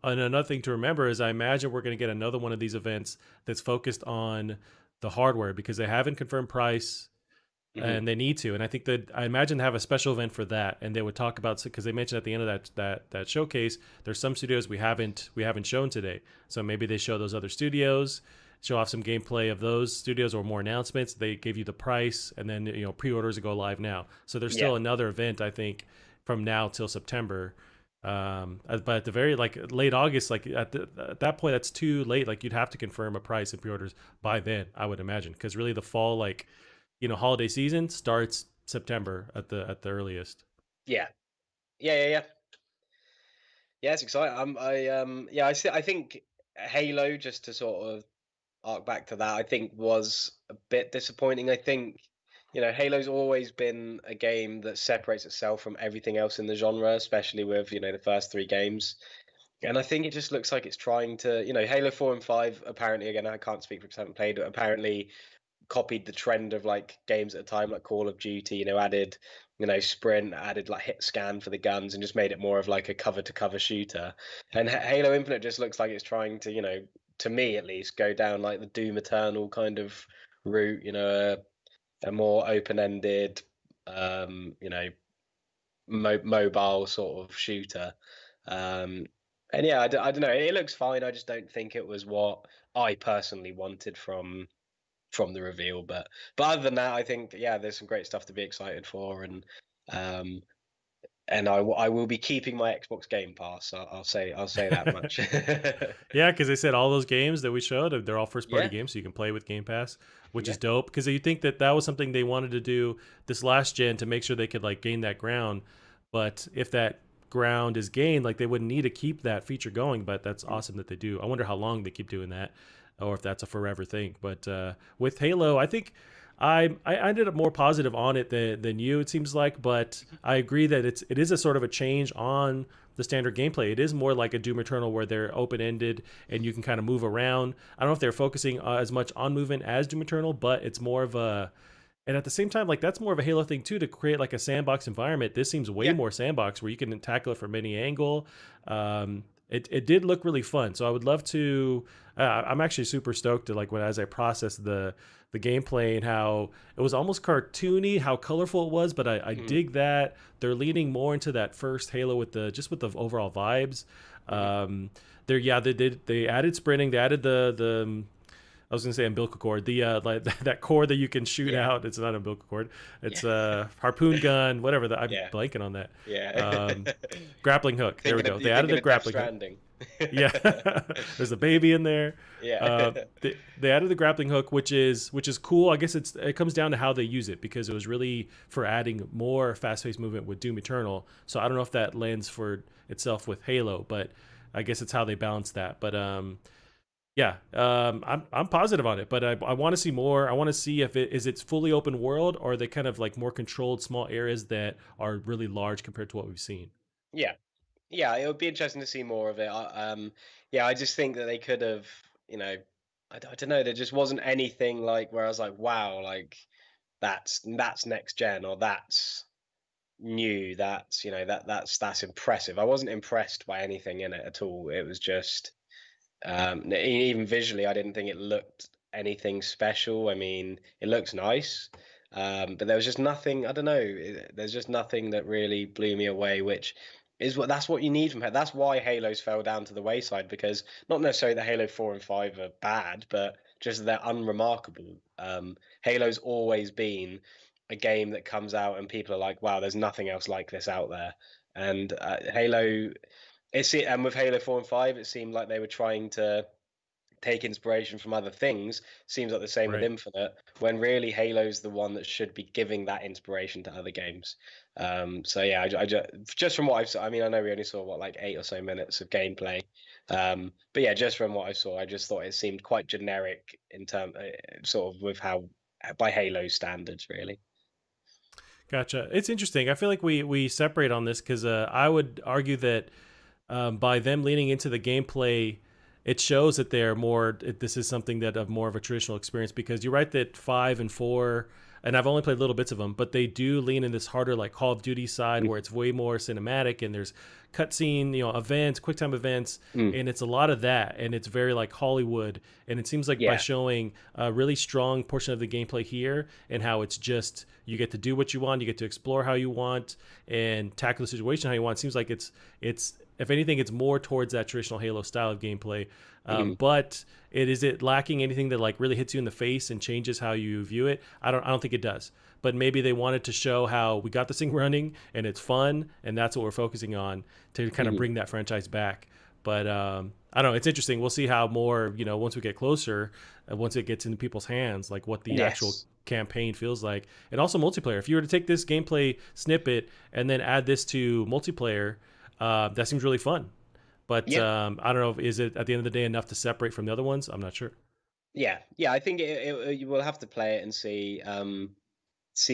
another thing to remember is I imagine we're going to get another one of these events that's focused on the hardware, because they haven't confirmed price. And they need to, and I think that I imagine they have a special event for that, and they would talk about, because they mentioned at the end of that showcase, there's some studios we haven't shown today, so maybe they show those other studios, show off some gameplay of those studios or more announcements. They give you the price, and then pre-orders go live now. So there's still another event, I think, from now till September. But at the very late August, at that point, that's too late. Like, you'd have to confirm a price and pre-orders by then, I would imagine, because really the fall holiday season starts September at the earliest. Yeah, it's exciting. I think Halo, just to sort of arc back to that, I think was a bit disappointing. I think Halo's always been a game that separates itself from everything else in the genre, especially with the first 3 games. And I think it just looks like it's trying to, Halo 4 and 5, apparently, again, I can't speak because I haven't played it, apparently copied the trend of like games at a time, like Call of Duty, added sprint, added like hit scan for the guns, and just made it more of like a cover to cover shooter. And Halo Infinite just looks like it's trying to to me at least, go down like the Doom Eternal kind of route, a more open-ended mobile sort of shooter. And And yeah, I don't know. It looks fine. I just don't think it was what I personally wanted from the reveal. But other than that, I think yeah, there's some great stuff to be excited for, um, and I will be keeping my Xbox Game Pass. I'll say that much. Yeah, because they said all those games that we showed, they're all first party Yeah. games, so you can play with Game Pass, which Yeah. is dope. Because you think that that was something they wanted to do this last gen to make sure they could like gain that ground. But if that ground is gained, like they wouldn't need to keep that feature going. But that's awesome that they do. I wonder how long they keep doing that, or if that's a forever thing. But with Halo, I think I ended up more positive on it than you. It seems like, but I agree that it is a sort of a change on the standard gameplay. It is more like a Doom Eternal where they're open ended and you can kind of move around. I don't know if they're focusing as much on movement as Doom Eternal, but it's more of a, and at the same time, like that's more of a Halo thing too, to create like a sandbox environment. This seems way more sandbox where you can tackle it from any angle. It did look really fun, so I would love to. I'm actually super stoked to like when as I process the gameplay and how it was almost cartoony, how colorful it was. But I dig that they're leaning more into that first Halo with the overall vibes. They added sprinting, they added the I was gonna say umbilical cord. The like that cord that you can shoot out. It's not an umbilical cord. It's a harpoon gun, whatever. I'm blanking on that. Yeah. Grappling hook. There we go. They added the grappling hook. Yeah. There's a baby in there. Yeah. They added the grappling hook, which is cool. I guess it comes down to how they use it, because it was really for adding more fast-paced movement with Doom Eternal. So I don't know if that lends for itself with Halo, but I guess it's how they balance that. But I'm positive on it, but I want to see more. I want to see if it's fully open world, or are they kind of like more controlled small areas that are really large compared to what we've seen. Yeah. Yeah, it would be interesting to see more of it. I just think that they could have, I don't know, there just wasn't anything like where I was like, wow, like that's next gen, or that's new, that's that's impressive. I wasn't impressed by anything in it at all. It was just even visually, I didn't think it looked anything special. I mean, it looks nice, but there was just nothing. I don't know. There's just nothing that really blew me away, which is that's what you need from Halo. That's why Halos fell down to the wayside, because not necessarily that Halo 4 and 5 are bad, but just they're unremarkable. Halo's always been a game that comes out and people are like, wow, there's nothing else like this out there. And Halo, and with Halo 4 and 5, it seemed like they were trying to take inspiration from other things. Seems like the same with Infinite, when really Halo's the one that should be giving that inspiration to other games. So yeah, I just from what I've saw, I mean, I know we only saw like 8 or so minutes of gameplay, but yeah, just from what I saw, I just thought it seemed quite generic in term, sort of with how by Halo standards, really. Gotcha. It's interesting. I feel like we separate on this because I would argue that by them leaning into the gameplay, it shows that they're more. This is something that of more of a traditional experience, because you're right that 5 and 4, and I've only played little bits of them, but they do lean in this harder like Call of Duty side where it's way more cinematic and there's cutscene, events, QuickTime events, and it's a lot of that, and it's very like Hollywood. And it seems like by showing a really strong portion of the gameplay here and how it's just you get to do what you want, you get to explore how you want, and tackle the situation how you want. It seems like it's if anything, it's more towards that traditional Halo style of gameplay. But is it lacking anything that like really hits you in the face and changes how you view it? I don't think it does. But maybe they wanted to show how we got this thing running and it's fun, and that's what we're focusing on to kind of bring that franchise back. But I don't know. It's interesting. We'll see how more, once we get closer, once it gets into people's hands, like what the actual campaign feels like. And also multiplayer. If you were to take this gameplay snippet and then add this to multiplayer, that seems really fun. But I don't know, is it at the end of the day enough to separate from the other ones? I'm not sure. Yeah, I think you will have to play it and see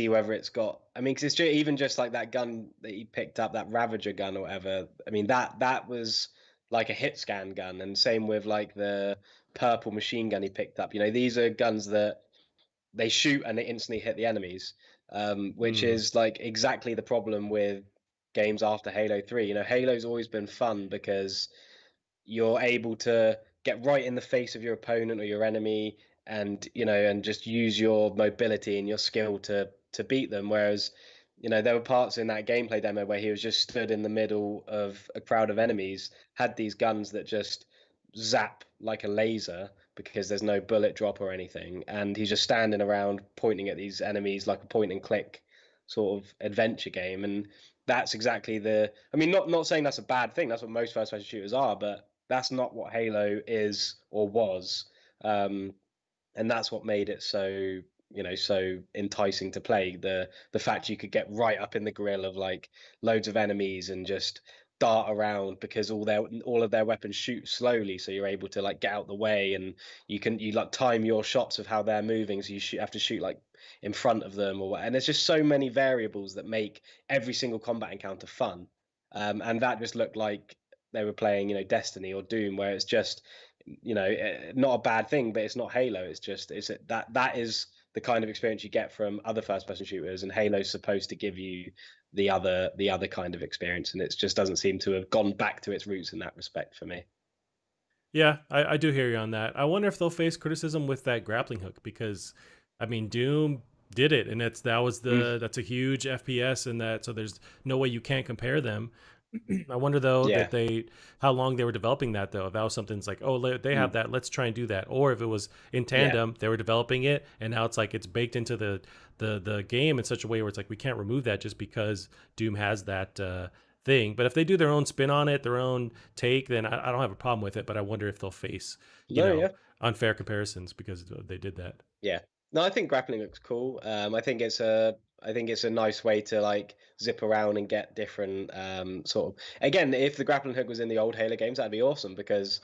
whether it's got. I mean, because it's even just like that gun that he picked up, that Ravager gun or whatever. I mean, that was like a hit scan gun, and same with like the purple machine gun he picked up. These are guns that they shoot and they instantly hit the enemies, which is like exactly the problem with games after Halo 3. Halo's always been fun because you're able to get right in the face of your opponent or your enemy, and and just use your mobility and your skill to beat them. Whereas there were parts in that gameplay demo where he was just stood in the middle of a crowd of enemies, had these guns that just zap like a laser because there's no bullet drop or anything, and he's just standing around pointing at these enemies like a point and click sort of adventure game. And that's exactly I mean, not saying that's a bad thing, that's what most first person shooters are, but that's not what Halo is or was. And that's what made it so so enticing to play. The fact you could get right up in the grill of like loads of enemies and just dart around, because all of their weapons shoot slowly, so you're able to like get out the way, and you like time your shots of how they're moving, so you have to shoot like in front of them or what. And there's just so many variables that make every single combat encounter fun. And that just looked like they were playing Destiny or Doom, where it's just not a bad thing, but it's not Halo. That is the kind of experience you get from other first person shooters, and Halo's supposed to give you the other kind of experience, and it just doesn't seem to have gone back to its roots in that respect for me. Yeah, I do hear you on that. I wonder if they'll face criticism with that grappling hook, because I mean Doom did it, and that's a huge FPS, and so there's no way you can't compare them. I wonder though how long they were developing that though. If that was something that's like, oh, they have that, let's try and do that. Or if it was in tandem, they were developing it, and now it's like it's baked into the game in such a way where it's like we can't remove that just because Doom has that thing. But if they do their own spin on it, their own take, then I don't have a problem with it. But I wonder if they'll face unfair comparisons because they did that. Yeah. No, I think grappling looks cool. I think it's a nice way to like zip around and get different sort of. Again, if the grappling hook was in the old Halo games, that'd be awesome, because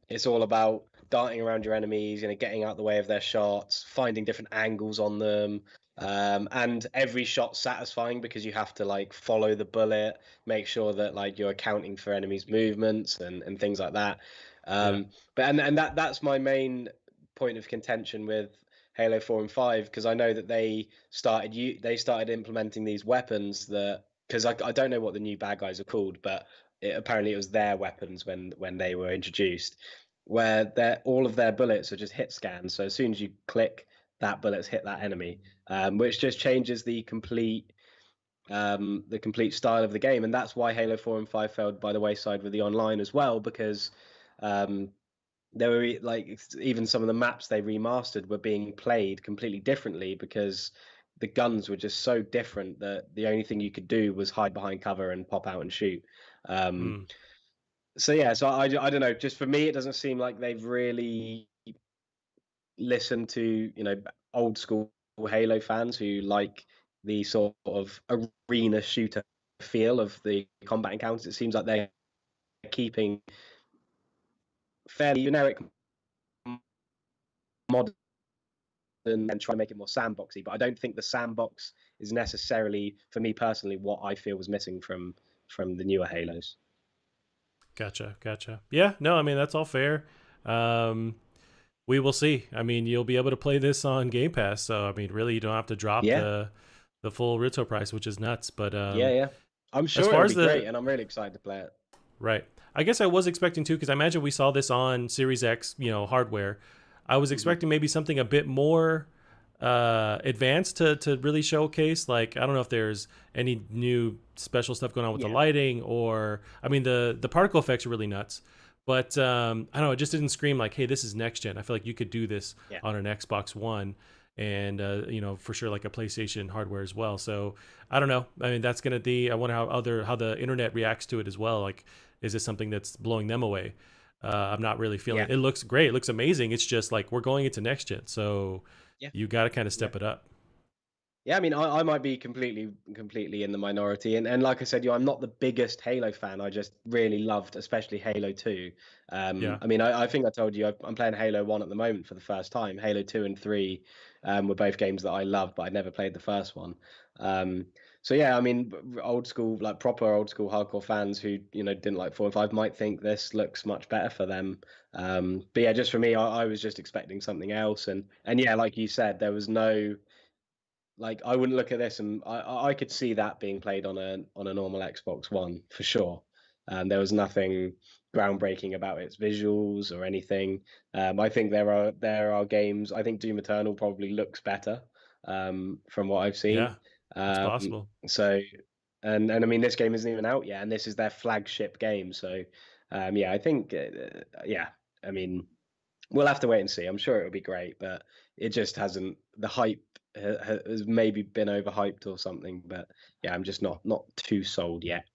it's all about darting around your enemies, getting out the way of their shots, finding different angles on them, and every shot satisfying because you have to like follow the bullet, make sure that like you're accounting for enemies' movements and things like that. But that's my main point of contention with Halo 4 and 5, because I know that they started implementing these weapons that, because I don't know what the new bad guys are called, but apparently it was their weapons when they were introduced, where all of their bullets are just hit scans. So as soon as you click, that bullet's hit that enemy, which just changes the complete style of the game. And that's why Halo 4 and 5 fell by the wayside with the online as well, because there were like even some of the maps they remastered were being played completely differently, because the guns were just so different that the only thing you could do was hide behind cover and pop out and shoot. So I don't know, just for me it doesn't seem like they've really listened to old school Halo fans who like the sort of arena shooter feel of the combat encounters. It seems like they're keeping fairly generic modern and try and make it more sandboxy, but I don't think the sandbox is necessarily, for me personally, what I feel was missing from the newer Halos. Gotcha. Yeah, no, I mean that's all fair. We will see. I mean, you'll be able to play this on Game Pass, so I mean, really, you don't have to drop the full retail price, which is nuts. But I'm sure it'll be great, and I'm really excited to play it. Right. I guess I was expecting to, because I imagine we saw this on Series X, hardware. I was expecting maybe something a bit more advanced to really showcase. Like, I don't know if there's any new special stuff going on with the lighting, or I mean the particle effects are really nuts. But I don't know, it just didn't scream like, hey, this is next gen. I feel like you could do this on an Xbox One, and for sure like a PlayStation hardware as well. So I don't know. I mean, that's gonna be. I wonder how the internet reacts to it as well. Like, is this something that's blowing them away? I'm not really feeling. It looks great. It looks amazing. It's just like we're going into next gen, so you got to kind of step it up. Yeah, I mean, I might be completely in the minority, and like I said, I'm not the biggest Halo fan. I just really loved, especially Halo 2. I mean, I think I told you I'm playing Halo 1 at the moment for the first time. Halo 2 and 3 were both games that I loved, but I never played the first one. So yeah, I mean, old school, like proper old school hardcore fans who didn't like 4 and 5 might think this looks much better for them. But yeah, just for me, I was just expecting something else, and yeah, like you said, there was no. Like, I wouldn't look at this, and I could see that being played on a normal Xbox One for sure. There was nothing groundbreaking about its visuals or anything. I think there are games. I think Doom Eternal probably looks better from what I've seen. It's possible. So, and I mean, this game isn't even out yet, and this is their flagship game. So, yeah, I think, yeah, I mean, we'll have to wait and see. I'm sure it'll be great, but it just hasn't. The hype has maybe been overhyped or something. But yeah, I'm just not too sold yet.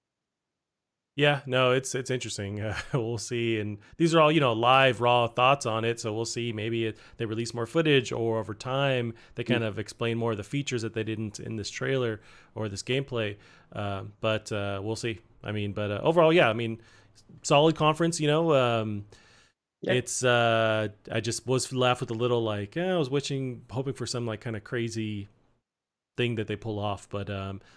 Yeah, no, it's interesting. We'll see, and these are all live raw thoughts on it. So we'll see. Maybe they release more footage, or over time they kind of explain more of the features that they didn't in this trailer or this gameplay. But we'll see. I mean, but overall, yeah, I mean, solid conference. It's I just was left with a little like I was hoping for some like kind of crazy thing that they pull off, but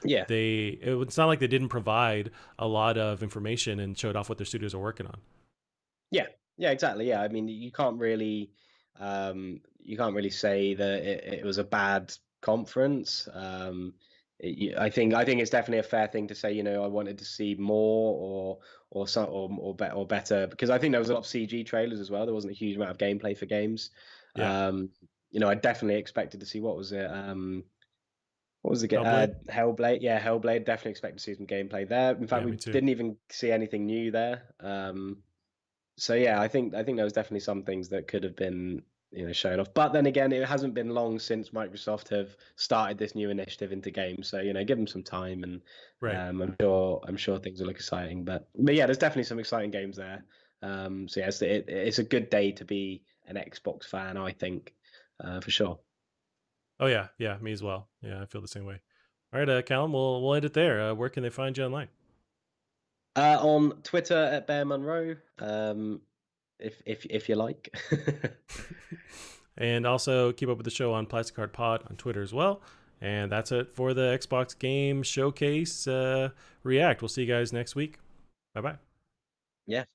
it's not like they didn't provide a lot of information and showed off what their studios are working on. Yeah, exactly. Yeah, I mean, you can't really say that it was a bad conference. I think it's definitely a fair thing to say. I wanted to see more or better, because I think there was a lot of CG trailers as well. There wasn't a huge amount of gameplay for games. Yeah. I definitely expected to see what was it. What was the game? Hellblade? Hellblade. Yeah, Hellblade. Definitely expect to see some gameplay there. In fact, Yeah, we me too. didn't even see anything new there. So yeah, I think there was definitely some things that could have been shown off. But then again, it hasn't been long since Microsoft have started this new initiative into games. So give them some time, and Right. I'm sure things will look exciting. But yeah, there's definitely some exciting games there. So yeah, it's a good day to be an Xbox fan, I think, for sure. Oh yeah, me as well. Yeah, I feel the same way. All right, Callum, we'll end it there. Where can they find you online? On Twitter at Bear Monroe, if you like. And also keep up with the show on Plastic Heart Pod on Twitter as well. And that's it for the Xbox Game Showcase React. We'll see you guys next week. Bye bye. Yeah.